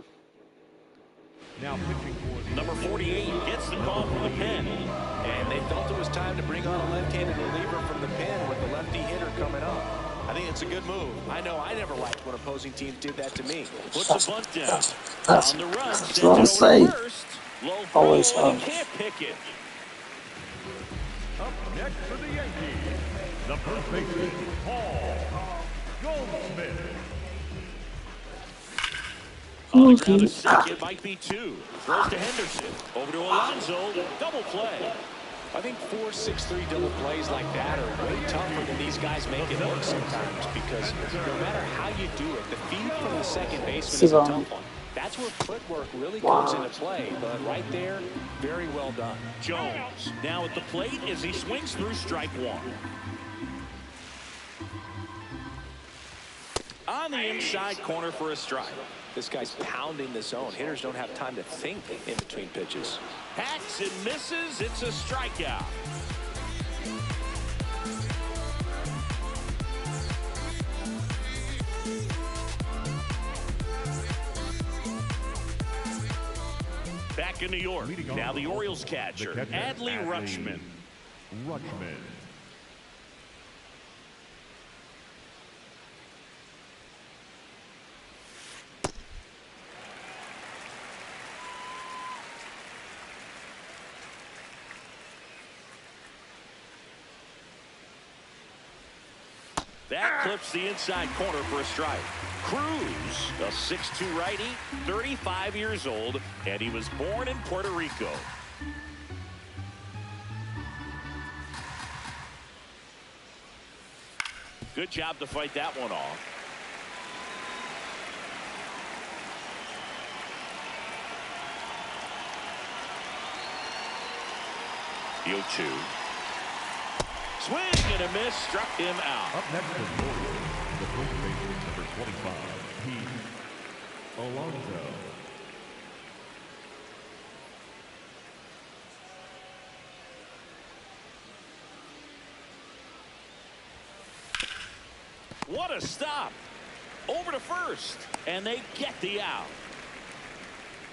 Now pitching for number 48 gets the call from the pen. And they felt it was time to bring on a left-handed reliever from the pen with the lefty hitter coming up. I think it's a good move. I know I never liked when opposing teams did that to me. Puts the bunt down. That's on the run. That's what I'm saying. Always can't pick it. up next for the Yankees, the first baseman, Paul Goldschmidt. On the ground to second, might be 2. Throws to Henderson. Over to Alonso. Double play. I think 4-6-3 double plays like that are way tougher than these guys make it look sometimes, because no matter how you do it, the feed from the second baseman is a tough one. That's where footwork really comes into play, but right there, very well done. Jones now at the plate as he swings through strike one. On the inside corner for a strike. This guy's pounding the zone. Hitters don't have time to think in between pitches. Hacks and misses. It's a strikeout. Back in New York. Now the Orioles catcher, Adley Rutschman. That clips the inside corner for a strike. Cruz, a 6'2" righty, 35 years old, and he was born in Puerto Rico. Good job to fight that one off. The 0-2. Swing and a miss, struck him out. Up next is the first baseman, number 25, Pete Alonso. What a stop. Over to first, and they get the out.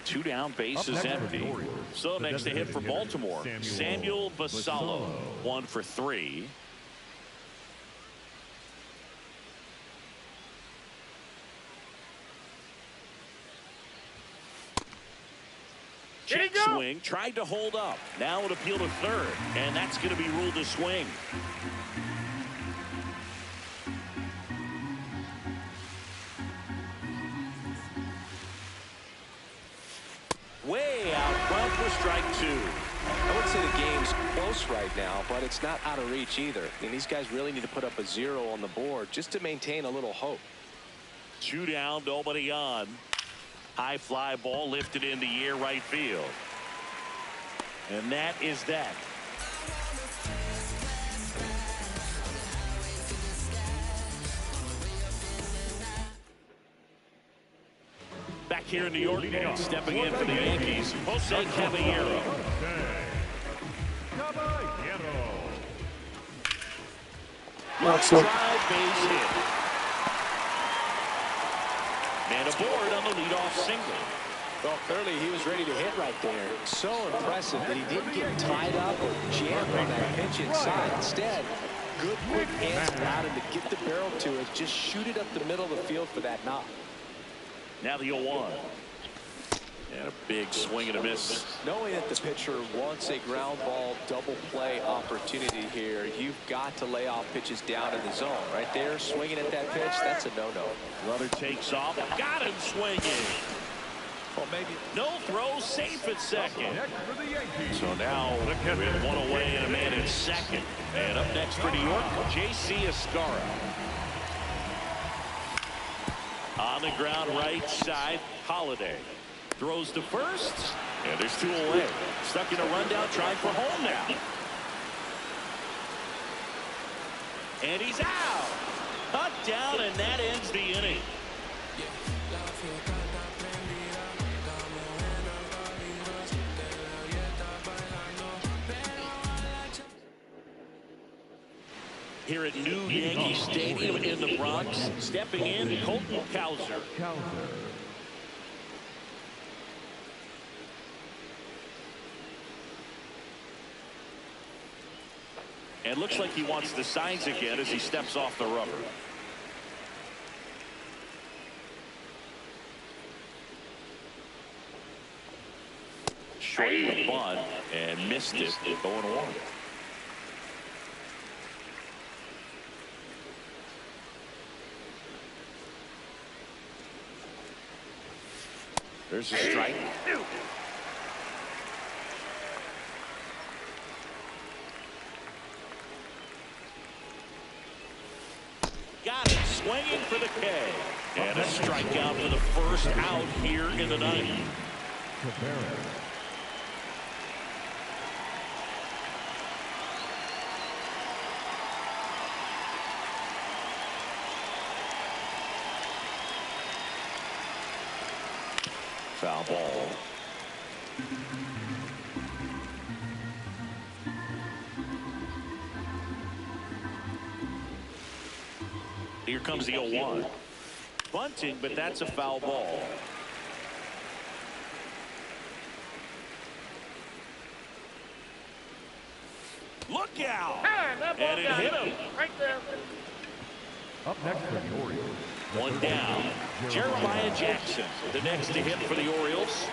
2 down, base is empty. So next to hit for Baltimore, Samuel Basallo, 1 for 3. Check swing, tried to hold up. Now it appeal to third, and that's going to be ruled a swing. Way out front for strike 2. I would say the game's close right now, but it's not out of reach either. I mean, these guys really need to put up a 0 on the board just to maintain a little hope. 2 down, nobody on. High fly ball lifted in the air right field. And that is that. Back here in New York, and stepping in for the Yankees, Jose Caballero. Drive, base hit. And aboard on the leadoff single. Well, clearly he was ready to hit right there. So impressive that he didn't get tied up or jammed on that pitch inside. Instead, good quick hands allowed him to get the barrel to it. Just shoot it up the middle of the field for that knock. Now the 0-1. And a big swing and a miss. Knowing that the pitcher wants a ground ball double play opportunity here, you've got to lay off pitches down in the zone. Right there, swinging at that pitch, that's a no-no. Runner takes off. Got him swinging. Well, maybe. No throw, safe at second. So now with 1 away and a man at second. And up next for New York, J.C. Escara. On the ground right side, Holiday. Throws to first, and there's 2 away. Stuck in a rundown, trying for home now. And he's out. Cut down, and that ends the inning. Here at New Yankee Stadium in the Bronx, stepping in, Colton Cowser. And looks like he wants the signs again as he steps off the rubber. Short the bunt and missed it, going 1. There's a strike. got it, swinging for the K. And a strikeout for the first out here in the ninth. Foul ball. Here comes the 0-1. Bunting, but that's a foul ball. Look out! And it hit him. Right there. Up next for the Orioles. One down. Jeremiah Jackson, the next to hit for the Orioles.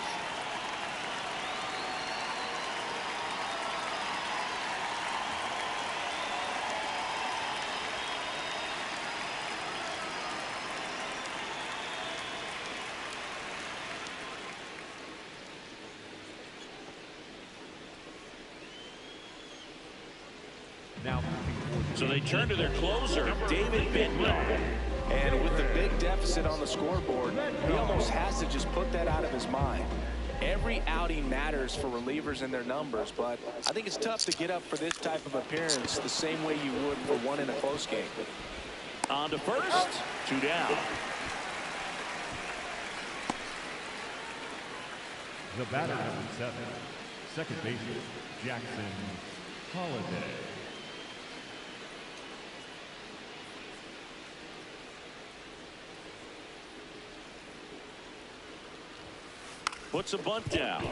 So they turn to their closer, David Bednar. And with the big deficit on the scoreboard, he almost has to just put that out of his mind. Every outing matters for relievers and their numbers, but I think it's tough to get up for this type of appearance the same way you would for one in a close game. On to first, 2 down. The batter, number 7, second baseman, Jackson Holiday. Puts a bunt down.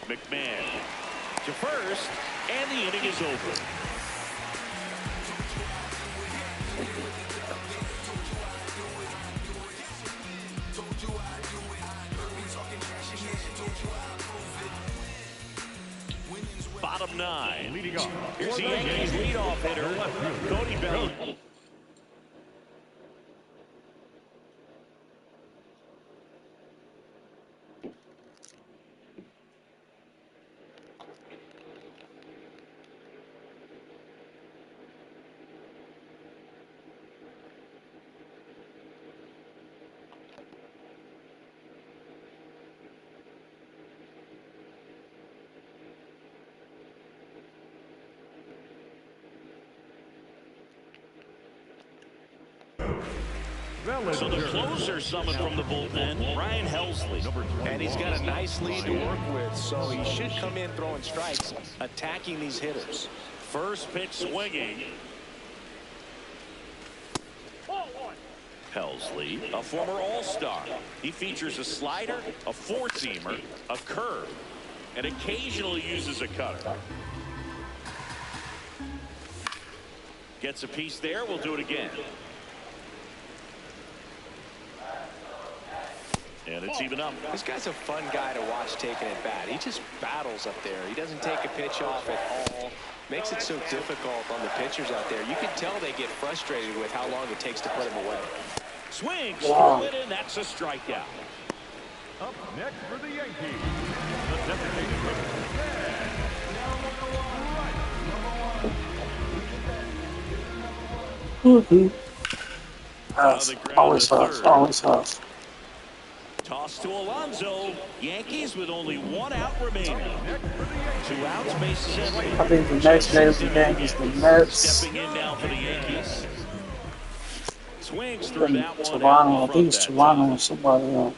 McMahon to first, and the inning is over. Bottom 9. Leading off. Here's the Yankees leadoff hitter, Cody Bellinger. So the closer summoned from the bullpen, Ryan Helsley. And he's got a nice lead to work with, so he should come in throwing strikes, attacking these hitters. First pitch swinging. Helsley, a former All-Star. He features a slider, a four-seamer, a curve, and occasionally uses a cutter. Gets a piece there, we'll do it again. And it's even up. This guy's a fun guy to watch taking at bat. He just battles up there. He doesn't take a pitch off at all. Makes it so difficult on the pitchers out there. You can tell they get frustrated with how long it takes to put him away. Swings, throw it in, that's a strikeout. Up next for the Yankees, the designated hitter, Always tough. Always tough. Toss to Alonso. Yankees with only 1 out remaining. 2 outs, bases empty. I think the next day of the game is the Mets. Stepping in now for the Yankees. Swings through that one. Toronto. I think it's Toronto or somebody else.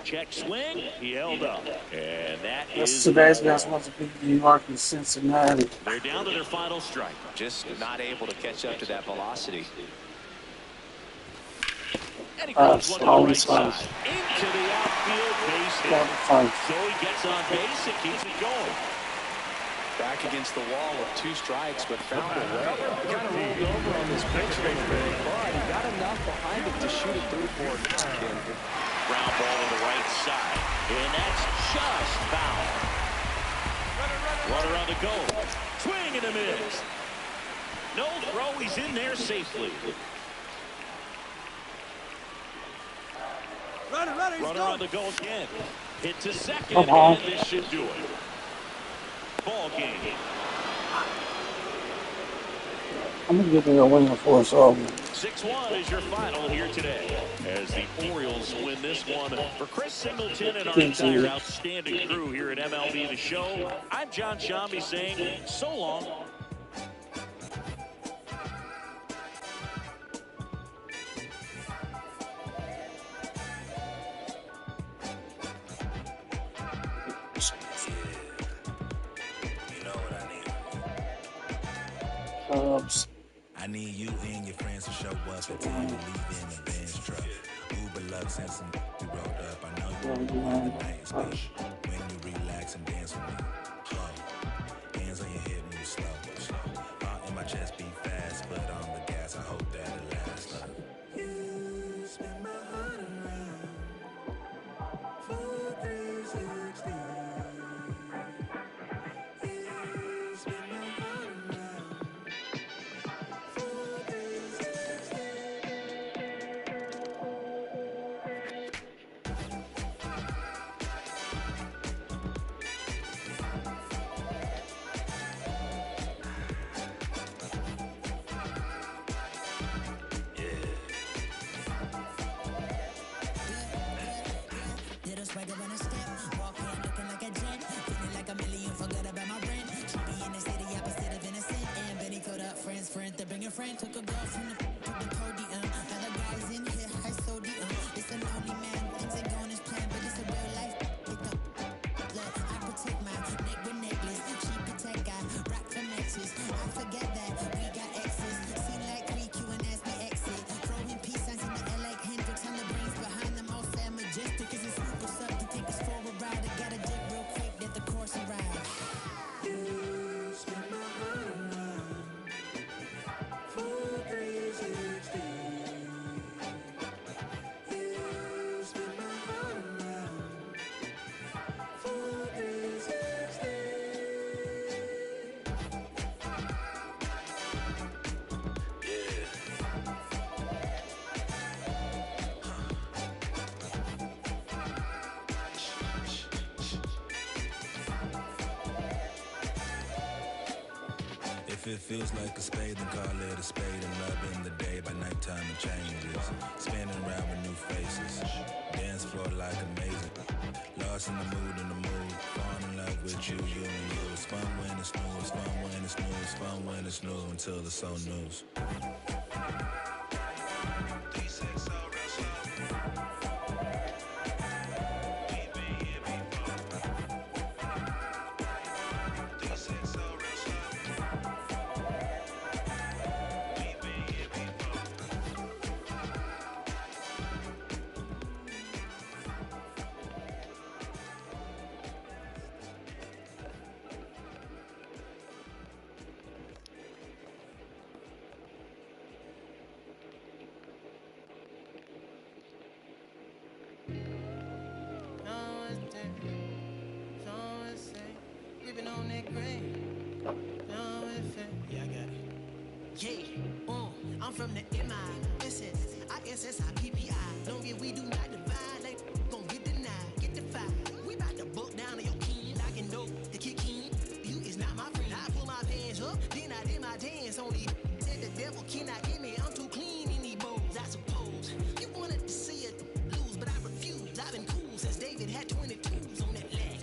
Check swing. He held up. And that That's is today's game supposed to be New York and Cincinnati. They're down to their final strike. Just not able to catch up to that velocity. And he grounds one to the right side. Into the outfield base hit. So he gets on base and keeps it going. Back against the wall with 2 strikes, but found a way. He kind of rolled over on this pitch right there, but he got enough behind it to shoot it through for him. Ground ball to the right side. And that's just foul. Runner on the go. Swing and a miss. No throw. He's in there safely. Runner on the go again. Hit to second, and this should do it. Ball game. I'm gonna give it a win for us all. 6-1 is your final here today as the Orioles win this one. For Chris Singleton and our entire outstanding crew here at MLB The Show, I'm John Shambi saying so long. I need you and your friends to show up until you leave in the Benz truck. Uber Lux and some you rolled up. I know you want the night speech. When you relax and dance with me. Hands on your hip, move slow. Heart in my chest beat fast, but on the gas, I hope that it lasts. You spin my heart around for 360. You spin my heart around. Friend took a girl from the podium. Other guys in here, I sodium. It's a lonely man, things ain't going as planned, but it's a real life. Look, I protect my neck with necklace. She protect, I rock for matches. I forget that we got exes. Seem like 3Q and as we exit. Throwing peace signs in the air like Hendrix on the brains behind them all sad majestic. Cause it's super up to take us for a ride. I gotta dip real quick, that the course arrives. You spin my heart around. 360. You spin my heart around. 360. If it feels like a spade, then call it a spade. And love in the day, by nighttime it changes. Spinning around with new faces. Dance floor like amazing. Lost in the mood. Fall in love with you, you and you. It's fun when it's new, it's fun when it's new, it's fun when it's new until it's so news. On that grain. Yeah, I got it. Yeah, I'm from the MISS, ISSIPPI. Long as we do not divide, like gon' get denied, get defied. We bout to book down on your king, I can know the kick king. You is not my friend. I pull my pants up, then I did my dance on these. Said the devil cannot get me, I'm too clean in these bowls. I suppose you wanted to see it lose, but I refuse. I've been cool since David had 22s on that leg.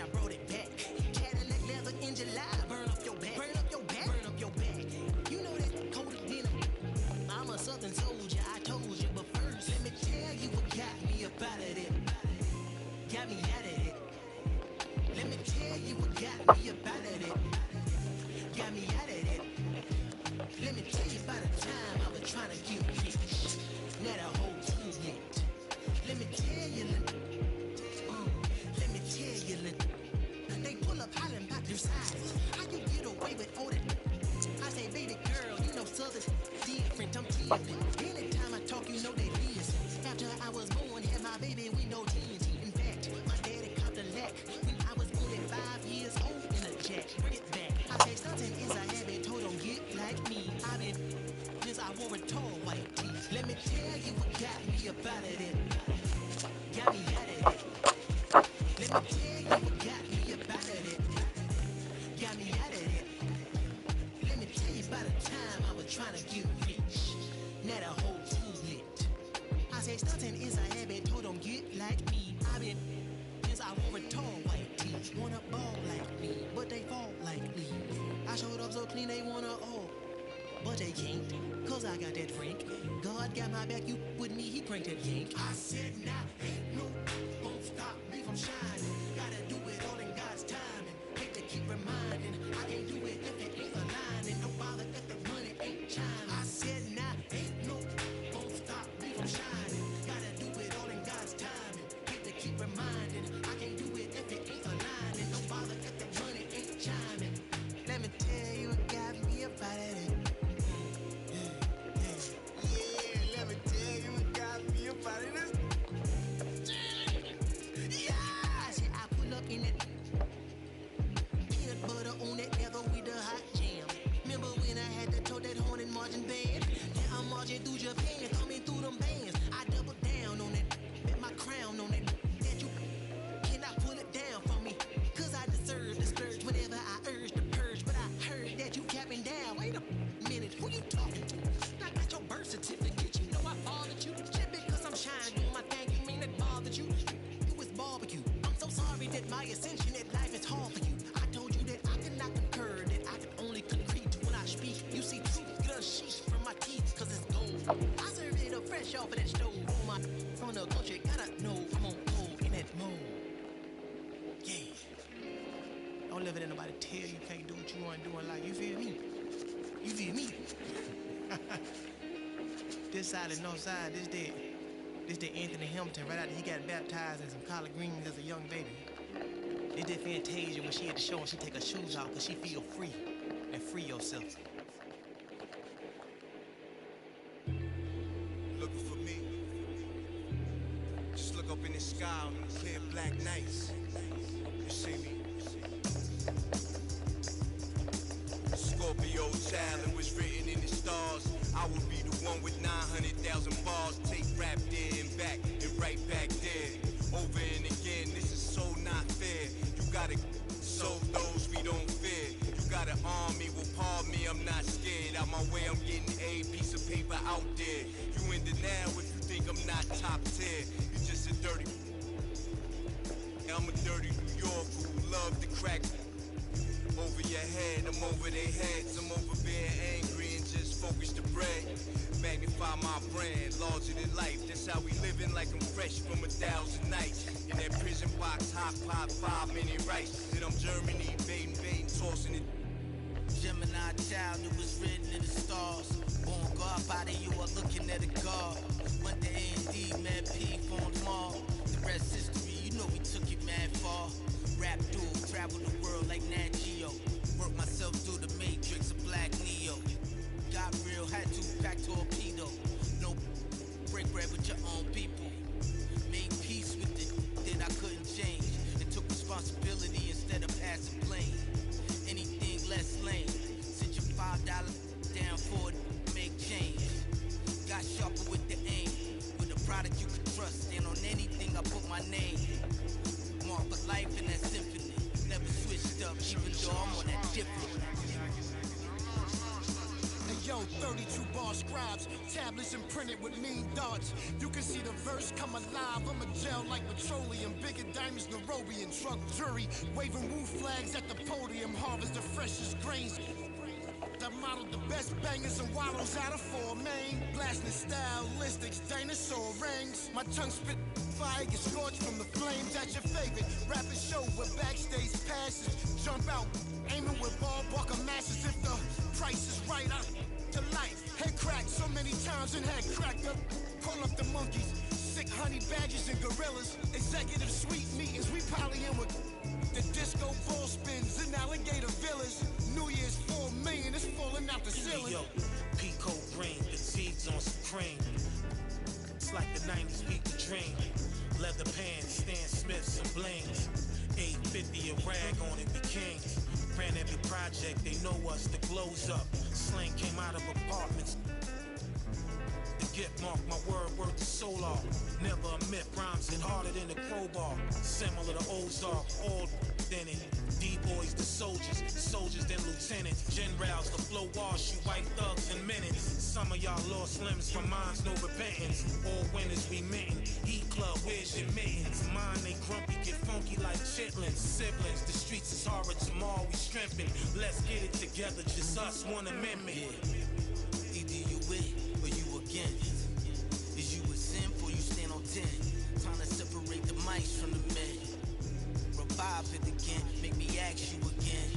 I brought it back. Cadillac leather in July. Burn up your back. Burn up your back. Burn up your back. You know that colder than I'm a southern soldier. I told you, but first let me tell you what got me up out of it. Got me out of it. Let me tell you what got me up out of it. Got me out of it. Let me tell you about the time I was trying to get rich. Not a whole team yet. Let me tell you. Let me tell you. They pull up hollering about your size. How you get away with all that? I say, baby girl, you know Southern different. I'm teasing. Anytime I talk, you know they listen. After I was born, had my baby with no teens. In fact, my daddy caught the lack when I was only 5 years old in a jack. Bring it back. I say something is a habit, told them get like me. I've been since I wore a tall white tee. Let me tell you what got me up out of it. Got me out of it. Let me tell you what got me up out of it. Got me out of it. Let me tell you about the time I was trying to get rich. Now the whole team lit. I say stunting is a habit, told them get like me. I've been since I wore a tall white tee. Wanna ball like me, but they fall like me. I showed up so clean they wanna all, but they can't, cause I got that Frank. God got my back, you with me, he cranked that yank. I said nah, ain't no won't stop me from shining. Gotta do it all in God's timing. Hate to keep reminding, I can't do it if it ain't aligning. No bother if the money ain't chiming. I said nah, ain't no won't stop me from shining. Gotta do it all in God's timing. Hate to keep reminding, I can't do it if it ain't aligning. No bother if the money ain't chiming. Let me tell you what got me about it. Yeah, let me tell you what got me about it. Yeah, I said I pull up in that peanut butter on that leather with the hot jam. Remember when I had to tote that horn and marching band? Now I'm marching through Japan, coming through them bands. I double down on it, bet my crown on it. That you cannot pull it down from me, cause I deserve the splurge whenever I urge the purge. But I heard that you capping down. Wait a minute, who you talking to? I got your birth certificate, you know I bothered you. Just because I'm shining doing my thing, you mean that bothered you? You was barbecue. I'm so sorry that my ascension at life is hard for you. I told you that I could not concur, that I could only concrete when I speak. You see truth, get a sheesh from my teeth, cause it's gold. I serve it up fresh off of that stove. On my from the culture, gotta know I'm on gold in that mode. Yeah. Don't let nobody tell you can't do what you want to do in life. You feel me? You feel me? This side is north side. This the Anthony Hamilton right after he got baptized in some collard greens as a young baby. This the Fantasia when she at the show and she take her shoes off because she feel free. And free yourself. Looking for me? Just look up in the sky on the clear black nights. You see me? Scorpio child, it was written in the stars. I will be the one with 900,000 bars. Take rap there and back and right back there. Over and again, this is so not fair. You gotta show those we don't fear. You gotta arm me, will palm me, I'm not scared. Out my way, I'm getting a piece of paper out there. You in denial if you think I'm not top tier. You just a dirty. I'm a dirty New Yorker who love to crack. Over your head, I'm over their heads. I'm over being angry and just focus the bread. Magnify my brand, larger than life. That's how we living, like I'm fresh from 1,000 nights. In that prison box, hot pot, 5-minute rice. Then I'm Germany, baiting, tossing it. Gemini child, it was written in the stars. Born God body, you are looking at a God. Went to A&D, mad P, on Mall. The rest history, you know we took it mad far. Rap duel, travel the world like Nat Geo. Work myself through the matrix of Black Neo. Got real, had to pack torpedo. No break bread with your own people. Made peace with it that I couldn't change. And took responsibility instead of passing blame. Anything less lame. Sit your $5 down for it, make change. Got sharper with the aim. With a product you can trust. And on anything I put my name. Mark a life in that symphony. Never switched up, even though I'm on that different. Hey yo, 32 bar scribes, tablets imprinted with mean darts. You can see the verse come alive. I'm a gel like petroleum, bigger diamonds, Nairobi and truck jury. Waving woo flags at the podium, harvest the freshest grains. I modeled the best bangers and wallows out of 4 main. Blasting stylistics, dinosaur rings. My tongue spit fire, get scorched from the flames. That's your favorite rapping show with backstage passes. Jump out, aiming with ball buckle masses. If the price is right, I to life. Head cracked so many times and head cracked up. Pull up the monkeys, sick honey badgers and gorillas. Executive suite meetings, we polying with the disco ball spins in alligator villas. New Year's 4 million is falling out the ceiling. Yo, Pico green, the seeds on some cream. It's like the 90s beat the dream. Leather pants, Stan Smiths and blings. 850 a rag on it, we kings. Ran every project, they know us, the glow's up. Slang came out of apartments. The gift mark, my word worth the solar. Never a myth, rhymes hit harder than the crowbar. Similar to Ozark, all in it. D-boys, the soldiers then lieutenants. Generals, the flow wash, you white thugs in minutes. Y'all lost limbs from minds, no repentance. All winners we mitten. Heat club, where's your mittens? Mine, they grumpy, get funky like chitlins. Siblings, the streets is horrid, tomorrow we strengthen. Let's get it together, just us, one amendment. Yeah. Either you with or you against. Is you a simp or you stand on 10? Time to separate the mice from the men. Revive it again, make me ask you again.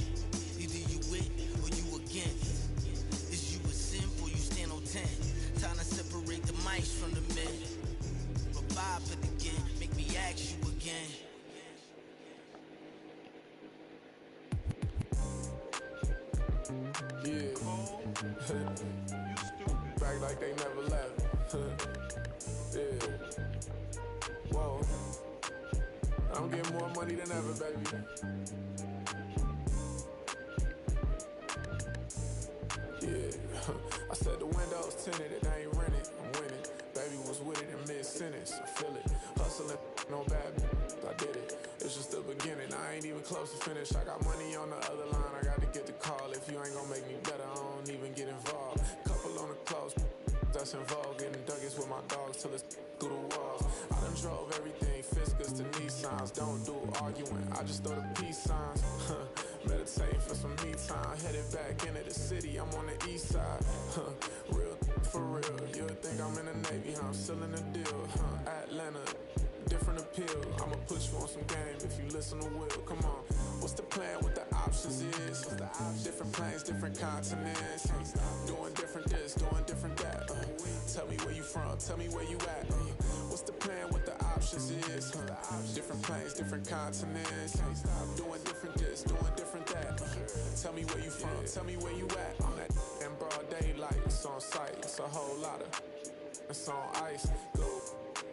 Either you with or you against. Is you a simp or you stand on 10? Time to separate the mice from the men. Revive it again, make me ask you again. Yeah. Back like they never left. Yeah. Whoa. I'm getting more money than ever, baby. Yeah. I said the windows tinted, it ain't rented. I'm winning. Baby was with it in mid-sentence. I feel it. Hustling, no bad. I did it. It's just the beginning. I ain't even close to finish. I got money on the other line. I got to get the call. If you ain't gonna make me better, I don't even get involved. Couple on the close. That's involved. Getting Dougies with my dogs till it's through the walls. I done drove everything. Fiskars to Nissans. Don't do arguing. I just throw the peace signs. Meditating for some me time. Headed back into the city. I'm on the east side. Real for real. You'll think I'm in the Navy. I'm still in the deal. Atlanta. Different appeal. I'ma put you on some game if you listen to Will. Come on. What's the plan? What the options is? Different planes, different continents. Doing different this, doing different that. Tell me where you from. Tell me where you at. What's the plan? What the options is? Different planes, different continents. Doing different this, doing different that. Tell me where you from. Tell me where you at. On that in broad daylight. It's on sight. It's a whole lot of. It's on ice. Go.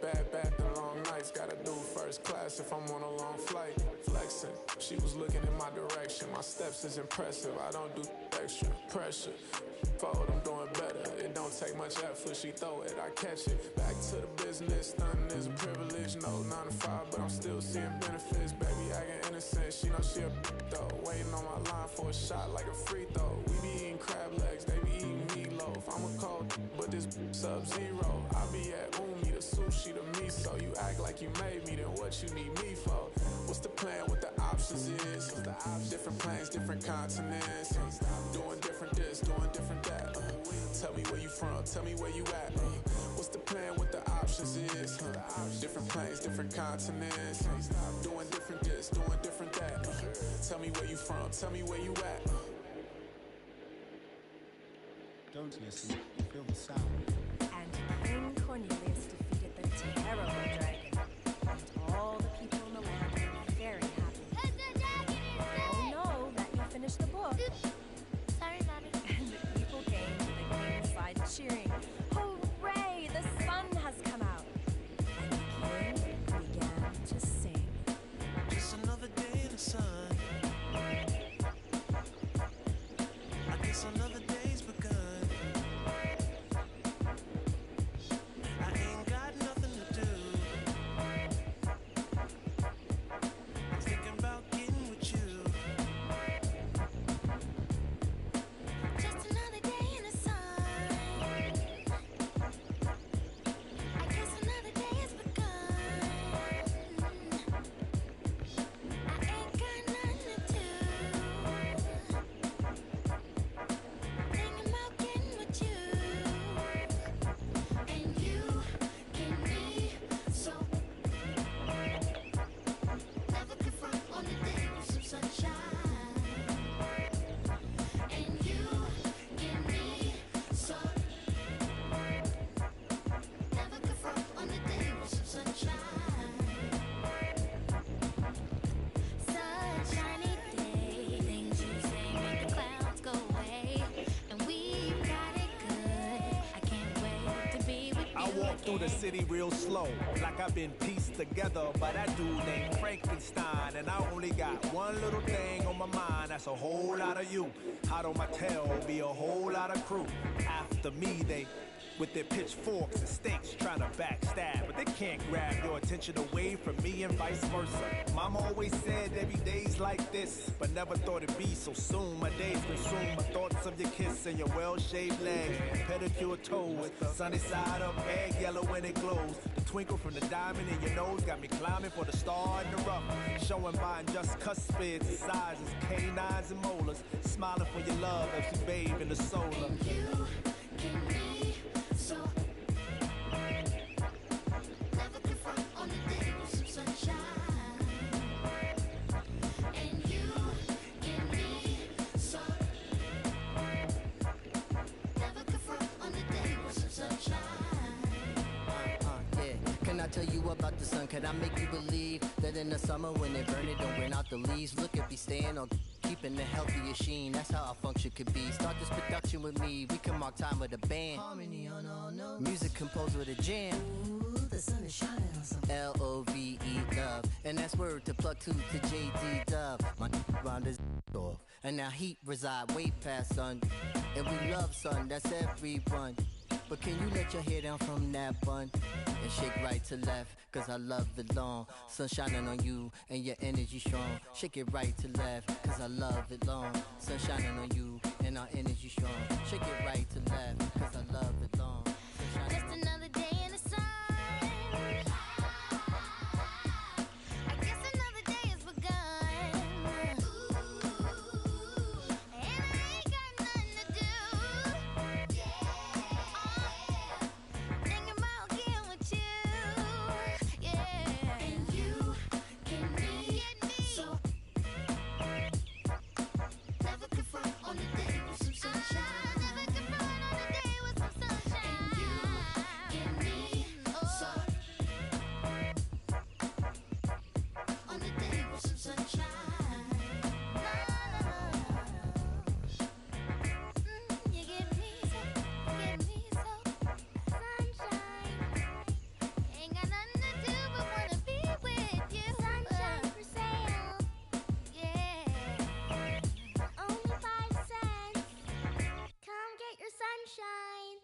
Bad and long nights, gotta do first class if I'm on a long flight. Flexing, she was looking in my direction. My steps is impressive, I don't do extra pressure. Forward, I'm doing better. It don't take much effort, she throw it, I catch it. Back to the business, stunning is a privilege. No 9 to 5, but I'm still seeing benefits. Baby, acting innocent, she know she a though. Waiting on my line for a shot like a free throw. We be eating crab legs, they be eating meatloaf. I'm a cold, but this sub-zero. I be at Umi, the sushi, the miso. You act like you made me, then what you need me for? What's the plan? What the options is? Different planes, different continents. Doing different this, doing different that. Tell me where you from, tell me where you at. What's the plan? What the options is? Different planes, different continents. Doing different this, doing different that. Tell me where you from, tell me where you at. Don't listen, feel the sound. And King Cornelius defeated the terrible dragon. And all the people in the land were very happy. Oh no, let me finish the book. Sorry, Mommy. And the people came to the king's side cheering. Hooray! The sun has come out. And the king began to sing. Just another day in the sun. I guess another day's begun. I ain't got nothing to do. I'm thinking about getting with you. Just another day in the sun. I guess another day has begun. I ain't got nothing to do. Thinking about getting with you. And you can be so. Never confront on the day with some sunshine. And you give me so. Never confront on the day with some sunshine. Sunshiny day, things you say make the clouds go away, and we've got it good. I can't wait to be with you. I walk through the city real slow, like I've been pieced together by that dude named Frankenstein. And I only got one little thing on my mind, that's a whole lot of you. Hot on my tail will be a whole lot of crew. After me, they with their pitchforks and stakes trying to backstab, but they can't grab your attention away from me and vice versa. Mama always said there'd be days like this, but never thought it'd be so soon. My days consume my thoughts of your kiss and your well-shaved legs. pedicure toes. Sunny side up, egg yellow when it glows. The twinkle from the diamond in your nose got me climbing for the star in the rough. Showing mine just cuspids, sizes, canines and molars. Smiling for your love as you bathe in the solar. You can be so. Never confront on the day with some sunshine. And you can be so. Never confront on the day with some sunshine. Yeah. Can I tell you about the sun? Can I make you believe that in the summer when it burn it don't burn out the leaves? Look at me staying on keeping the healthiest sheen. That's how our function could be. Start this production with me. We can mark time with a band. Harmony on all notes. Music composed with a jam. Ooh, the sun is shining on something. L-O-V-E, love. And that's word to plug to J.D. Dub. My round is off. And now heat reside way past sun. And we love sun, that's everyone. But can you let your hair down from that bun and shake right to left? Cause I love the long. Sun shining on you and your energy strong. Shake it right to left, cause I love it long. Sun shining on you and our energy strong. Shake it right to left, cause I love it long. Just another day in the sun. I guess another day has begun. And I ain't got nothing to do. Thinking about getting with you. Yeah. And you can be so. Never confront on the day with some sunshine. Never confront on the day with some sunshine. And you can be so. On the day with some sunshine. You give me so, sunshine. Ain't got nothing to do but wanna be with you. Sunshine for sale. Yeah. Only 5 cents. Come get your sunshine.